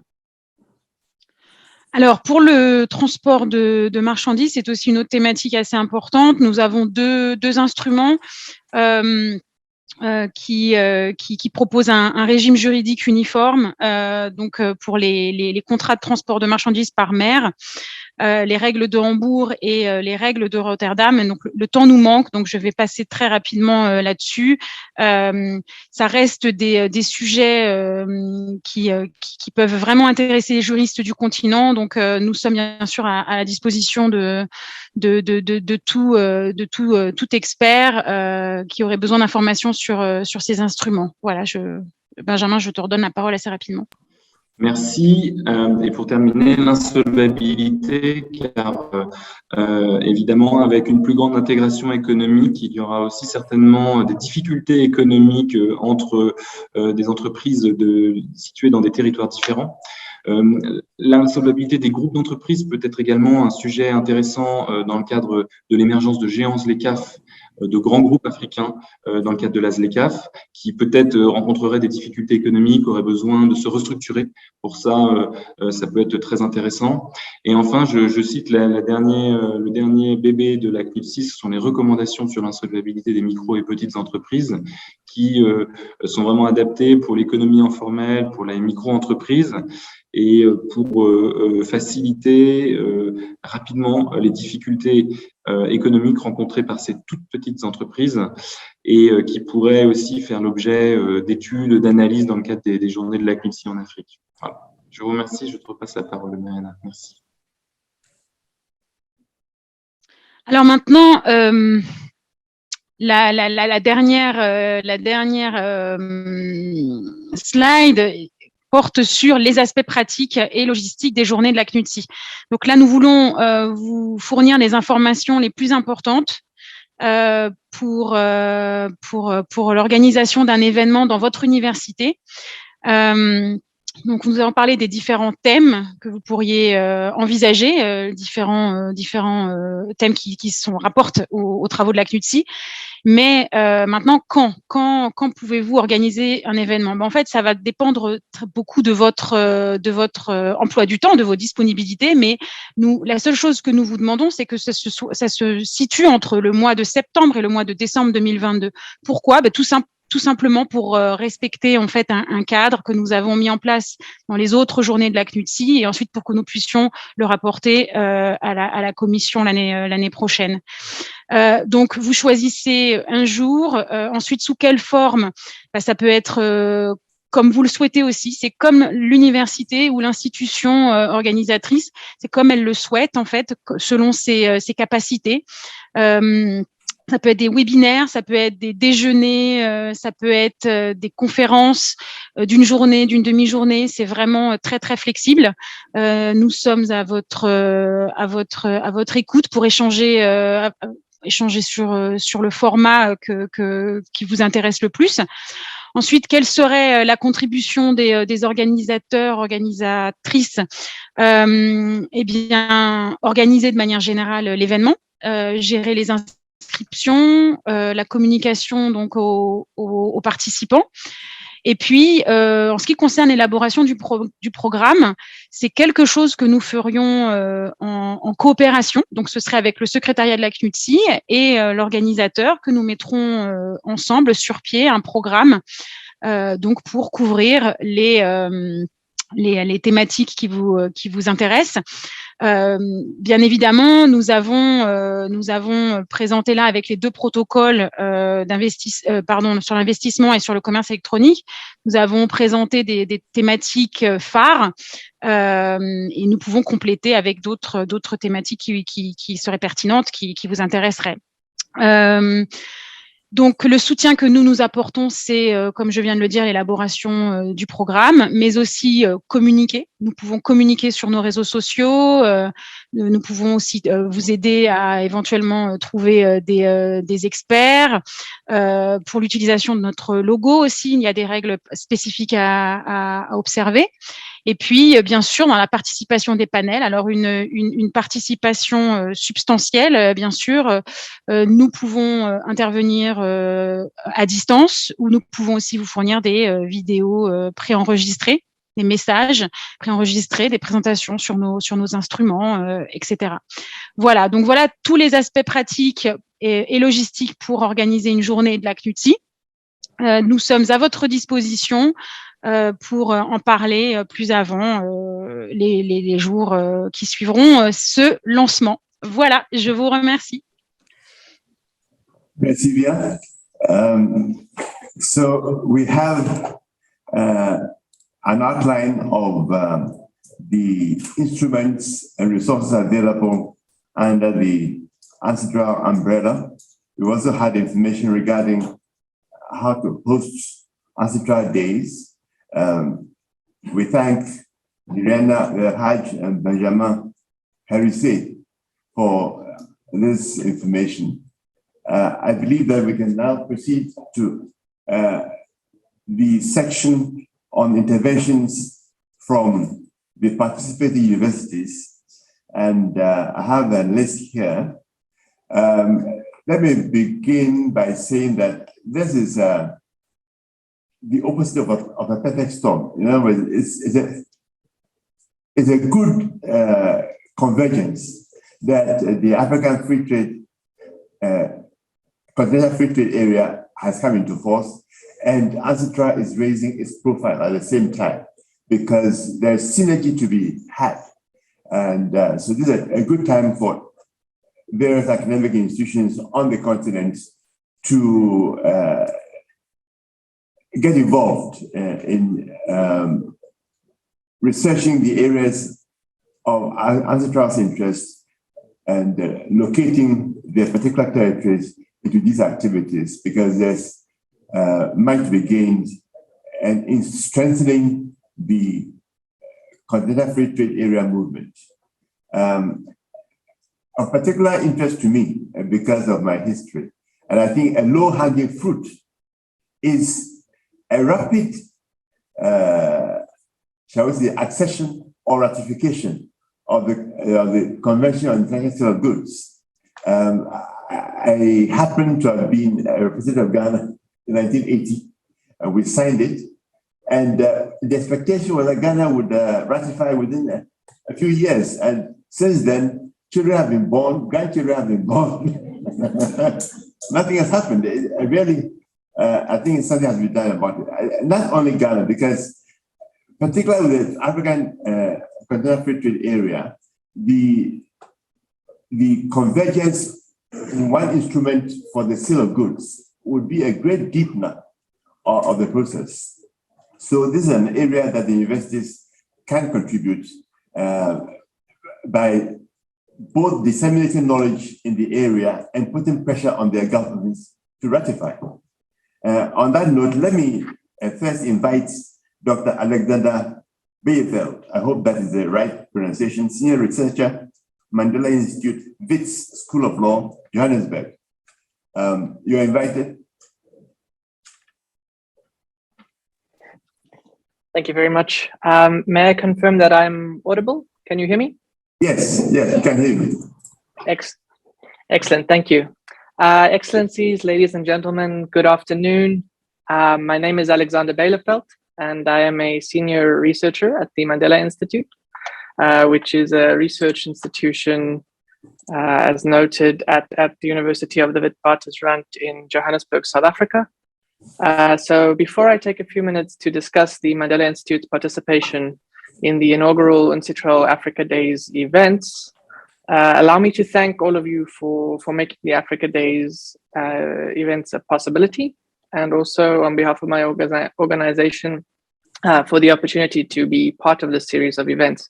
Alors, pour le transport de marchandises, c'est aussi une autre thématique assez importante. Nous avons deux instruments qui proposent un régime juridique uniforme, donc pour les contrats de transport de marchandises par mer, les règles de Hambourg et les règles de Rotterdam. Donc, le temps nous manque, donc je vais passer très rapidement là-dessus. Ça reste des sujets qui peuvent vraiment intéresser les juristes du continent. Donc, nous sommes bien sûr à la disposition de tout expert qui aurait besoin d'informations sur ces instruments. Voilà, Benjamin, je te redonne la parole assez rapidement. Merci. Et pour terminer, l'insolvabilité, car évidemment, avec une plus grande intégration économique, il y aura aussi certainement des difficultés économiques entre des entreprises situées dans des territoires différents. L'insolvabilité des groupes d'entreprises peut être également un sujet intéressant dans le cadre de l'émergence de géants LECAF, de grands groupes africains dans le cadre de la ZLECAF, qui peut-être rencontreraient des difficultés économiques, auraient besoin de se restructurer. Pour ça, ça peut être très intéressant. Et enfin, je cite le dernier bébé de la CNUDCI, ce sont les recommandations sur l'insolvabilité des micro et petites entreprises, qui sont vraiment adaptées pour l'économie informelle, pour les micro-entreprises, et pour faciliter rapidement les difficultés économiques rencontrées par ces toutes petites entreprises et qui pourraient aussi faire l'objet d'études, d'analyses dans le cadre des journées de la CNUDCI en Afrique. Voilà. Je vous remercie, je te repasse la parole, Mariana. Merci. Alors maintenant, la dernière slide porte sur les aspects pratiques et logistiques des journées de la CNUDCI. Donc là, nous voulons vous fournir les informations les plus importantes pour l'organisation d'un événement dans votre université. Donc, nous allons parler des différents thèmes que vous pourriez envisager, différents thèmes qui rapportent aux travaux de la CNUDCI. Mais maintenant, quand pouvez-vous organiser un événement? En fait, ça va dépendre beaucoup de votre emploi du temps, de vos disponibilités. Mais la seule chose que nous vous demandons, c'est que ça se situe entre le mois de septembre et le mois de décembre 2022. Pourquoi? Tout simplement pour respecter en fait un cadre que nous avons mis en place dans les autres journées de la CNUDCI et ensuite pour que nous puissions le rapporter à la commission l'année prochaine. Donc, vous choisissez un jour. Ensuite, sous quelle forme? Ça peut être comme vous le souhaitez aussi. C'est comme l'université ou l'institution organisatrice. C'est comme elle le souhaite, en fait, selon ses capacités. Ça peut être des webinaires, ça peut être des déjeuners, ça peut être des conférences d'une journée, d'une demi-journée. C'est vraiment très très flexible. Nous sommes à votre écoute pour échanger sur le format qui vous intéresse le plus. Ensuite, quelle serait la contribution des organisateurs, organisatrices? Eh bien, organiser de manière générale l'événement, gérer les inscriptions, la communication donc aux participants. Et puis, en ce qui concerne l'élaboration du programme, c'est quelque chose que nous ferions en coopération. Donc, ce serait avec le secrétariat de la CNUDCI et l'organisateur que nous mettrons ensemble sur pied un programme donc pour couvrir les thématiques qui vous intéressent. Bien évidemment, nous avons présenté là avec les deux protocoles sur l'investissement et sur le commerce électronique, nous avons présenté des thématiques phares et nous pouvons compléter avec d'autres thématiques qui seraient pertinentes, qui vous intéresseraient. Donc, le soutien que nous apportons, c'est, comme je viens de le dire, l'élaboration du programme, mais aussi communiquer. Nous pouvons communiquer sur nos réseaux sociaux. Nous pouvons aussi vous aider à éventuellement trouver des experts. Pour l'utilisation de notre logo aussi, il y a des règles spécifiques à observer. Et puis, bien sûr, dans la participation des panels, alors une participation substantielle, bien sûr, nous pouvons intervenir à distance ou nous pouvons aussi vous fournir des vidéos préenregistrées, des messages préenregistrés, des présentations sur nos instruments, etc. Voilà, donc voilà tous les aspects pratiques et logistiques pour organiser une journée de la CNUDCI. Nous sommes à votre disposition pour en parler plus avant les jours qui suivront ce lancement. Voilà, je vous remercie. Merci bien. So we have an outline of the instruments and resources available under the UNCITRAL umbrella. We also had information regarding how to host UNCITRAL Days. We thank Irena Haj and Benjamin Harissé for this information. I believe that we can now proceed to the section on interventions from the participating universities. And I have a list here. Let me begin by saying that this is the opposite of a perfect storm. In other words, it's a good convergence that the African Free Trade, Continental Free Trade Area has come into force, and UNCITRAL is raising its profile at the same time because there's synergy to be had. And so this is a good time for various academic institutions on the continent to get involved in researching the areas of UNCITRAL's interest and locating their particular territories into these activities, because there's much to be gained and in strengthening the Continental Free Trade Area movement. Of particular interest to me because of my history, and I think a low-hanging fruit is a rapid, shall we say, accession or ratification of the Convention on International Sale of Goods. I happen to have been a representative of Ghana in 1980. We signed it, and the expectation was that Ghana would ratify within a few years. And since then, children have been born, grandchildren have been born. Nothing has happened. I think something has been done about it. Not only Ghana, because particularly with the African Continental Free Trade Area, the convergence in one instrument for the sale of goods would be a great deepener of the process. So this is an area that the universities can contribute by both disseminating knowledge in the area and putting pressure on their governments to ratify. On that note, let me first invite Dr. Alexander Bayfeld. I hope that is the right pronunciation. Senior Researcher, Mandela Institute, Wits School of Law, Johannesburg. You're invited. Thank you very much. May I confirm that I'm audible? Can you hear me? Yes, I can hear you. Excellent, thank you. Excellencies, ladies and gentlemen, good afternoon. My name is Alexander Bayfeld, and I am a senior researcher at the Mandela Institute, which is a research institution, as noted, at the University of the Witwatersrand in Johannesburg, South Africa. So before I take a few minutes to discuss the Mandela Institute's participation in the inaugural UNCITRAL Africa Days events, allow me to thank all of you for making the Africa Days events a possibility, and also on behalf of my organization for the opportunity to be part of this series of events.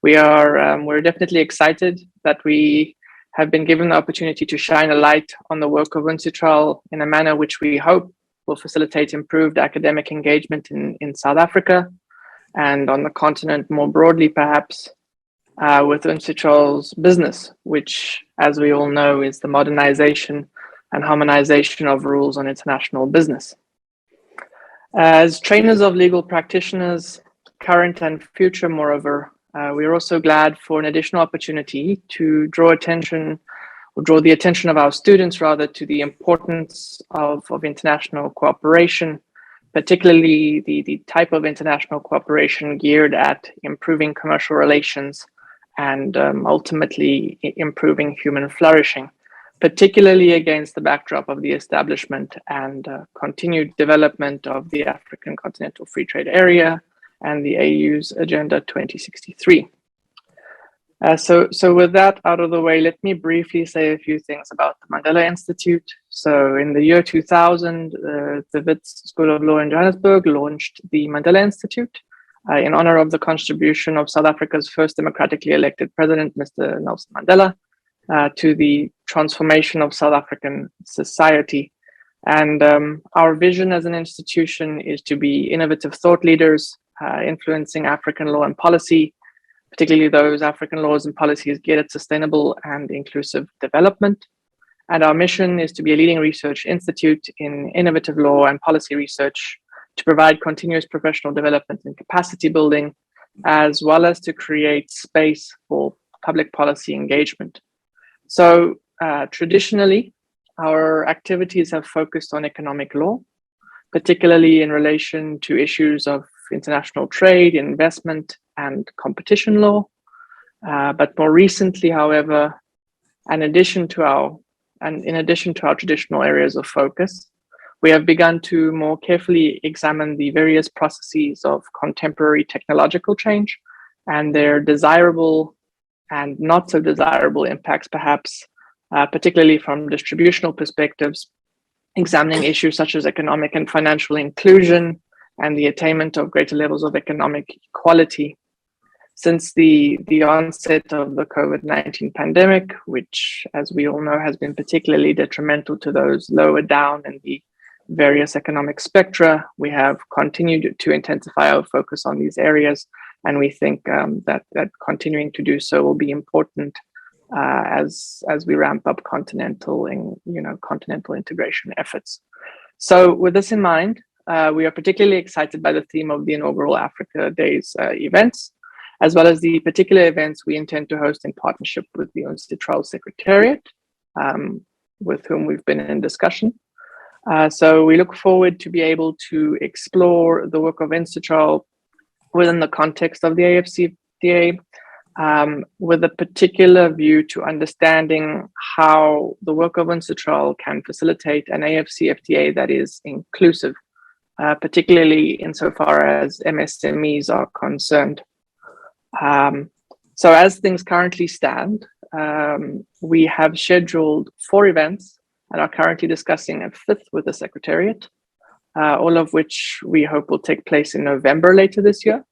We're definitely excited that we have been given the opportunity to shine a light on the work of UNCITRAL in a manner which we hope will facilitate improved academic engagement in South Africa and on the continent more broadly, perhaps, with UNCITRAL's business, which, as we all know, is the modernization and harmonization of rules on international business. As trainers of legal practitioners, current and future, moreover, we are also glad for an additional opportunity to draw the attention of our students rather to the importance of international cooperation, particularly the type of international cooperation geared at improving commercial relations and ultimately improving human flourishing, particularly against the backdrop of the establishment and continued development of the African Continental Free Trade Area and the AU's Agenda 2063. So with that out of the way, let me briefly say a few things about the Mandela Institute. So in the year 2000, the Wits School of Law in Johannesburg launched the Mandela Institute in honor of the contribution of South Africa's first democratically elected president, Mr. Nelson Mandela, to the transformation of South African society. And our vision as an institution is to be innovative thought leaders, influencing African law and policy, particularly those African laws and policies geared at sustainable and inclusive development. And our mission is to be a leading research institute in innovative law and policy research to provide continuous professional development and capacity building, as well as to create space for public policy engagement. So traditionally, our activities have focused on economic law, particularly in relation to issues of international trade, investment, and competition law. But more recently, however, in addition to our traditional areas of focus, we have begun to more carefully examine the various processes of contemporary technological change and their desirable and not so desirable impacts, perhaps, particularly from distributional perspectives, examining issues such as economic and financial inclusion and the attainment of greater levels of economic equality. Since the onset of the COVID-19 pandemic, which, as we all know, has been particularly detrimental to those lower down in the various economic spectra, we have continued to intensify our focus on these areas, and we think that continuing to do so will be important as we ramp up continental integration efforts. So, with this in mind, we are particularly excited by the theme of the inaugural Africa Days events, as well as the particular events we intend to host in partnership with the UNCITRAL secretariat, with whom we've been in discussion. So we look forward to be able to explore the work of UNCITRAL within the context of the AFCFTA, with a particular view to understanding how the work of UNCITRAL can facilitate an AFCFTA that is inclusive, particularly insofar as MSMEs are concerned. So as things currently stand, we have scheduled 4 events and are currently discussing a 5th with the secretariat, all of which we hope will take place in November later this year.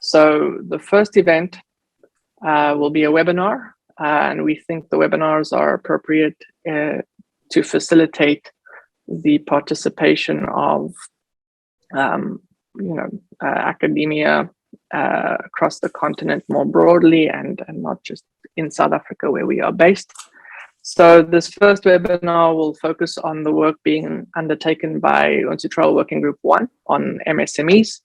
So the first event will be a webinar, and we think the webinars are appropriate to facilitate the participation of academia across the continent more broadly, and not just in South Africa where we are based. So this first webinar will focus on the work being undertaken by UNCITRAL Working Group 1 on MSMEs,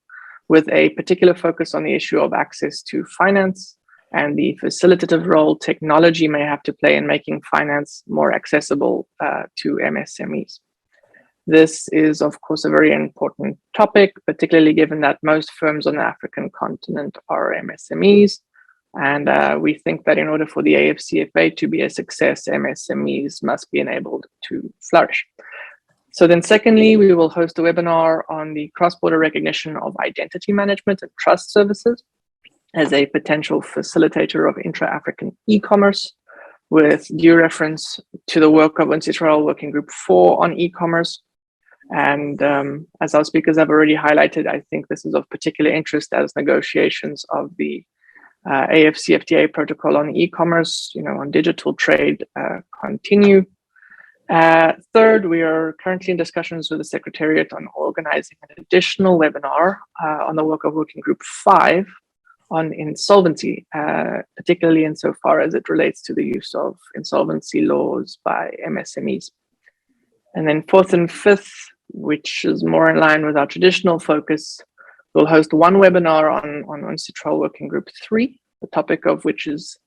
with a particular focus on the issue of access to finance and the facilitative role technology may have to play in making finance more accessible to MSMEs. This is, of course, a very important topic, particularly given that most firms on the African continent are MSMEs. And we think that in order for the AFCFTA to be a success, MSMEs must be enabled to flourish. So then secondly, we will host a webinar on the cross-border recognition of identity management and trust services as a potential facilitator of intra-African e-commerce, with due reference to the work of UNCITRAL Working Group 4 on e-commerce. And as our speakers have already highlighted, I think this is of particular interest as negotiations of the AFCFTA protocol on e-commerce, on digital trade continue. Third, we are currently in discussions with the Secretariat on organizing an additional webinar on the work of Working Group 5 on insolvency, particularly insofar as it relates to the use of insolvency laws by MSMEs. And then fourth and fifth, which is more in line with our traditional focus, we'll host one webinar on UNCITRAL Working Group 3, the topic of which is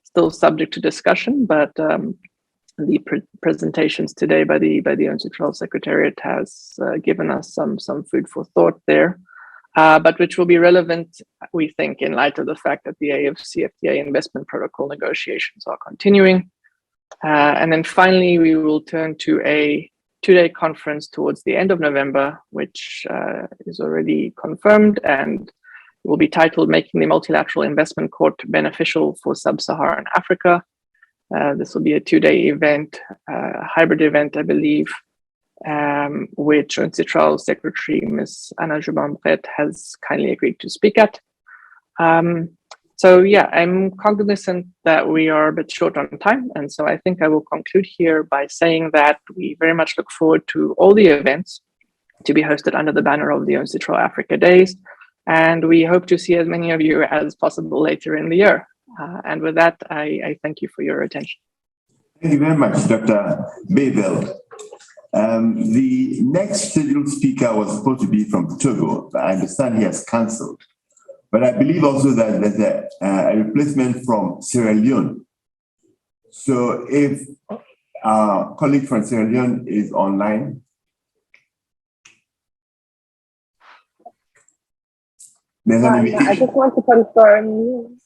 still subject to discussion, but the presentations today by the UNCITRAL Secretariat has given us some food for thought there, but which will be relevant, we think, in light of the fact that the AFCFTA investment protocol negotiations are continuing. And then finally, we will turn to a 2-day conference towards the end of November, which is already confirmed and will be titled Making the Multilateral Investment Court Beneficial for Sub-Saharan Africa. This will be a 2-day event, a hybrid event, I believe, which UNCITRAL Secretary Ms. Anna Joubin-Brett has kindly agreed to speak at. So yeah, I'm cognizant that we are a bit short on time, and so I think I will conclude here by saying that we very much look forward to all the events to be hosted under the banner of the UNCITRAL Africa Days, And we hope to see as many of you as possible later in the year. And with that, I thank you for your attention. Thank you very much, Dr. Bayfeld. The next scheduled speaker was supposed to be from Togo, but I understand he has cancelled. But I believe also that there's a replacement from Sierra Leone. So if our colleague from Sierra Leone is online, there's an invitation. I just want to confirm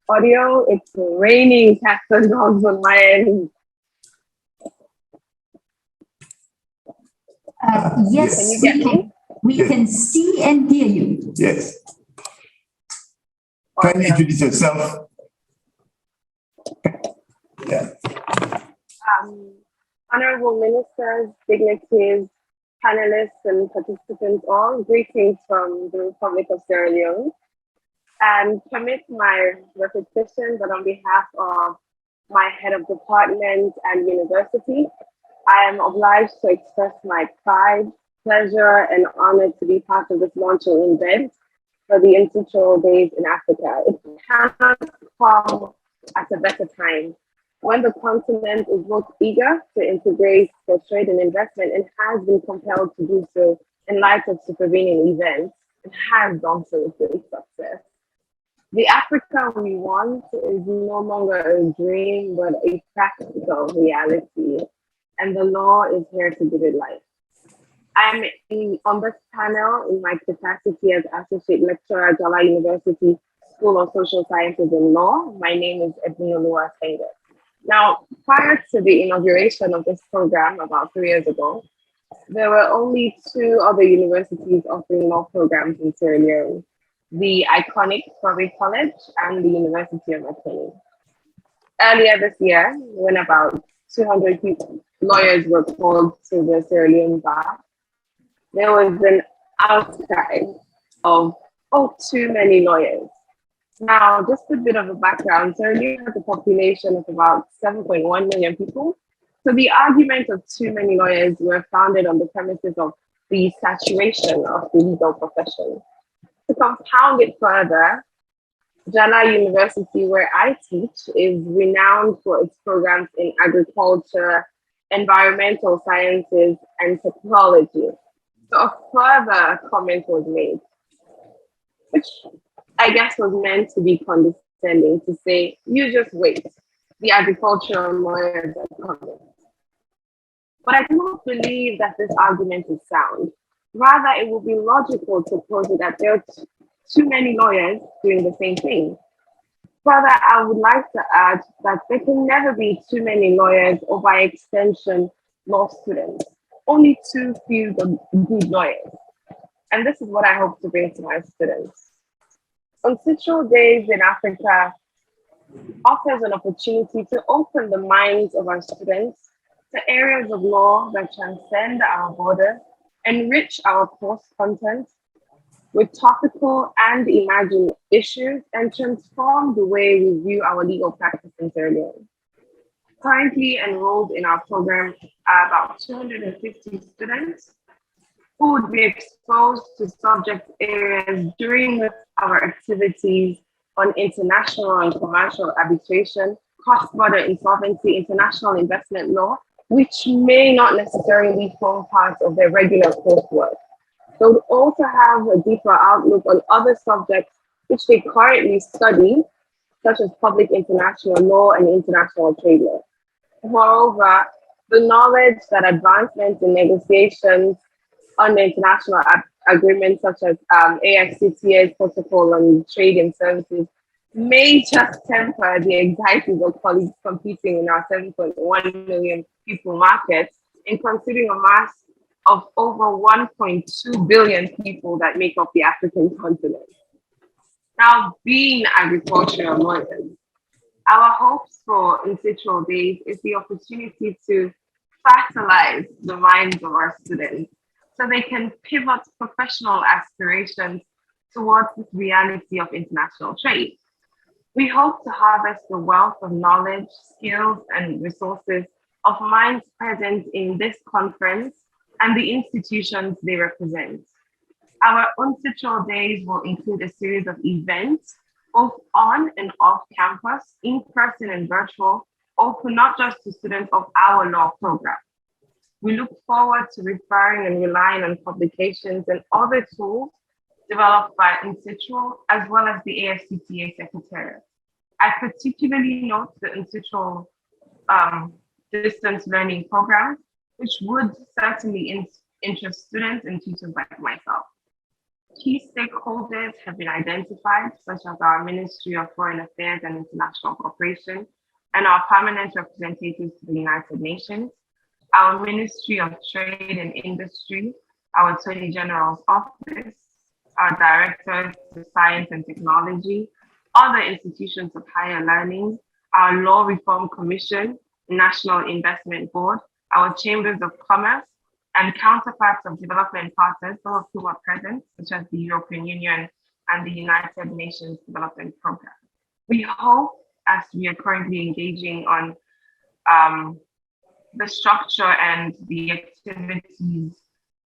audio. It's raining cats and dogs on my end. Yes, Can you get me? We can see and hear you. Yes. Kindly introduce yourself. Yeah. Honorable ministers, dignitaries, panelists, and participants all, greetings from the Republic of Sierra Leone. And permit my repetition, but on behalf of my head of department and university, I am obliged to express my pride, pleasure, and honor to be part of this launching event for the UNCITRAL Days in Africa. It cannot come at a better time when the continent is both eager to integrate for trade and investment and has been compelled to do so in light of supervening events and has done so with great success. The Africa we want is no longer a dream, but a practical reality, and the law is here to give it life. I'm on this panel in my capacity as Associate Lecturer at Jala University School of Social Sciences and Law. My name is Uiu Partnership. Now, prior to the inauguration of this program about 3 years ago, there were only 2 other universities offering law programs in Sierra Leone, the iconic Surrey College and the University of Accra. Earlier this year, when about 200 lawyers were called to the Sierra Leone bar, there was an outcry of, too many lawyers. Now, just a bit of a background, Sierra Leone has a population of about 7.1 million people. So the argument of too many lawyers were founded on the premises of the saturation of the legal profession. To compound it further, Jala University, where I teach, is renowned for its programs in agriculture, environmental sciences, and technology. So a further comment was made, which I guess was meant to be condescending, to say, you just wait, the agricultural lawyers are coming. But I do not believe that this argument is sound. Rather, it would be logical to posit that there are too many lawyers doing the same thing. Further, I would like to add that there can never be too many lawyers or by extension, law students. Only too few good lawyers. And this is what I hope to bring to my students. UNCITRAL Days in Africa offers an opportunity to open the minds of our students to areas of law that transcend our borders, enrich our course content with topical and imagined issues, and transform the way we view our legal practice in Sierra Leone. Currently enrolled in our program are about 250 students who would be exposed to subject areas during our activities on international and commercial arbitration, cross-border insolvency, international investment law, which may not necessarily form part of their regular coursework. They would also have a deeper outlook on other subjects which they currently study, such as public international law and international trade law. Moreover, the knowledge that advancements in negotiations under international agreements such as AFCTA's protocol on trade and services may just temper the anxieties of colleagues competing in our 7.1 million people market, and considering a mass of over 1.2 billion people that make up the African continent. Now, being agricultural lawyers, our hopes for UNCITRAL Days is the opportunity to fertilize the minds of our students so they can pivot professional aspirations towards this reality of international trade. We hope to harvest the wealth of knowledge, skills, and resources of minds present in this conference and the institutions they represent. Our UNCITRAL Days will include a series of events, both on and off campus, in person and virtual, open not just to students of our law program. We look forward to referring and relying on publications and other tools developed by UNCITRAL as well as the AFCTA Secretariat. I particularly note the UNCITRAL distance learning programs, which would certainly interest students and tutors like myself. Key stakeholders have been identified, such as our Ministry of Foreign Affairs and International Cooperation and our permanent representatives to the United Nations, our Ministry of Trade and Industry, our Attorney General's Office, our Directors of Science and Technology, other institutions of higher learning, our Law Reform Commission, National Investment Board, our Chambers of Commerce, and counterparts of development partners, some of whom are present, such as the European Union and the United Nations Development Program. We hope, as we are currently engaging on the structure and the activities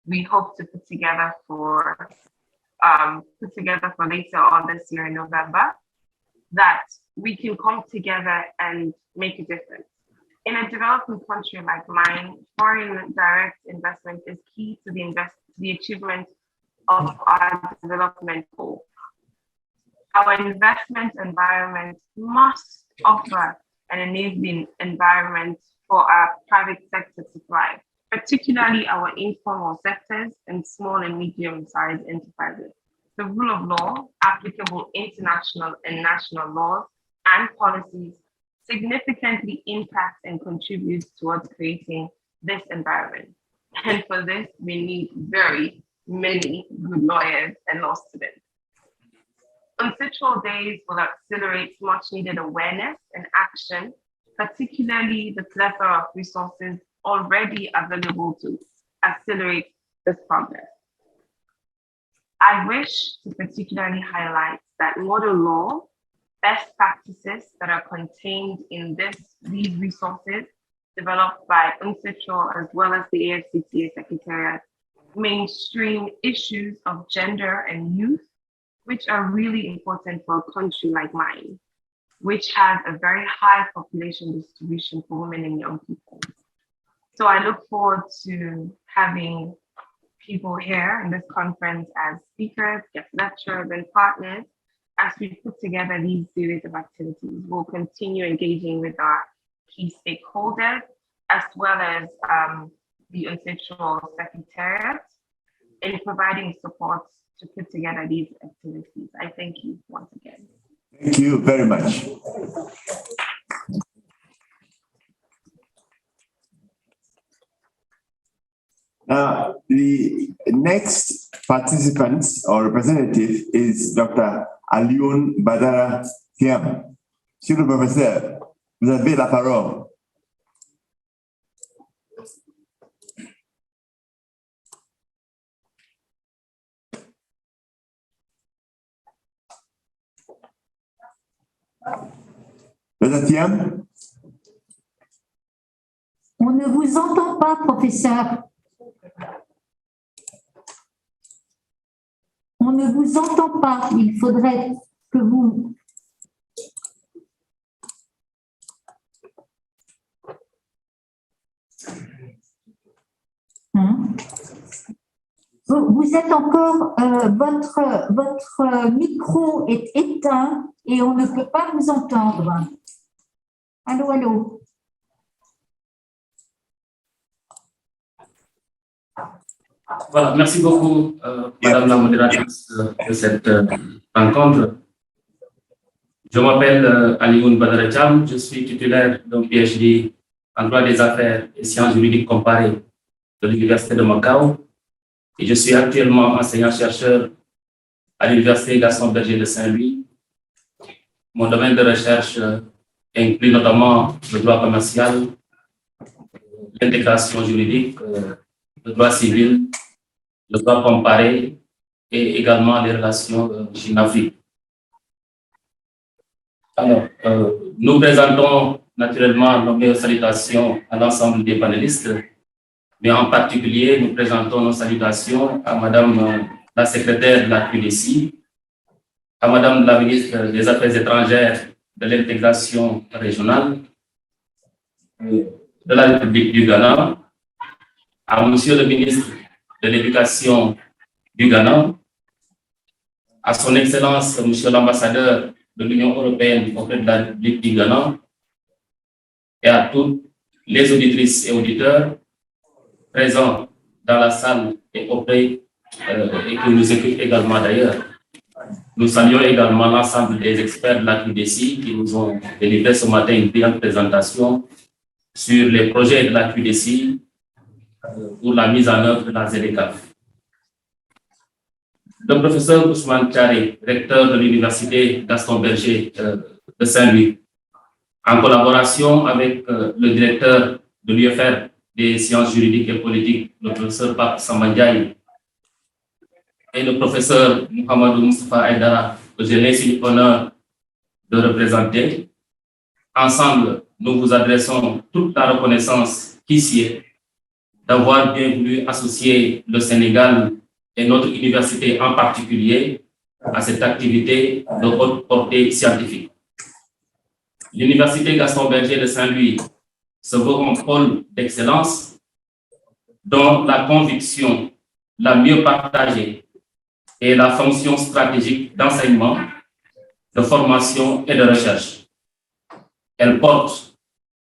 we hope to put together for later on this year in November, that we can come together and make a difference. In a developing country like mine, foreign direct investment is key to the achievement of our development goal. Our investment environment must offer an enabling environment for our private sector to thrive, particularly our informal sectors and small and medium-sized enterprises. The rule of law, applicable international and national laws and policies significantly impacts and contributes towards creating this environment. And for this, we need very many good lawyers and law students. UNCITRAL Days will accelerate much needed awareness and action, particularly the plethora of resources already available to accelerate this progress. I wish to particularly highlight that model law best practices that are contained in these resources developed by UNCITRAL as well as the AFCTA Secretariat mainstream issues of gender and youth, which are really important for a country like mine, which has a very high population distribution for women and young people. So I look forward to having people here in this conference as speakers, guest lecturers, and partners as we put together these series of activities. We'll continue engaging with our key stakeholders, as well as the UNCITRAL Secretariat in providing support to put together these activities. I thank you once again. Thank you very much. Now, the next participant or representative is Dr. Alioune Badara Thiam. Monsieur le professeur, vous avez la parole. Dr. Thiam? On ne vous entend pas, professeur. On ne vous entend pas. Il faudrait que vous... Vous êtes encore... votre micro est éteint et on ne peut pas vous entendre. Allô, allô. Voilà, merci beaucoup, Madame la modératrice de cette rencontre. Je m'appelle Alioune Badara Thiam, je suis titulaire d'un PhD en droit des affaires et sciences juridiques comparées de l'Université de Macao et je suis actuellement enseignant-chercheur à l'Université Gaston Berger de Saint-Louis. Mon domaine de recherche inclut notamment le droit commercial, l'intégration juridique, le droit civil, le droit comparé et également les relations Chine-Afrique. Alors, nous présentons naturellement nos meilleures salutations à l'ensemble des panélistes, mais en particulier, nous présentons nos salutations à Madame la secrétaire de la CNUDCI, à Madame la ministre des Affaires étrangères, de l'intégration régionale de la République du Ghana, à Monsieur le ministre de l'Éducation du Ghana, à son Excellence Monsieur l'ambassadeur de l'Union européenne auprès de la République du Ghana, et à toutes les auditrices et auditeurs présents dans la salle et auprès et qui nous écoutent également d'ailleurs. Nous saluons également l'ensemble des experts de la CNUDCI qui nous ont délivré ce matin une brillante présentation sur les projets de la CNUDCI pour la mise en œuvre de la ZDCAF. Le professeur Ousmane Thiaré, recteur de l'Université Gaston Berger de Saint-Louis, en collaboration avec le directeur de l'UFR des sciences juridiques et politiques, le professeur Pape Samandiaï, et le professeur Mohamedou Moustapha Aïdara, que j'ai l'insigne honneur de représenter. Ensemble, nous vous adressons toute la reconnaissance qui s'y est d'avoir bien voulu associer le Sénégal et notre université en particulier à cette activité de haute portée scientifique. L'Université Gaston Berger de Saint-Louis se veut un pôle d'excellence dont la conviction la mieux partagée est la fonction stratégique d'enseignement, de formation et de recherche. Elle porte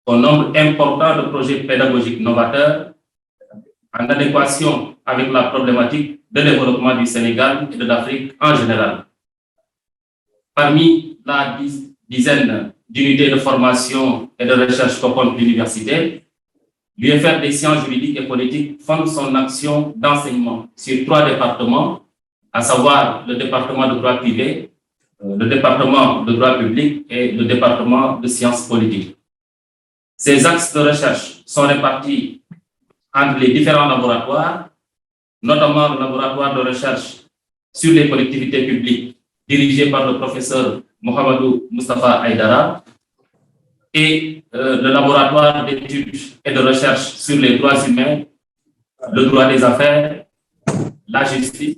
un nombre important de projets pédagogiques novateurs en adéquation avec la problématique de développement du Sénégal et de l'Afrique en général. Parmi la dizaine d'unités de formation et de recherche que compte l'université, l'UFR des sciences juridiques et politiques fonde son action d'enseignement sur 3 départements, à savoir le département de droit privé, le département de droit public et le département de sciences politiques. Ces axes de recherche sont répartis entre les différents laboratoires, notamment le laboratoire de recherche sur les collectivités publiques dirigé par le professeur Mohamedou Moustapha Aïdara et le laboratoire d'études et de recherche sur les droits humains, le droit des affaires, la justice,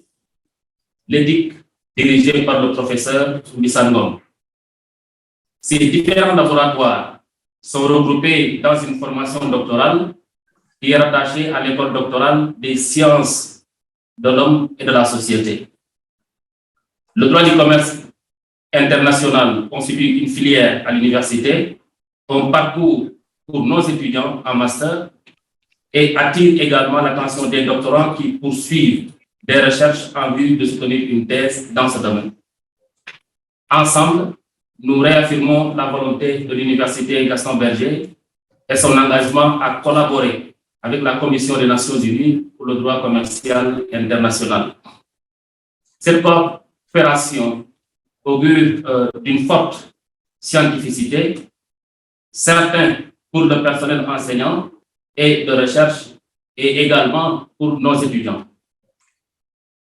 l'éthique dirigé par le professeur Bissangom. Ces différents laboratoires sont regroupés dans une formation doctorale qui est rattachée à l'école doctorale des sciences de l'homme et de la société. Le droit du commerce international constitue une filière à l'université, un parcours pour nos étudiants en master et attire également l'attention des doctorants qui poursuivent des recherches en vue de soutenir une thèse dans ce domaine. Ensemble, nous réaffirmons la volonté de l'Université Gaston Berger et son engagement à collaborer avec la Commission des Nations Unies pour le droit commercial international. Cette coopération augure d'une forte scientificité, certain pour le personnel enseignant et de recherche et également pour nos étudiants.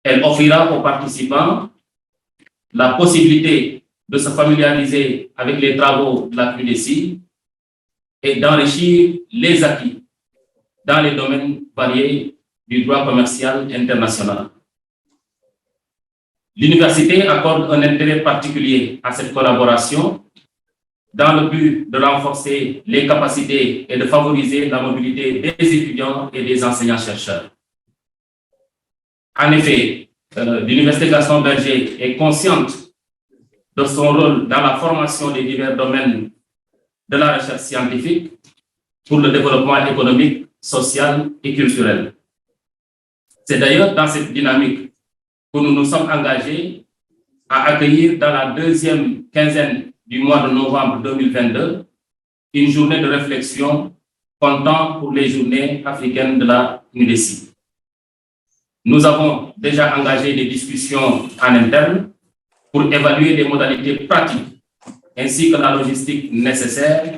Elle offrira aux participants la possibilité de se familiariser avec les travaux de la CNUDCI et d'enrichir les acquis dans les domaines variés du droit commercial international. L'université accorde un intérêt particulier à cette collaboration dans le but de renforcer les capacités et de favoriser la mobilité des étudiants et des enseignants-chercheurs. En effet, l'Université Gaston Berger est consciente de son rôle dans la formation des divers domaines de la recherche scientifique pour le développement économique, social et culturel. C'est d'ailleurs dans cette dynamique que nous nous sommes engagés à accueillir dans la deuxième quinzaine du mois de novembre 2022 une journée de réflexion comptant pour les journées africaines de la CNUDCI. Nous avons déjà engagé des discussions en interne pour évaluer les modalités pratiques ainsi que la logistique nécessaire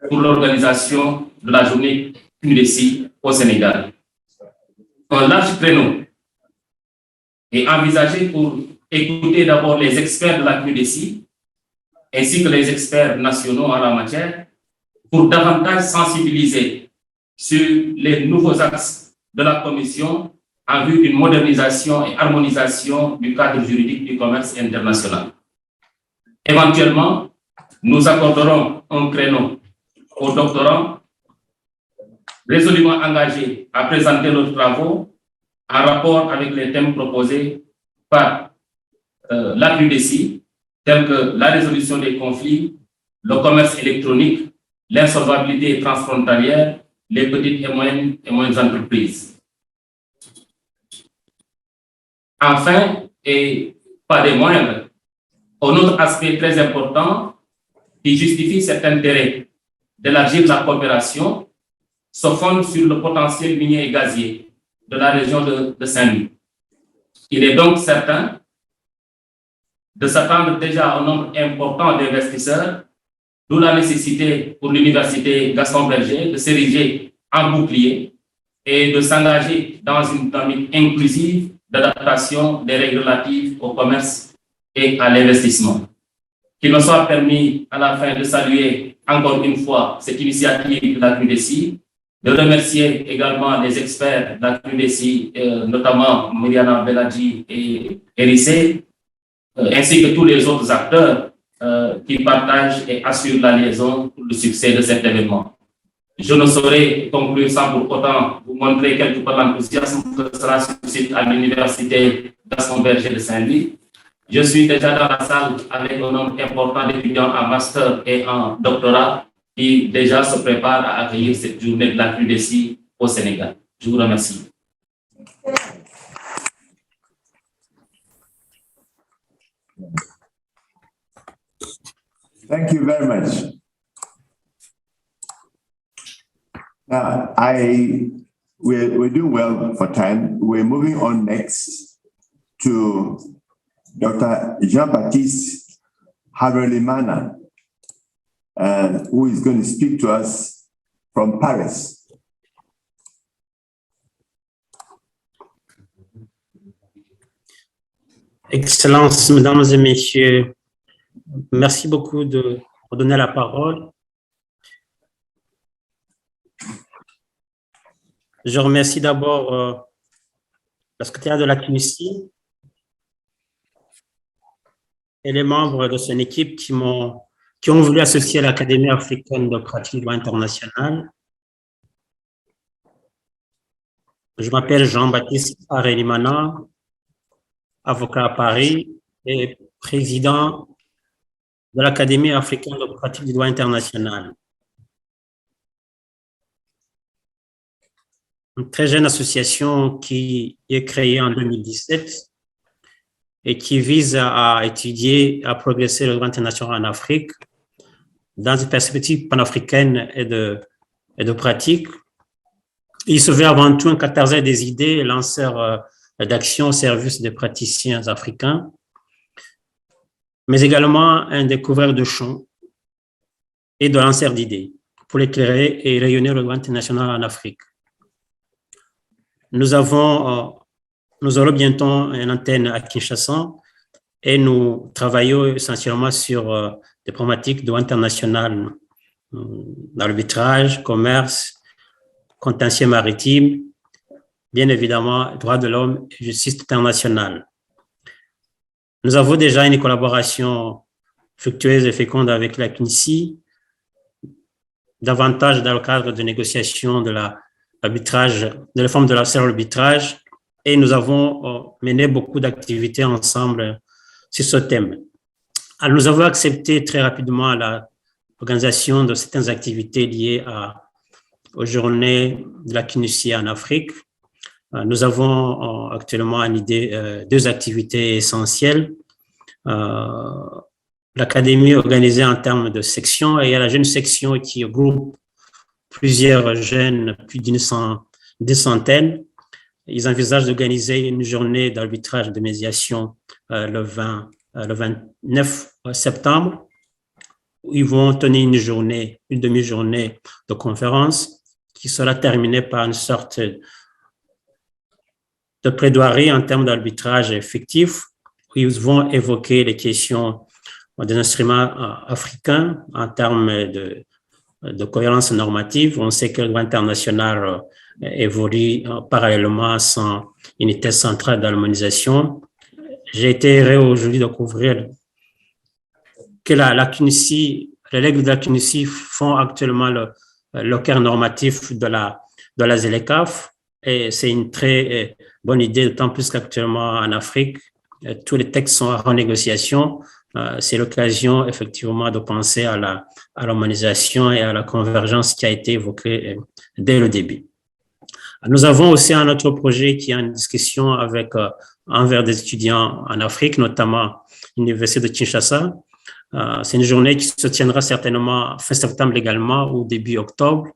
pour l'organisation de la journée CNUDCI au Sénégal. Un large créneau est envisagé pour écouter d'abord les experts de la CNUDCI ainsi que les experts nationaux en la matière pour davantage sensibiliser sur les nouveaux axes de la Commission en vue d'une modernisation et harmonisation du cadre juridique du commerce international. Éventuellement, nous accorderons un créneau aux doctorants résolument engagés à présenter leurs travaux en rapport avec les thèmes proposés par la CNUDCI, tels que la résolution des conflits, le commerce électronique, l'insolvabilité transfrontalière, les petites et moyennes entreprises. Enfin, et pas des moindres, un autre aspect très important qui justifie cet intérêt d'élargir la coopération se fonde sur le potentiel minier et gazier de la région de Saint-Louis. Il est donc certain de s'attendre déjà à un nombre important d'investisseurs, d'où la nécessité pour l'Université Gaston Berger de s'ériger en bouclier et de s'engager dans une dynamique inclusive d'adaptation des règles relatives au commerce et à l'investissement. Qu'il me soit permis à la fin de saluer encore une fois cette initiative de la CNUDCI, de remercier également les experts de la CNUDCI, notamment Myriana Beladji et Erissé, ainsi que tous les autres acteurs qui partagent et assurent la liaison pour le succès de cet événement. Je ne saurais conclure sans pour autant vous montrer quelque peu l'enthousiasme que cela suscite à l'Université Gaston Berger de Saint-Louis. Je suis déjà dans la salle avec un nombre important d'étudiants en master et en doctorat qui déjà se préparent à accueillir cette journée de la CNUDCI au Sénégal. Je vous remercie. Thank you very much. Now, we're doing well for time. We're moving on next to Dr. Jean-Baptiste Havelimana, who is going to speak to us from Paris. Excellences, mesdames et messieurs, merci beaucoup de me donner la parole. Je remercie d'abord la secrétaire de la CNUDCI et les membres de son équipe qui ont voulu associer l'Académie africaine de pratique du droit international. Je m'appelle Jean-Baptiste Havelimana, avocat à Paris et président de l'Académie africaine de pratique du droit international. Une très jeune association qui est créée en 2017 et qui vise à étudier, à progresser le droit international en Afrique dans une perspective panafricaine et de pratique. Il se veut avant tout un catalyseur des idées et lanceur d'action au service des praticiens africains, mais également un découvreur de champs et de lanceur d'idées pour éclairer et rayonner le droit international en Afrique. Nous aurons bientôt une antenne à Kinshasa et nous travaillons essentiellement sur des problématiques de droit international, arbitrage, commerce, contentieux maritime, bien évidemment, droits de l'homme et justice internationale. Nous avons déjà une collaboration fructueuse et féconde avec la CNUDCI, davantage dans le cadre de négociations de l'arbitrage, de la réforme de l'arbitrage, et nous avons mené beaucoup d'activités ensemble sur ce thème. Alors, nous avons accepté très rapidement l'organisation de certaines activités liées aux journées de la CNUDCI en Afrique. Nous avons actuellement en idée deux activités essentielles. L'académie organisée en termes de sections, et il y a la jeune section qui regroupe plusieurs jeunes, plus d'une centaine. Ils envisagent d'organiser une journée d'arbitrage de médiation le 29 septembre. Ils vont tenir une demi-journée de conférence qui sera terminée par une sorte de plaidoirie en termes d'arbitrage effectif, où ils vont évoquer les questions des instruments africains en termes de cohérence normative. On sait que le droit international évolue parallèlement sans unité centrale d'harmonisation. J'ai été heureux aujourd'hui de découvrir que la CNUDCI, les règles de la CNUDCI font actuellement le cœur normatif de la ZLECAf, et c'est une très bonne idée, d'autant plus qu'actuellement en Afrique, tous les textes sont en renégociation. C'est l'occasion effectivement de penser à l'harmonisation et à la convergence qui a été évoquée dès le début. Nous avons aussi un autre projet qui est en discussion avec envers des étudiants en Afrique, notamment l'Université de Kinshasa. C'est une journée qui se tiendra certainement fin septembre également ou début octobre.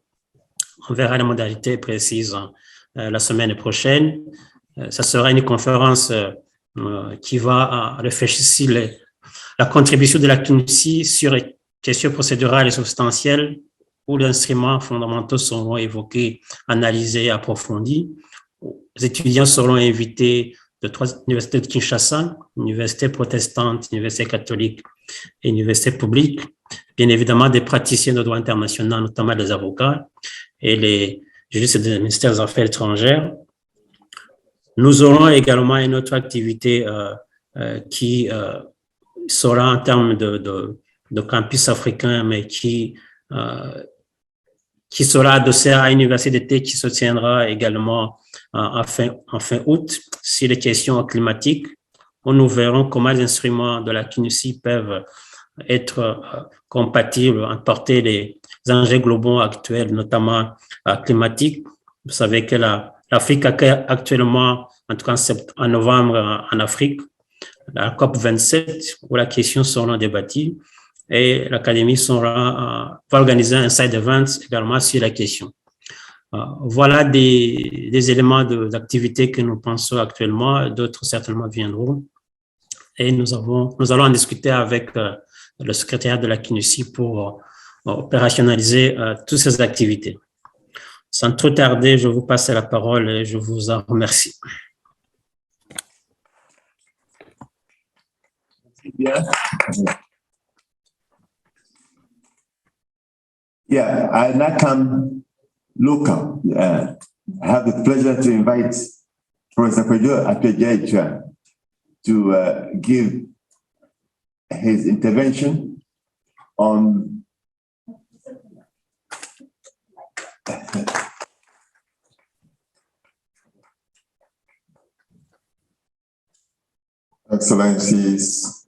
On verra les modalités précises la semaine prochaine. Ça sera une conférence qui va réfléchir sur la contribution de la CNUDCI sur les questions procédurales et substantielles, où les instruments fondamentaux seront évoqués, analysés, approfondis. Les étudiants seront invités de 3 universités de Kinshasa, université protestante, université catholique et université publique, bien évidemment des praticiens de droit international, notamment des avocats et les juristes du Ministère des Affaires étrangères. Nous aurons également une autre activité qui sera en termes de campus africain, mais qui sera adossé à une université d'été qui se tiendra également en fin août sur les questions climatiques, où nous verrons comment les instruments de la CNUDCI peuvent être compatibles, emporter les enjeux globaux actuels, notamment climatiques. Vous savez que l'Afrique accueille actuellement, en tout cas en novembre en Afrique, la COP27, où la question sera débattue, et l'Académie va organiser un side event également sur la question. Voilà des éléments d'activité que nous pensons actuellement, d'autres certainement viendront. Et nous allons en discuter avec le secrétariat de la CNUDCI pour opérationnaliser toutes ces activités. Sans trop tarder, je vous passe la parole et je vous en remercie. Yeah, I now come local. I have the pleasure to invite Professor Apeja to give his intervention on Excellencies,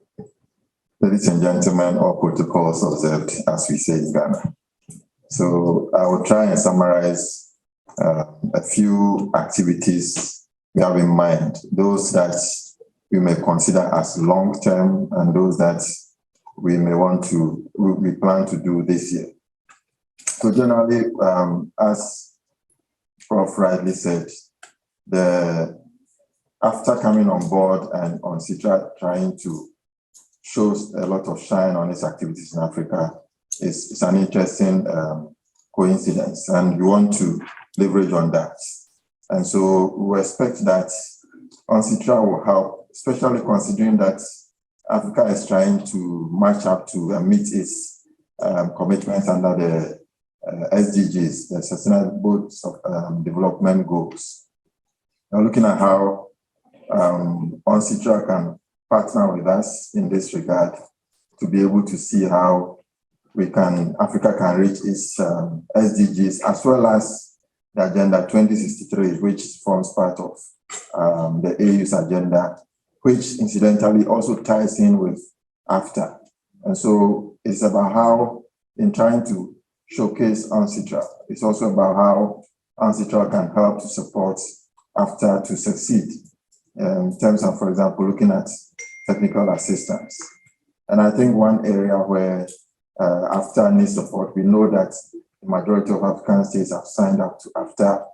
ladies and gentlemen, all protocols observed, as we say in Ghana. So I will try and summarize a few activities we have in mind, those that we may consider as long-term and those that we plan to do this year. So generally, as Prof. rightly said, after coming on board and UNCITRAL trying to show a lot of shine on its activities in Africa, it's an interesting coincidence, and we want to leverage on that. And so we expect that UNCITRAL will help, especially considering that Africa is trying to match up to meet its commitments under the SDGs, the Sustainable Development Goals. Now, looking at how UNCITRAL can partner with us in this regard to be able to see how Africa can reach its SDGs, as well as the Agenda 2063, which forms part of the AU's agenda, which incidentally also ties in with AFTA. And so it's about how, in trying to showcase UNCITRAL, it's also about how UNCITRAL can help to support AFTA to succeed in terms of, for example, looking at technical assistance. And I think one area where AFTA needs support, we know that the majority of African states have signed up to AFTA.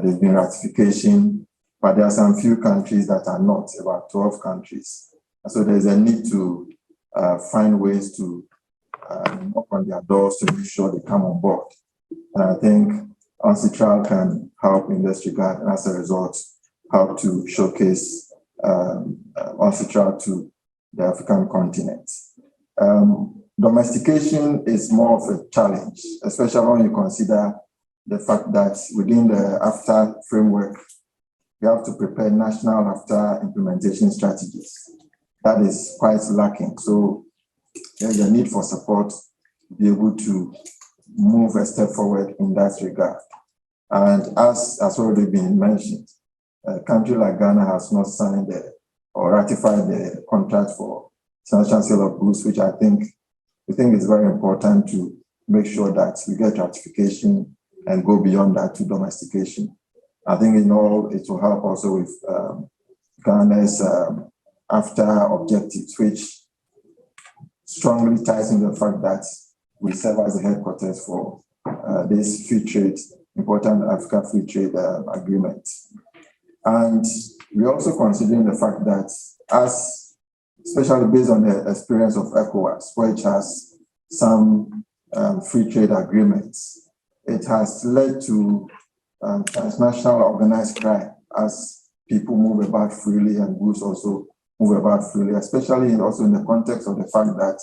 There's been ratification, but there are some few countries that are not, about 12 countries. And so there's a need to find ways to knock on their doors to make sure they come on board. And I think UNCITRAL can help in this regard, and as a result, help to showcase UNCITRAL to the African continent. domestication is more of a challenge, especially when you consider the fact that within the AFTA framework, we have to prepare national AFTA implementation strategies. That is quite lacking. So there's a need for support to be able to move a step forward in that regard. And as has already been mentioned, a country like Ghana has not signed or ratified the contract for international sale of goods, which we think is very important to make sure that we get ratification and go beyond that to domestication. I think in all, it will help also with Ghana's AFTA objectives, which strongly ties into the fact that we serve as the headquarters for this free trade, important Africa free trade agreement. And we're also considering the fact that especially based on the experience of ECOWAS, which has some free trade agreements, it has led to transnational organized crime as people move about freely and goods also move about freely, especially also in the context of the fact that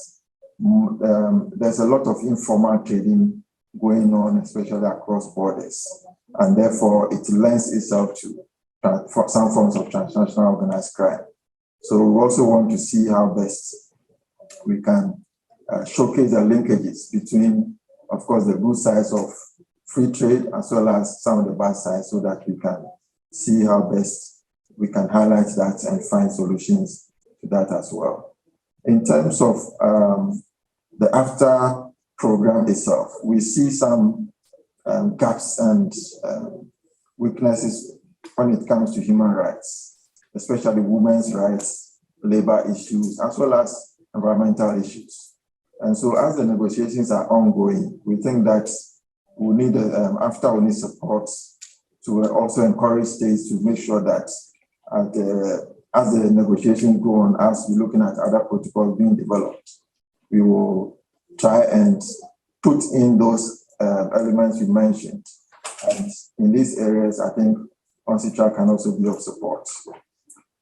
there's a lot of informal trading going on, especially across borders. And therefore, it lends itself to some forms of transnational organized crime. So we also want to see how best we can showcase the linkages between, of course, the good sides of free trade as well as some of the bad sides, so that we can see how best we can highlight that and find solutions to that as well. In terms of the AFTA program itself, we see some gaps and weaknesses when it comes to human rights, especially women's rights, labor issues, as well as environmental issues. And so as the negotiations are ongoing, we think that we need, AFTA will need support to also encourage states to make sure that as the negotiations go on, as we're looking at other protocols being developed, we will try and put in those elements we mentioned. And in these areas, I think UNCITRAL can also be of support.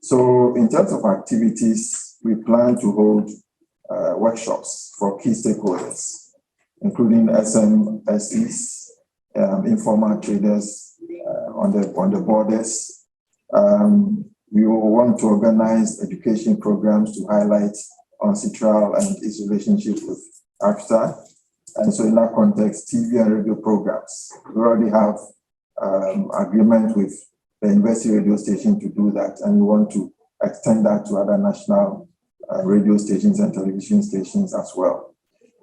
So in terms of activities, we plan to hold workshops for key stakeholders, including SMSEs, informal traders on the borders. We will want to organize education programs to highlight UNCITRAL and its relationship with AFTA. And so in that context, TV and radio programs. We already have agreement with the university radio station to do that, and we want to extend that to other national radio stations and television stations as well.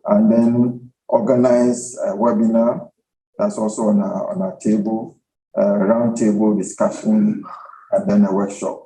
And then organize a webinar that's also on our table, a round table discussion, and then a workshop